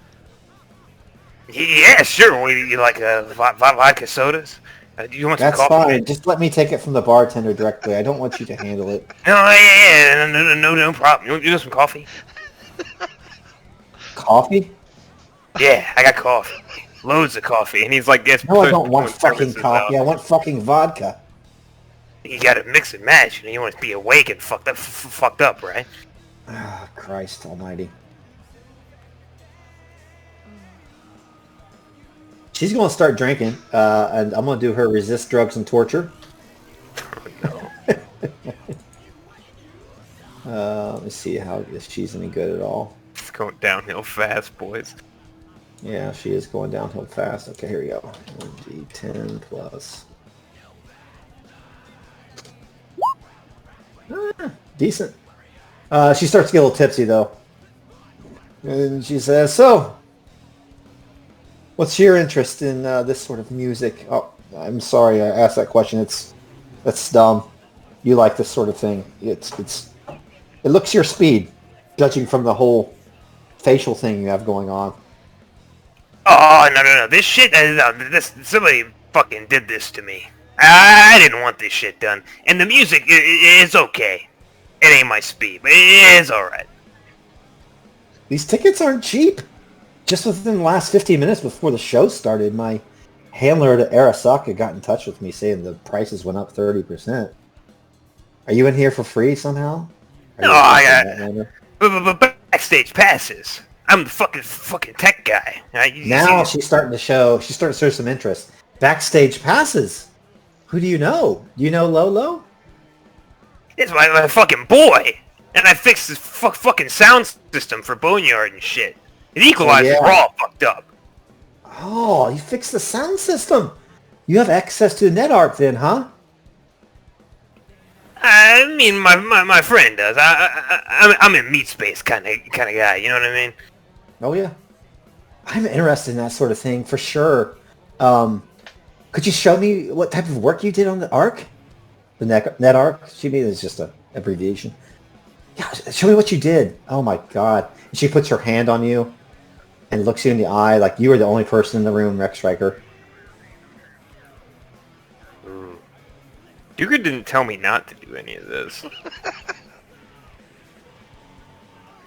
Yeah, sure. What, you like vodka sodas? Do you want some That's coffee? fine. Just let me take it from the bartender directly. I don't want you to handle it. No, yeah, no problem. You want some coffee? coffee? Yeah, I got coffee. Loads of coffee. And he's like, yes, No, I don't want fucking coffee. I want fucking vodka. You gotta mix and match. You want to be awake and fucked up, right? Ah, Christ almighty. She's going to start drinking, and I'm going to do her resist drugs and torture. Oh, no. Let me see if she's any good at all. It's going downhill fast, boys. Yeah, she is going downhill fast. Okay, here we go. 1d10 plus. Decent. She starts to get a little tipsy, though. And she says, so, what's your interest in this sort of music? Oh, I'm sorry I asked that question. That's dumb. You like this sort of thing. It looks your speed, judging from the whole facial thing you have going on. Oh, no. This shit, somebody fucking did this to me. I didn't want this shit done. And the music is okay. It ain't my speed, but it is alright. These tickets aren't cheap. Just within the last 15 minutes before the show started, my handler at Arasaka got in touch with me saying the prices went up 30%. Are you in here for free somehow? No, I got backstage passes. I'm the fucking tech guy. Now she's starting to show some interest. Backstage passes. Who do you know? Do you know Lolo? It's my fucking boy. And I fixed this fucking sound system for Boneyard and shit. The equalizer's all fucked up. Oh, you fixed the sound system. You have access to NetArt then, huh? I mean, my friend does. I'm in meat space kind of guy. You know what I mean? Oh yeah, I'm interested in that sort of thing for sure. Could you show me what type of work you did on the Arc? The NetArc? She means it's just an abbreviation. Yeah, show me what you did. Oh my god! And she puts her hand on you and looks you in the eye like you were the only person in the room, Rex Striker. Duker didn't tell me not to do any of this.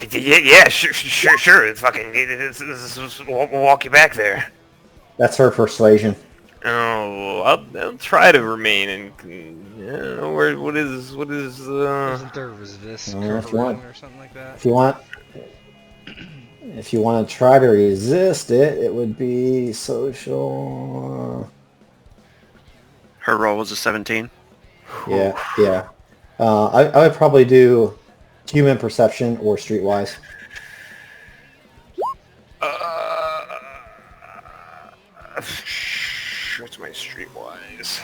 Yeah, sure. Fucking, we'll walk you back there. That's her persuasion. Oh, I'll try to remain in. Yeah, what is? Isn't there resist or something like that? If you want to try to resist it, it would be social. Her roll was a 17. Yeah. I would probably do human perception or streetwise. What's my streetwise?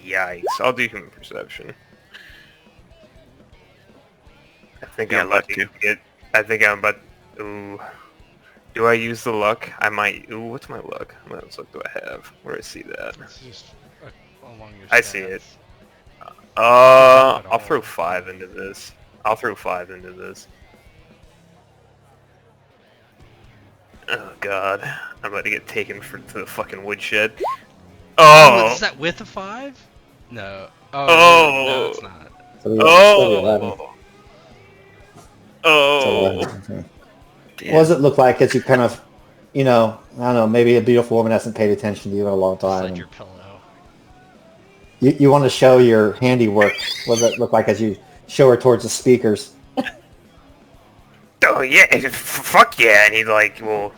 Yikes! I'll do human perception. I think I'm about to get. I think I'm about. Ooh. Do I use the luck? I might. Ooh, what's my luck? How much luck do I have? Where do I see that? It's just along your I see it. I'll throw 5 into this. Oh god, I'm about to get taken to the fucking woodshed. Oh! Is that with a 5? No. Oh! No, it's not. Oh! What does it look like as you kind of, I don't know, maybe a beautiful woman hasn't paid attention to you in a long time. Inside your pillow. You want to show your handiwork. What does it look like as you show her towards the speakers? Oh yeah, fuck yeah! And he will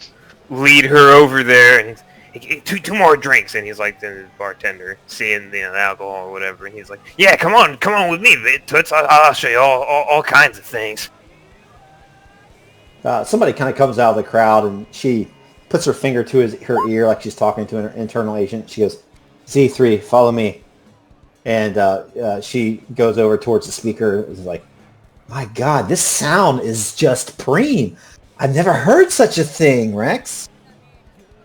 lead her over there, and he's two more drinks, and he's like the bartender, seeing the alcohol or whatever, and he's like, yeah, come on with me, Toots. I'll show you all kinds of things. Somebody kind of comes out of the crowd, and she puts her finger to her ear like she's talking to an internal agent. She goes, Z3, follow me. And she goes over towards the speaker. It's like, my god, this sound is just preem. I've never heard such a thing, Rex.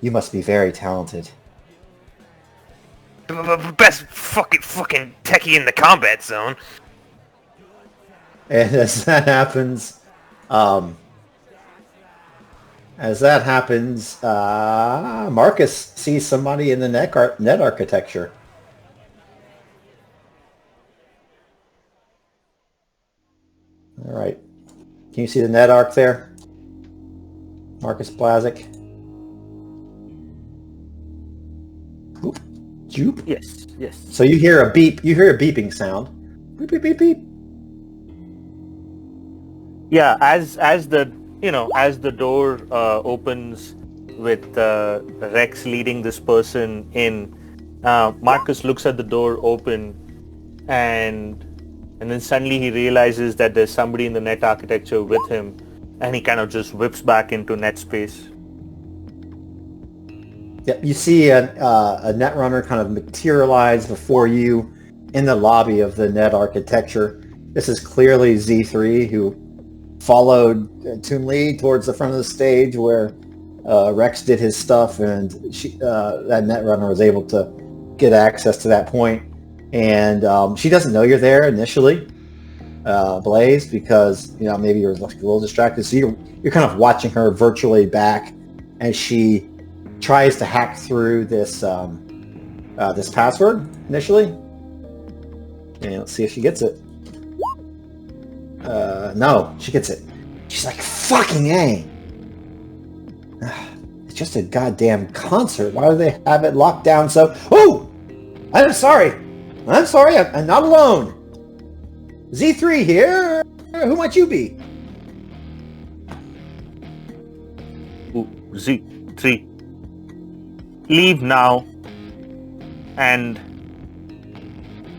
You must be very talented. Best fucking techie in the combat zone. And as that happens, Marcus sees somebody in the net architecture. All right. Can you see the net arc there? Marcus Blazik. Oop. Joop. Yes, yes. So you hear a beep. You hear a beeping sound. Beep, beep, beep, beep. Yeah, as the door opens with Rex leading this person in, Marcus looks at the door open, and then suddenly he realizes that there's somebody in the net architecture with him, and he kind of just whips back into net space. Yep, you see a netrunner kind of materialize before you in the lobby of the net architecture. This is clearly Z3, who followed Toon Lee towards the front of the stage where Rex did his stuff, and that netrunner was able to get access to that point. And she doesn't know you're there initially, Blaze, because maybe you're like a little distracted. So you're kind of watching her virtually back as she tries to hack through this this password initially. And let's see if she gets it. No, she gets it. She's like, fucking A. It's just a goddamn concert. Why do they have it locked down so... Oh! I'm sorry. I'm not alone. Z3 here. Who might you be? Ooh, Z3. Leave now, and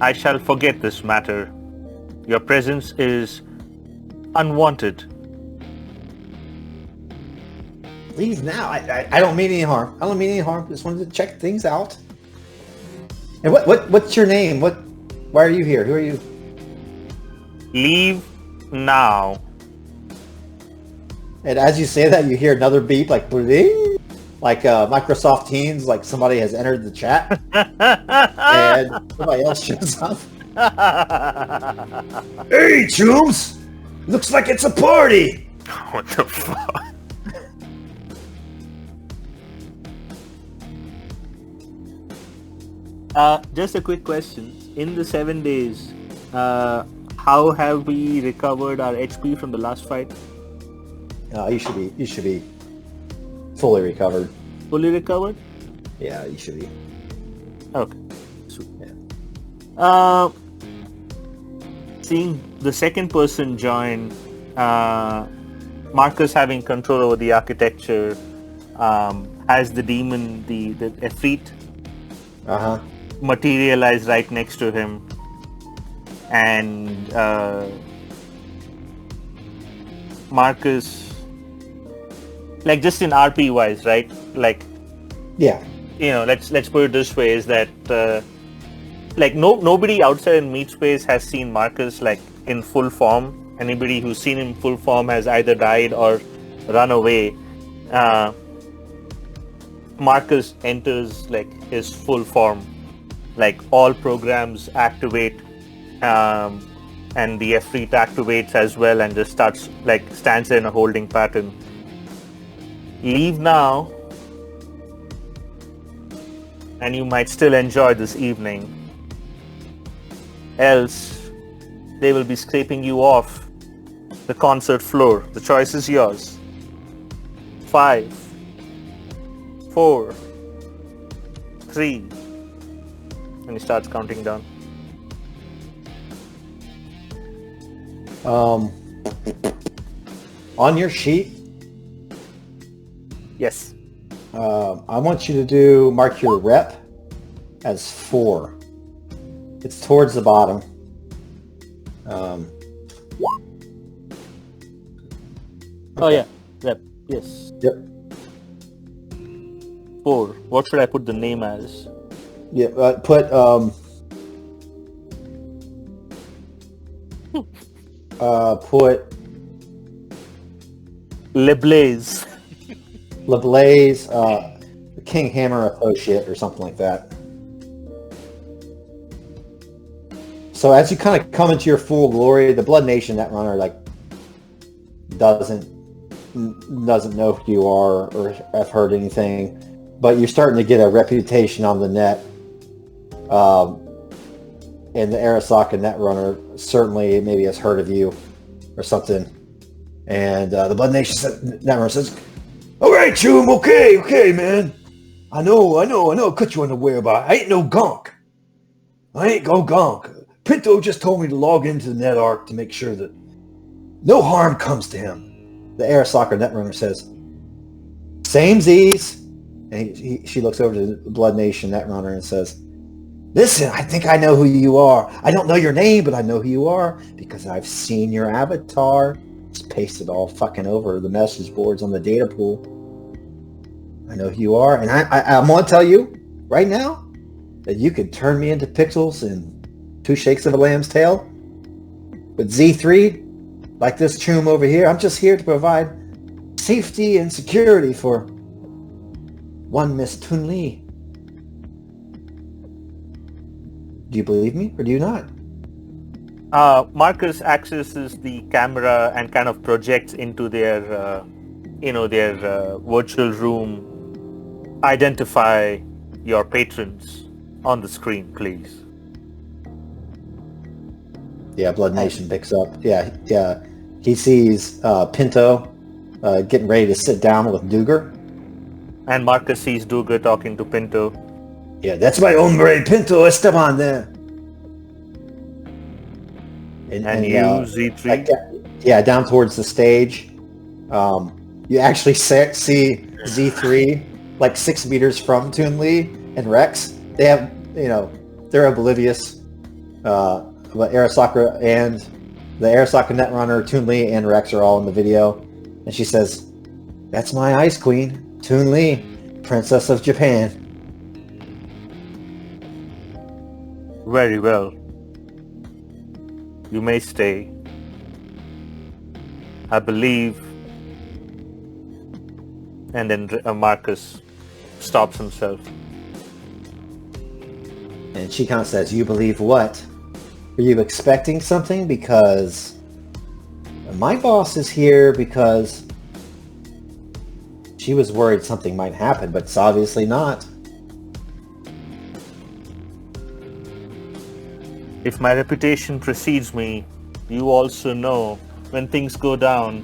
I shall forget this matter. Your presence is unwanted. Leave now. I don't mean any harm. Just wanted to check things out. And what's your name? Why are you here? Who are you? Leave now. And as you say that, you hear another beep, like bling, like Microsoft Teams, like somebody has entered the chat, and somebody else shows up. Hey, Chooms! Looks like it's a party! What the fuck? Just a quick question. In the 7 days, how have we recovered our HP from the last fight? You should be fully recovered. Fully recovered? Yeah, you should be. Okay. Sweet. Yeah. Seeing the second person join, Marcus having control over the architecture, has the demon, the Efreet, materialize right next to him, and Marcus, like just in RP wise, right? Like, yeah, let's put it this way: is that like nobody outside in Meat Space has seen Marcus like in full form. Anybody who's seen him in full form has either died or run away. Marcus enters like his full form, like all programs activate, and the Efreet activates as well, and just stands there in a holding pattern. Leave now, and you might still enjoy this evening. Else, they will be scraping you off the concert floor. The choice is yours. 5, 4, 3, and he starts counting down. On your sheet, Yes. I want you to mark your rep as 4. It's towards the bottom. Oh yeah, rep. Yes. Yep. 4. What should I put the name as? Yeah. Put LeBlaze. LeBlaze, King Hammer Associate or something like that. So as you kind of come into your full glory, the Blood Nation Netrunner doesn't know who you are or have heard anything, but you're starting to get a reputation on the net. And the Arasaka Netrunner certainly maybe has heard of you or something. And the Blood Nation Netrunner says, "All right, Choom, okay, man. I know, cut you unaware, but I ain't no gonk. I ain't no gonk. Pinto just told me to log into the net arc to make sure that no harm comes to him." The Air Soccer Netrunner says, "Same Z's." And she looks over to the Blood Nation Netrunner and says, "Listen, I think I know who you are. I don't know your name, but I know who you are because I've seen your avatar. It's pasted all fucking over the message boards on the data pool. I know who you are, and I'm going to tell you right now that you could turn me into pixels in 2 shakes of a lamb's tail. With Z3, like this Choom over here, I'm just here to provide safety and security for one Miss Tun Lee. Do you believe me or do you not?" Marcus accesses the camera and kind of projects into their, their virtual room. "Identify your patrons on the screen, please." Yeah, Blood Nation picks up. Yeah. He sees Pinto getting ready to sit down with Duger. And Marcus sees Duger talking to Pinto. "Yeah, that's my hombre, Pinto Esteban there." And you, Z3? Down towards the stage. You actually see Z3 like 6 meters from Tun Lee and Rex. They have, they're oblivious. But Arasaka and the Arasaka Netrunner, Tun Lee, and Rex are all in the video. And she says, "That's my Ice Queen, Tun Lee, Princess of Japan." Very well. You may stay. I believe. And then Marcus stops himself. And she kind of says, "You believe what? Are you expecting something? Because my boss is here because she was worried something might happen, but it's obviously not." If my reputation precedes me, you also know when things go down,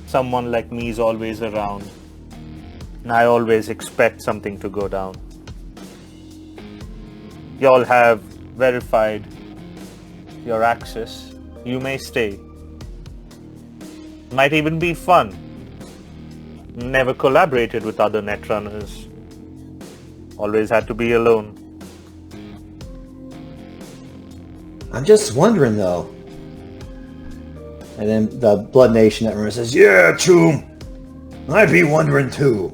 someone like me is always around. And I always expect something to go down. Y'all have verified your access. You may stay. Might even be fun. Never collaborated with other netrunners. Always had to be alone. "I'm just wondering though." And then the Blood Nation Netrunner says, "Yeah, Choom, I'd be wondering too.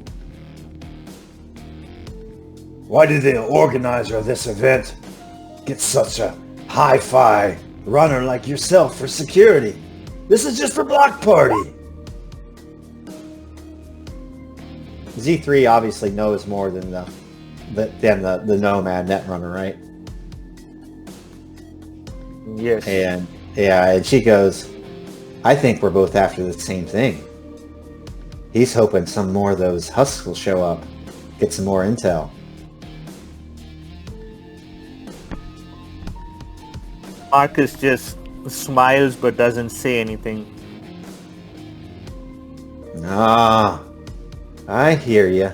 Why did the organizer of this event get such a hi-fi runner like yourself for security? This is just for block party." Z3 obviously knows more than the Nomad Netrunner, right? Yes. And she goes, "I think we're both after the same thing. He's hoping some more of those husks will show up, get some more intel." Marcus just smiles but doesn't say anything. "Ah, I hear you.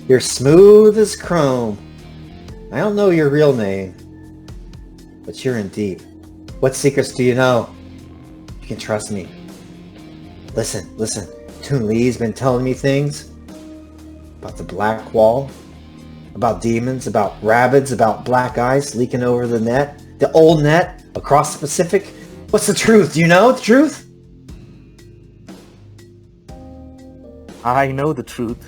You're smooth as chrome. I don't know your real name, but you're in deep. What secrets do you know? You can trust me. Listen. Tun Lee's been telling me things about the Black Wall, about demons, about rabbits, about black ice leaking over the net, the old net across the Pacific. What's the truth? Do you know the truth?" I know the truth.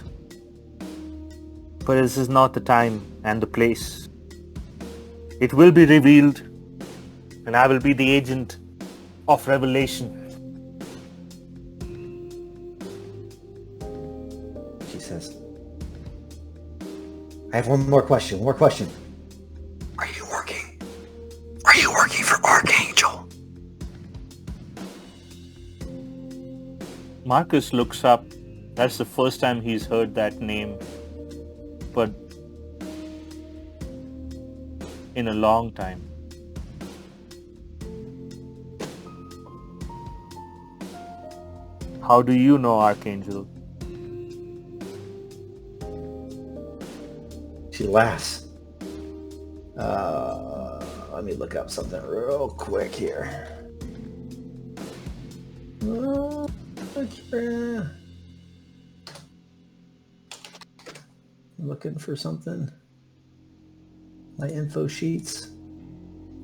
But this is not the time and the place. It will be revealed, and I will be the agent of revelation. She says, "I have one more question. Are you working for Archangel?" Marcus looks up. That's the first time he's heard that name. But in a long time. How do you know Archangel? She laughs. Let me look up something real quick here. Looking for something. My info sheets.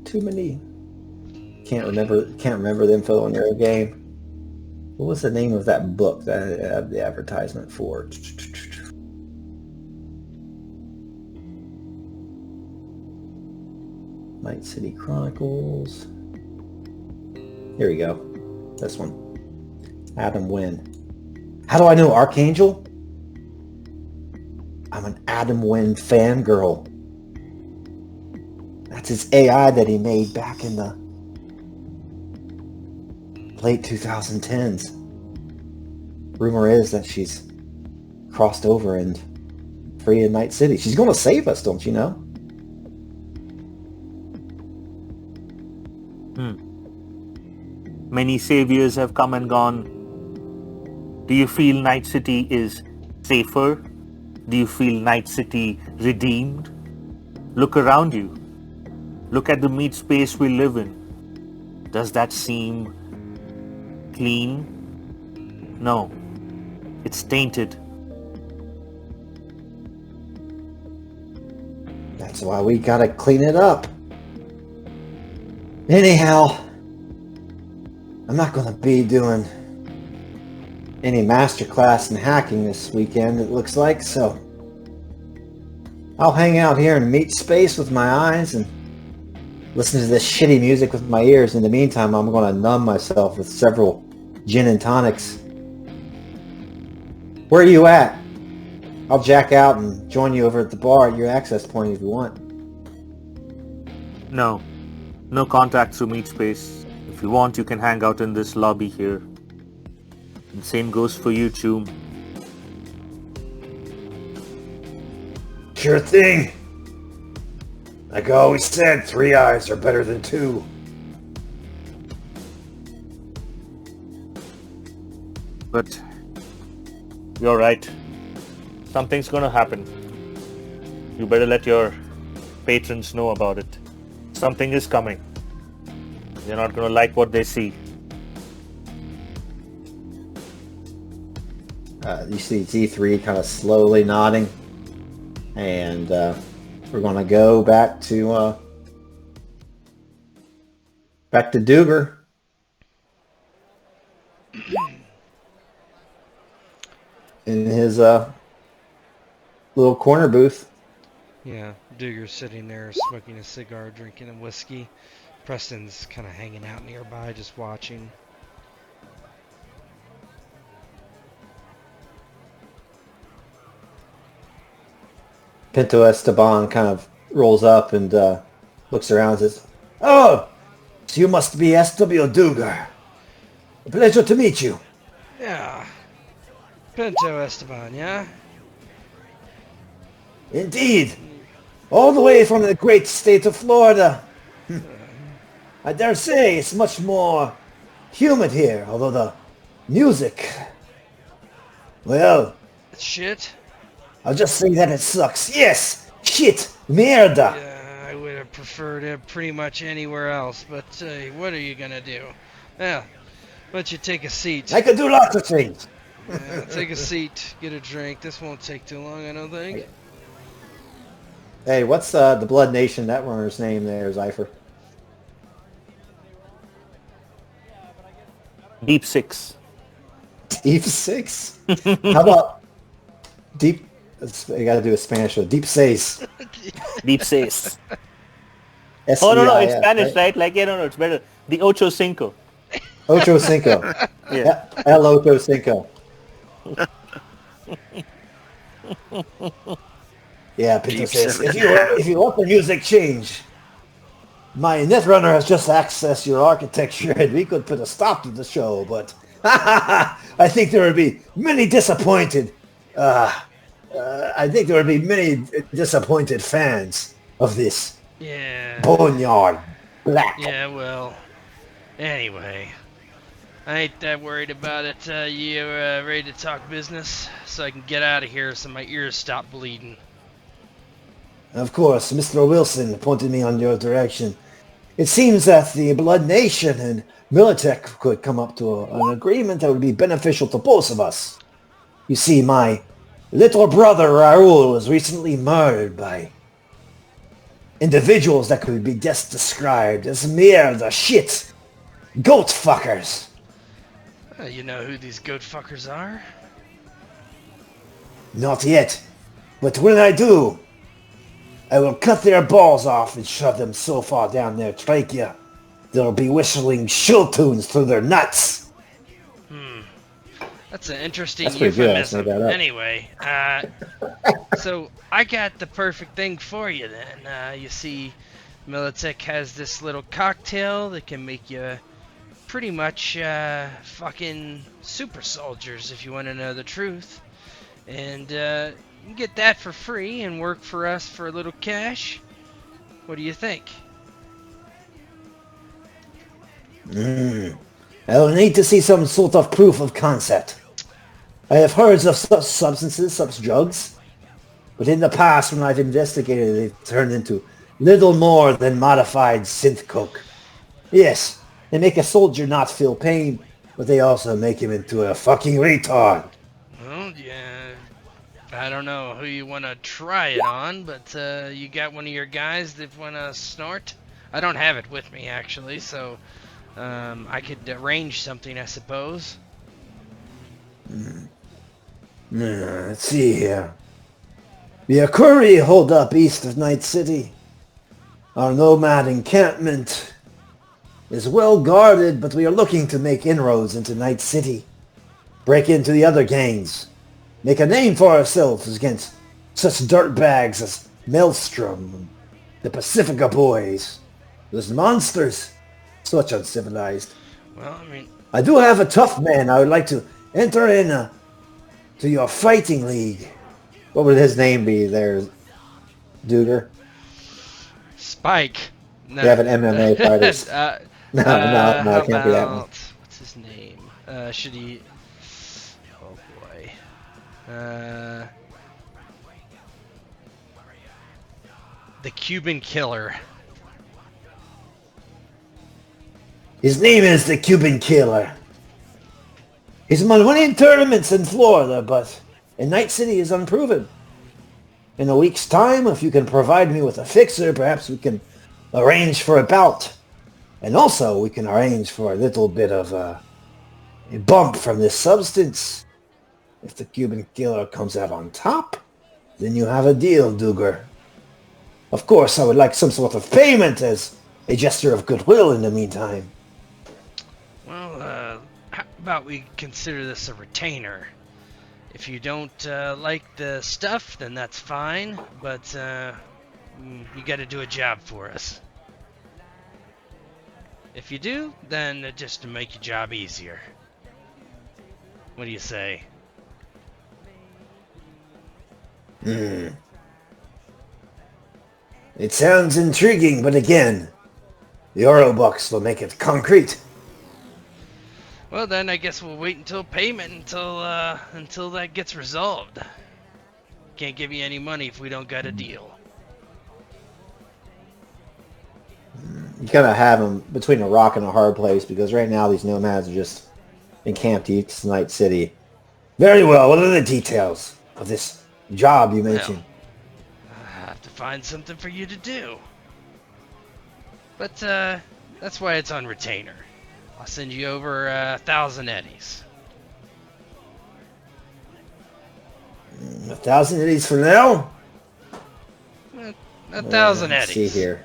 Too many. Can't remember the info on your game. What was the name of that book that I had the advertisement for? Night City Chronicles. Here we go. This one. Adam Wynn. How do I know Archangel? I'm an Adam Wynn fangirl. That's his AI that he made back in the late 2010s. Rumor is that she's crossed over and free in Night City. She's going to save us, don't you know? Many saviors have come and gone. Do you feel Night City is safer? Do you feel Night City redeemed? Look around you. Look at the meat space we live in. Does that seem clean? No. It's tainted. That's why we gotta clean it up. Anyhow, I'm not gonna be doing any masterclass in hacking this weekend, it looks like, so I'll hang out here in meat space with my eyes and listen to this shitty music with my ears. In the meantime, I'm gonna numb myself with several gin and tonics. Where are you at? I'll jack out and join you over at the bar at your access point if you want. No. No contact through meat space. If you want, you can hang out in this lobby here. And same goes for you, Choom. Sure thing. Like I always said, 3 eyes are better than 2. But you're right. Something's gonna happen. You better let your patrons know about it. Something is coming. They're not gonna like what they see. You see Z3 kind of slowly nodding, and we're gonna go back to Duger. In his little corner booth. Yeah, Duger's sitting there smoking a cigar, drinking a whiskey. Preston's kind of hanging out nearby, just watching. Pinto Esteban kind of rolls up and looks around and says, Oh, so you must be S.W. Duger. A pleasure to meet you. Yeah. Pinto Esteban, yeah? Indeed. All the way from the great state of Florida. I dare say it's much more humid here, although the music... Well, Shit. I'll just say that it sucks. Yes! Shit! Mierda! Yeah, I would have preferred it pretty much anywhere else, but what are you gonna do? Yeah, why don't you take a seat? I could do lots of things. Yeah, take a seat, get a drink. This won't take too long, I don't think. hey, what's the Blood Nation Netrunner's name there, Zypher? Deep Six. Deep Six? How about Deep... You gotta do a Spanish show. Deep Seis. Deep Six. S-E-I-S, Oh, no, it's Spanish, right? Like, yeah, no, it's better. The Ocho Cinco. Ocho Cinco. Yeah. El Ocho Cinco. Yeah, Pinto Deep says, seven. if you want the music change, my Netrunner has just accessed your architecture and we could put a stop to the show, but I think there would be many disappointed fans of this Yeah. Boneyard Black. Yeah, well, anyway. I ain't that worried about it. You ready to talk business? So I can get out of here so my ears stop bleeding. Of course, Mr. Wilson pointed me on your direction. It seems that the Blood Nation and Militech could come up to an agreement that would be beneficial to both of us. You see, my little brother Raul was recently murdered by individuals that could be best described as mere the shit goat fuckers. You know who these goat fuckers are? Not yet, but when I do, I will cut their balls off and shove them so far down their trachea, they'll be whistling show tunes through their nuts. That's an interesting That's pretty good, I euphemism. made that up. Anyway, so I got the perfect thing for you then. You see, Militech has this little cocktail that can make you pretty much fucking super soldiers, if you want to know the truth. And you can get that for free and work for us for a little cash. What do you think? I will need to see some sort of proof of concept. I have heard of such substances, such drugs, but in the past when I've investigated, they've turned into little more than modified synth coke. Yes, they make a soldier not feel pain, but they also make him into a fucking retard. Well, yeah, I don't know who you want to try it on, but you got one of your guys that want to snort? I don't have it with me, actually, so I could arrange something, I suppose. Let's see here. The Akuri hold up east of Night City. Our nomad encampment is well guarded, but we are looking to make inroads into Night City. Break into the other gangs. Make a name for ourselves against such dirtbags as Maelstrom and the Pacifica Boys. Those monsters. Such uncivilized. Well, I mean, I do have a tough man I would like to enter in to your fighting league. What would his name be there, Duger? Spike. No. You have an MMA fighter. No, how it can't be that one. about- What's his name? Should he... Oh, boy. The Cuban Killer. His name is the Cuban Killer. He's won winning tournaments in Florida, but in Night City is unproven. In a week's time, if you can provide me with a fixer, perhaps we can arrange for a bout. And also, we can arrange for a little bit of a bump from this substance. If the Cuban Killer comes out on top, then you have a deal, Duger. Of course, I would like some sort of payment as a gesture of goodwill in the meantime. Well, how about we consider this a retainer? If you don't like the stuff, then that's fine, but you got to do a job for us. If you do, then just to make your job easier. What do you say? It sounds intriguing, but again, the Eurobucks will make it concrete. Well, then I guess we'll wait until payment until that gets resolved. Can't give you any money if we don't got a deal. You kind of have him between a rock and a hard place because right now these nomads are just encamped east Night City. Very well, what are the details of this job you mentioned? I have to find something for you to do. But that's why it's on retainer. I'll send you over 1,000 eddies. 1,000 eddies for now? 1,000 Let's see eddies. here.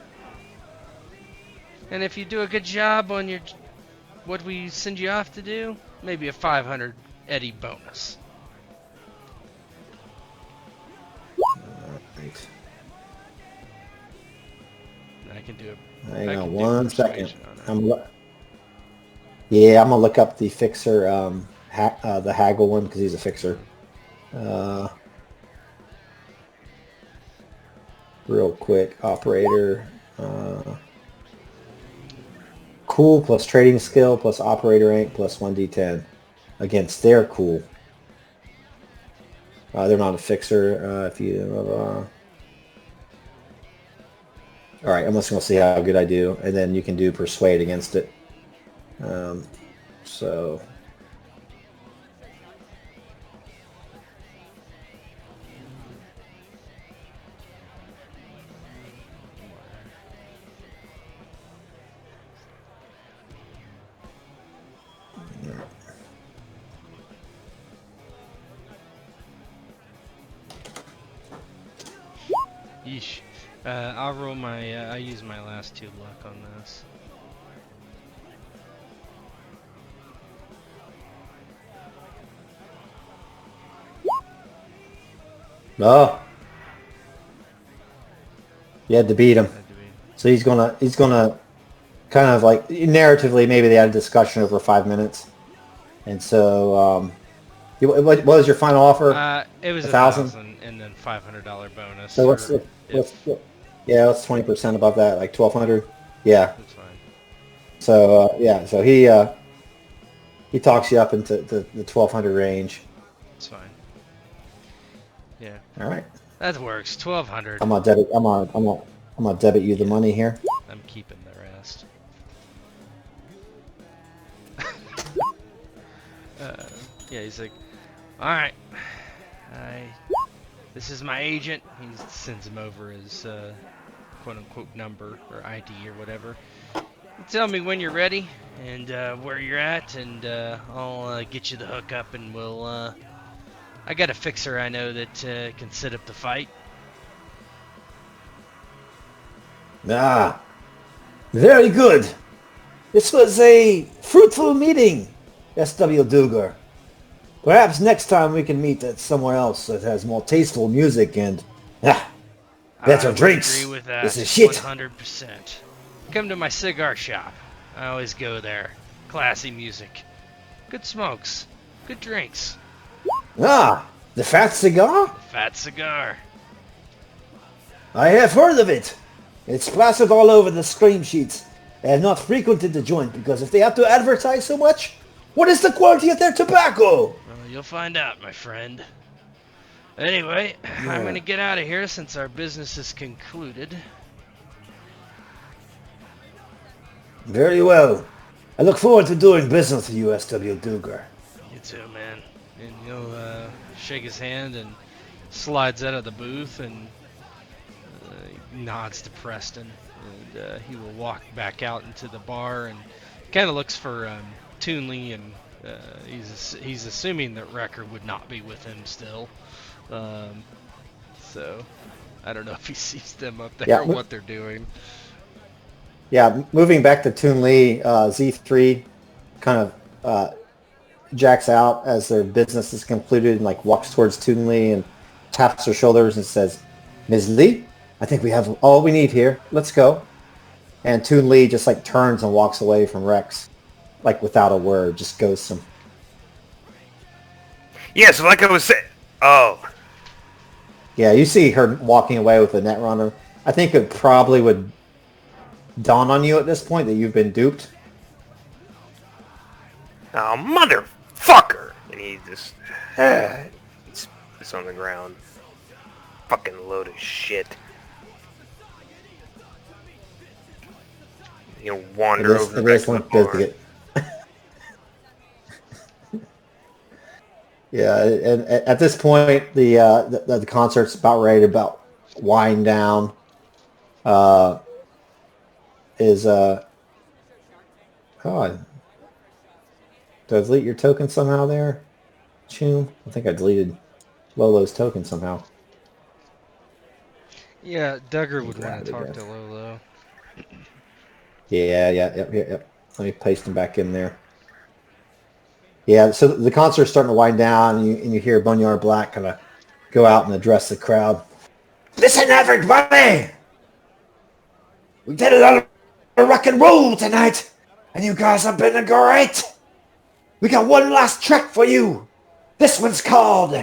And if you do a good job on your what we send you off to do, maybe a 500 eddy bonus. Right. I can do it. Hang I on can do one second. persuasion on it. I'm gonna look up the fixer, the haggle one because he's a fixer. Real quick, operator. cool plus trading skill plus operator rank plus 1d10 against their cool. They're not a fixer. If you all right, I'm just gonna see how good I do, and then you can do persuade against it. So. Yeesh. I'll roll my, I use my last 2 luck on this. Oh. You had to beat him. Had to be. So he's gonna kind of like, narratively, maybe they had a discussion over 5 minutes. And so, what was your final offer? It was 1,000 and then $500 bonus. So what's 20% above that, like 1,200? Yeah. That's fine. So so he talks you up into the 1,200 range. It's fine. Yeah. All right. That works. 1,200. I'm gonna debit you the money here. I'm keeping the rest. Yeah, he's like, all right, this is my agent. He sends him over his quote-unquote number or ID or whatever. You tell me when you're ready and where you're at, and I'll get you the hookup, and we'll. I got a fixer I know that can set up the fight. Ah, very good. This was a fruitful meeting, S.W. Duger. Perhaps next time we can meet at somewhere else that has more tasteful music and better I would drinks. agree with that. This is shit. 100%. Come to my cigar shop. I always go there. Classy music. Good smokes. Good drinks. Ah, the Fat Cigar? Fat cigar. I have heard of it. It's plastered all over the screen sheets. I have not frequented the joint because if they have to advertise so much, what is the quality of their tobacco? Well, you'll find out, my friend. Anyway, I'm gonna get out of here since our business is concluded. Very well. I look forward to doing business with you, S.W. Duger. You too, man. And he'll shake his hand and slides out of the booth and nods to Preston. And he will walk back out into the bar and kind of looks for Toonley, and he's assuming that Wrecker would not be with him still. So I don't know if he sees them up there or what they're doing. Yeah, moving back to Toonley, Z3 kind of jacks out as their business is concluded and like walks towards Toonley and taps her shoulders and says, "Ms. Lee, I think we have all we need here. Let's go." And Toonley just like turns and walks away from Rex, like without a word, just ghosts him. Yeah, so like I was saying... Oh. Yeah, you see her walking away with the Netrunner. I think it probably would dawn on you at this point that you've been duped. Oh, motherfucker! And he just... it's on the ground. Fucking load of shit. He'll wander over back to the bar. Yeah, and at this point, the concert's about ready to wind down. God, did I delete your token somehow there, Choom? I think I deleted Lolo's token somehow. Yeah, Duggar would want to talk to Lolo. Yep. Let me paste him back in there. Yeah, so the concert's starting to wind down, and you hear Boneyard Black kind of go out and address the crowd. Listen, everybody! We did a lot of rock and roll tonight, and you guys have been great. We got one last track for you. This one's called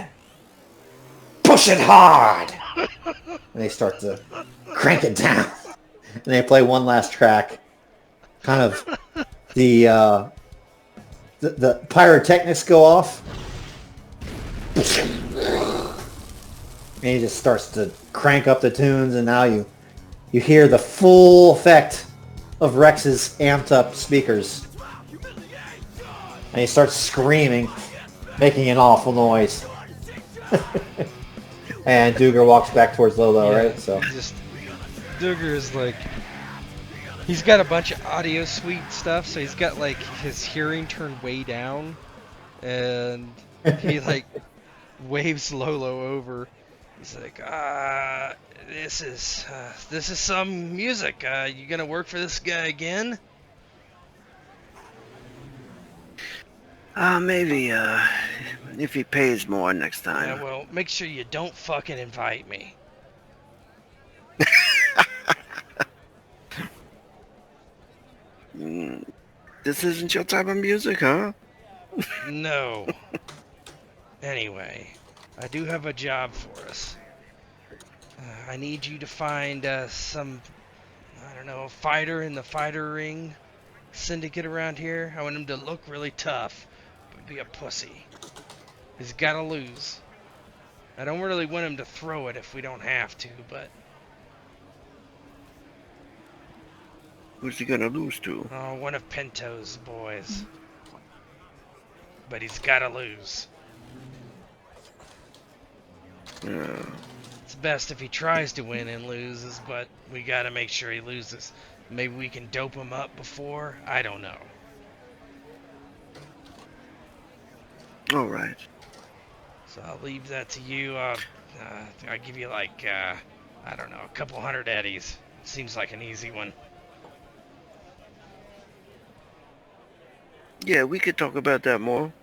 Push It Hard. And they start to crank it down. And they play one last track. kind of the pyrotechnics go off. And he just starts to crank up the tunes, and now you hear the full effect of Rex's amped up speakers. And he starts screaming, making an awful noise. And Duger walks back towards Lolo, Yeah, right? So Duger is like, he's got a bunch of audio suite stuff, so he's got like his hearing turned way down, and he like waves Lolo over. He's like, this is some music. You gonna work for this guy again? Maybe, if he pays more next Yeah, time. well, make sure you don't fucking invite me. This isn't your type of music, huh? No. Anyway, I do have a job for us. I need you to find some, I don't know, fighter in the fighter ring syndicate around here. I want him to look really tough, but be a pussy. He's got to lose. I don't really want him to throw it if we don't have to, but Who's he gonna lose to? oh, one of Pinto's boys. But he's got to lose. Yeah. It's best if he tries to win and loses, but we gotta make sure he loses. Maybe we can dope him up before? I don't know. All right. So I'll leave that to you. I'll give you like, I don't know, a couple hundred eddies. Seems like an easy one. Yeah, we could talk about that more.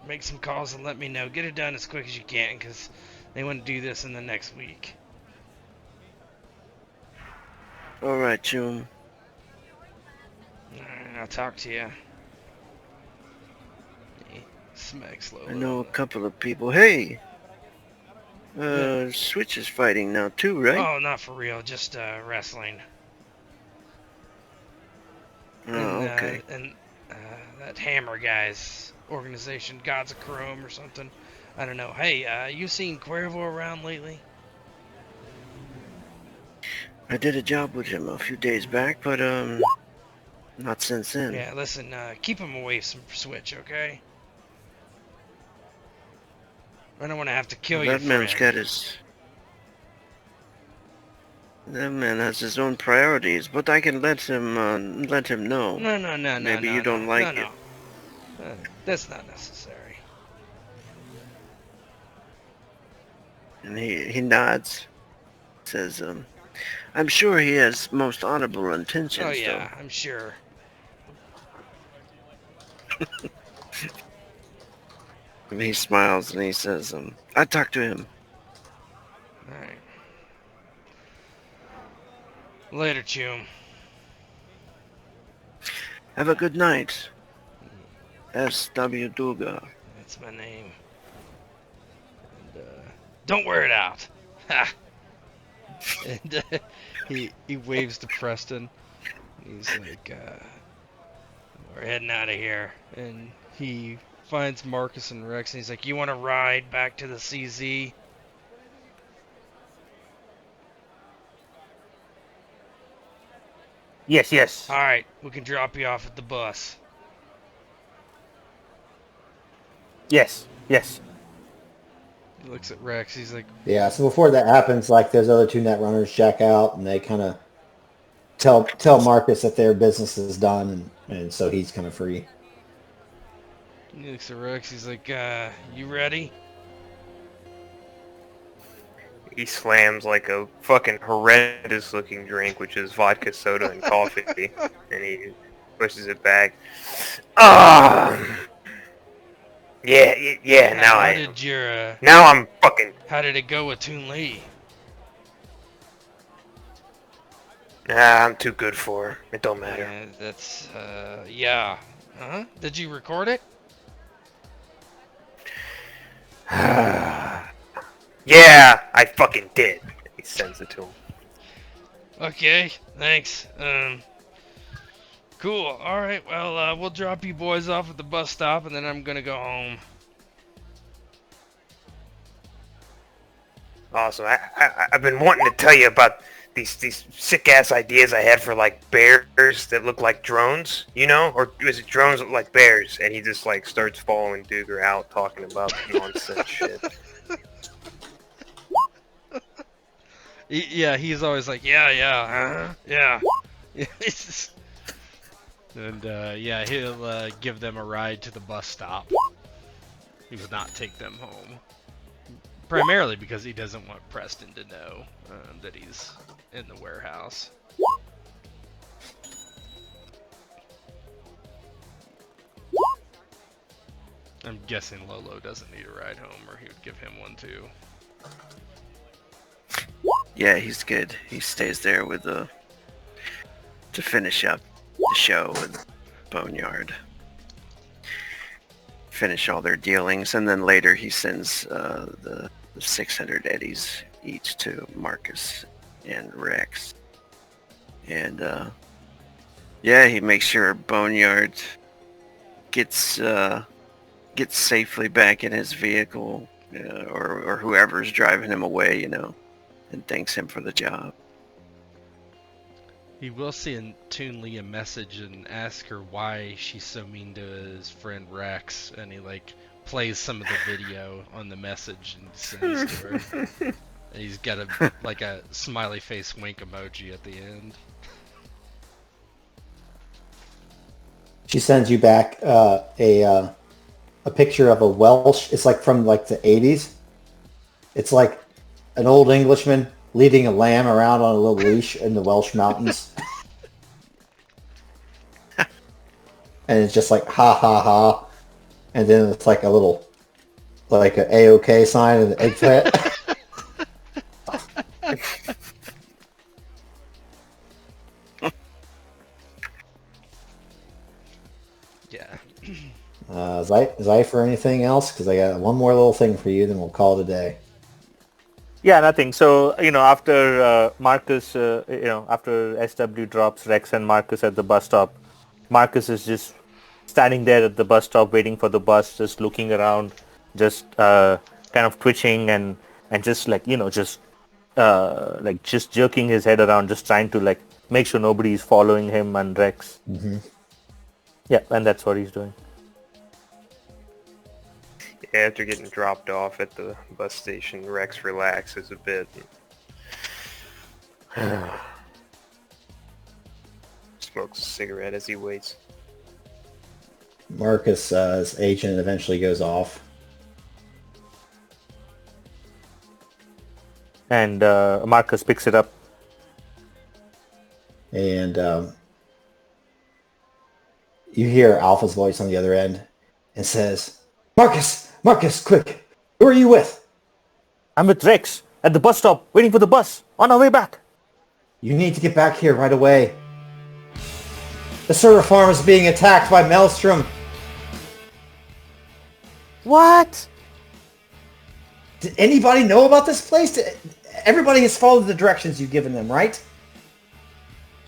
Make some calls and let me know. Get it done as quick as you can, because they want to do this in the next week. All right, June. Alright, I'll talk to you. He smacks low. I know a couple of people. Hey! Switch is fighting now too, right? Oh, not for real. Just wrestling. Oh, okay. And that Hammer guy's organization, Gods of Chrome or something. I don't know. Hey, you seen Cuervo around lately? I did a job with him a few days back, but not since then. Yeah, listen, keep him away from Switch, okay? I don't want to have to kill your That man's friend. got his. That man has his own priorities, but I can let him know. No. Maybe no, you don't no, like no, it. no. That's not necessary. And he nods. Says, I'm sure he has most honorable intentions. Oh yeah, I'm sure. And he smiles and he says, I talked to him. Alright. Later, Chum. Have a good night. S.W. Duga. That's my name. And, don't wear it out. Ha! And he waves to Preston. He's like, we're heading out of here. And he finds Marcus and Rex and he's like, you want to ride back to the CZ? Yes. Alright, we can drop you off at the bus. Yes. He looks at Rex, he's like, yeah, so before that happens, like those other two net runners check out, and they kind of tell Marcus that their business is done, and so he's kind of free. he looks at Rex, he's like, you ready? He slams like a fucking horrendous looking drink, which is vodka, soda, and coffee, and he pushes it back. Yeah. Now I'm fucking. How did it go with Toon Lee? Nah, I'm too good for her. It don't matter. Yeah, that's, yeah. Huh? Did you record it? Yeah, I fucking did. He sends it to him. Okay, thanks. Cool. All right. Well, we'll drop you boys off at the bus stop, and then I'm gonna go home. Awesome. I've been wanting to tell you about these sick ass ideas I had for like bears that look like drones, you know, or is it drones that look like bears? And he just like starts following Duger out, talking about nonsense shit. Yeah, he's always like, yeah. And yeah, he'll give them a ride to the bus stop. He will not take them home. Primarily because he doesn't want Preston to know that he's in the warehouse. I'm guessing Lolo doesn't need a ride home, or he would give him one too. Yeah, he's good. He stays there with to finish up the show with Boneyard. Finish all their dealings, and then later he sends the 600 eddies each to Marcus and Rex. And yeah, he makes sure Boneyard gets safely back in his vehicle, or whoever's driving him away, you know, and thanks him for the job. He will send Toonlee a message and ask her why she's so mean to his friend Rex, and he like plays some of the video on the message and sends to her. And he's got a smiley face wink emoji at the end. She sends you back a picture of a Welsh. It's like from like the 80s. It's like an old Englishman leading a lamb around on a little leash in the Welsh mountains. And it's just like ha ha ha, and then it's like a little, like an A-OK sign and an eggplant. Yeah. Zypher, anything else? Because I got one more little thing for you, then we'll call it a day. Yeah, nothing. So, after Marcus, after SW drops Rex and Marcus at the bus stop, Marcus is just standing there at the bus stop waiting for the bus, just looking around, just kind of twitching and just just jerking his head around, just trying to like make sure nobody's following him and Rex. Mm-hmm. Yeah, and that's what he's doing. After getting dropped off at the bus station, Rex relaxes a bit. Smokes a cigarette as he waits. Marcus's agent eventually goes off. And Marcus picks it up. And you hear Alpha's voice on the other end and says, Marcus, quick! Who are you with? I'm with Rex at the bus stop, waiting for the bus, on our way back. You need to get back here right away. The server farm is being attacked by Maelstrom. What? Did anybody know about this place? Everybody has followed the directions you've given them, right?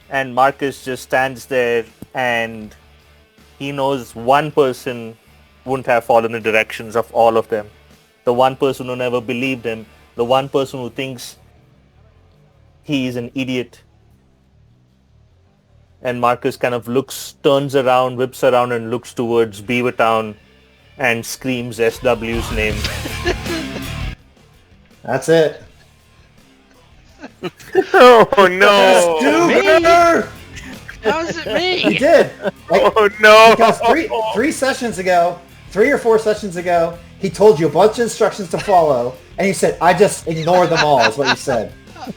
And Marcus just stands there, and he knows one person wouldn't have followed the directions of all of them. The one person who never believed him. The one person who thinks he is an idiot. And Marcus kind of turns around, whips around and looks towards Beavertown and screams SW's name. That's it. Oh no! Stuber! How is it me? He did. Oh no! Because 3 or 4 sessions ago, he told you a bunch of instructions to follow, and you said, I just ignore them all, is what you said.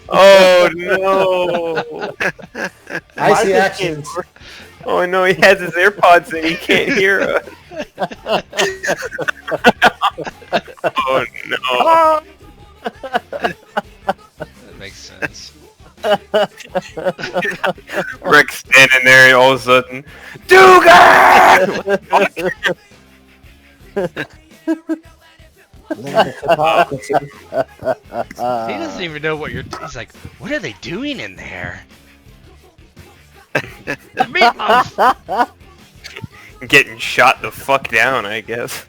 Oh no! I see actions. Oh no, he has his AirPods in, he can't hear us. Oh no! That makes sense. Rick's standing there and all of a sudden, Dugan! He doesn't even know what he's like, what are they doing in there? Meatloaf! Getting shot the fuck down, I guess.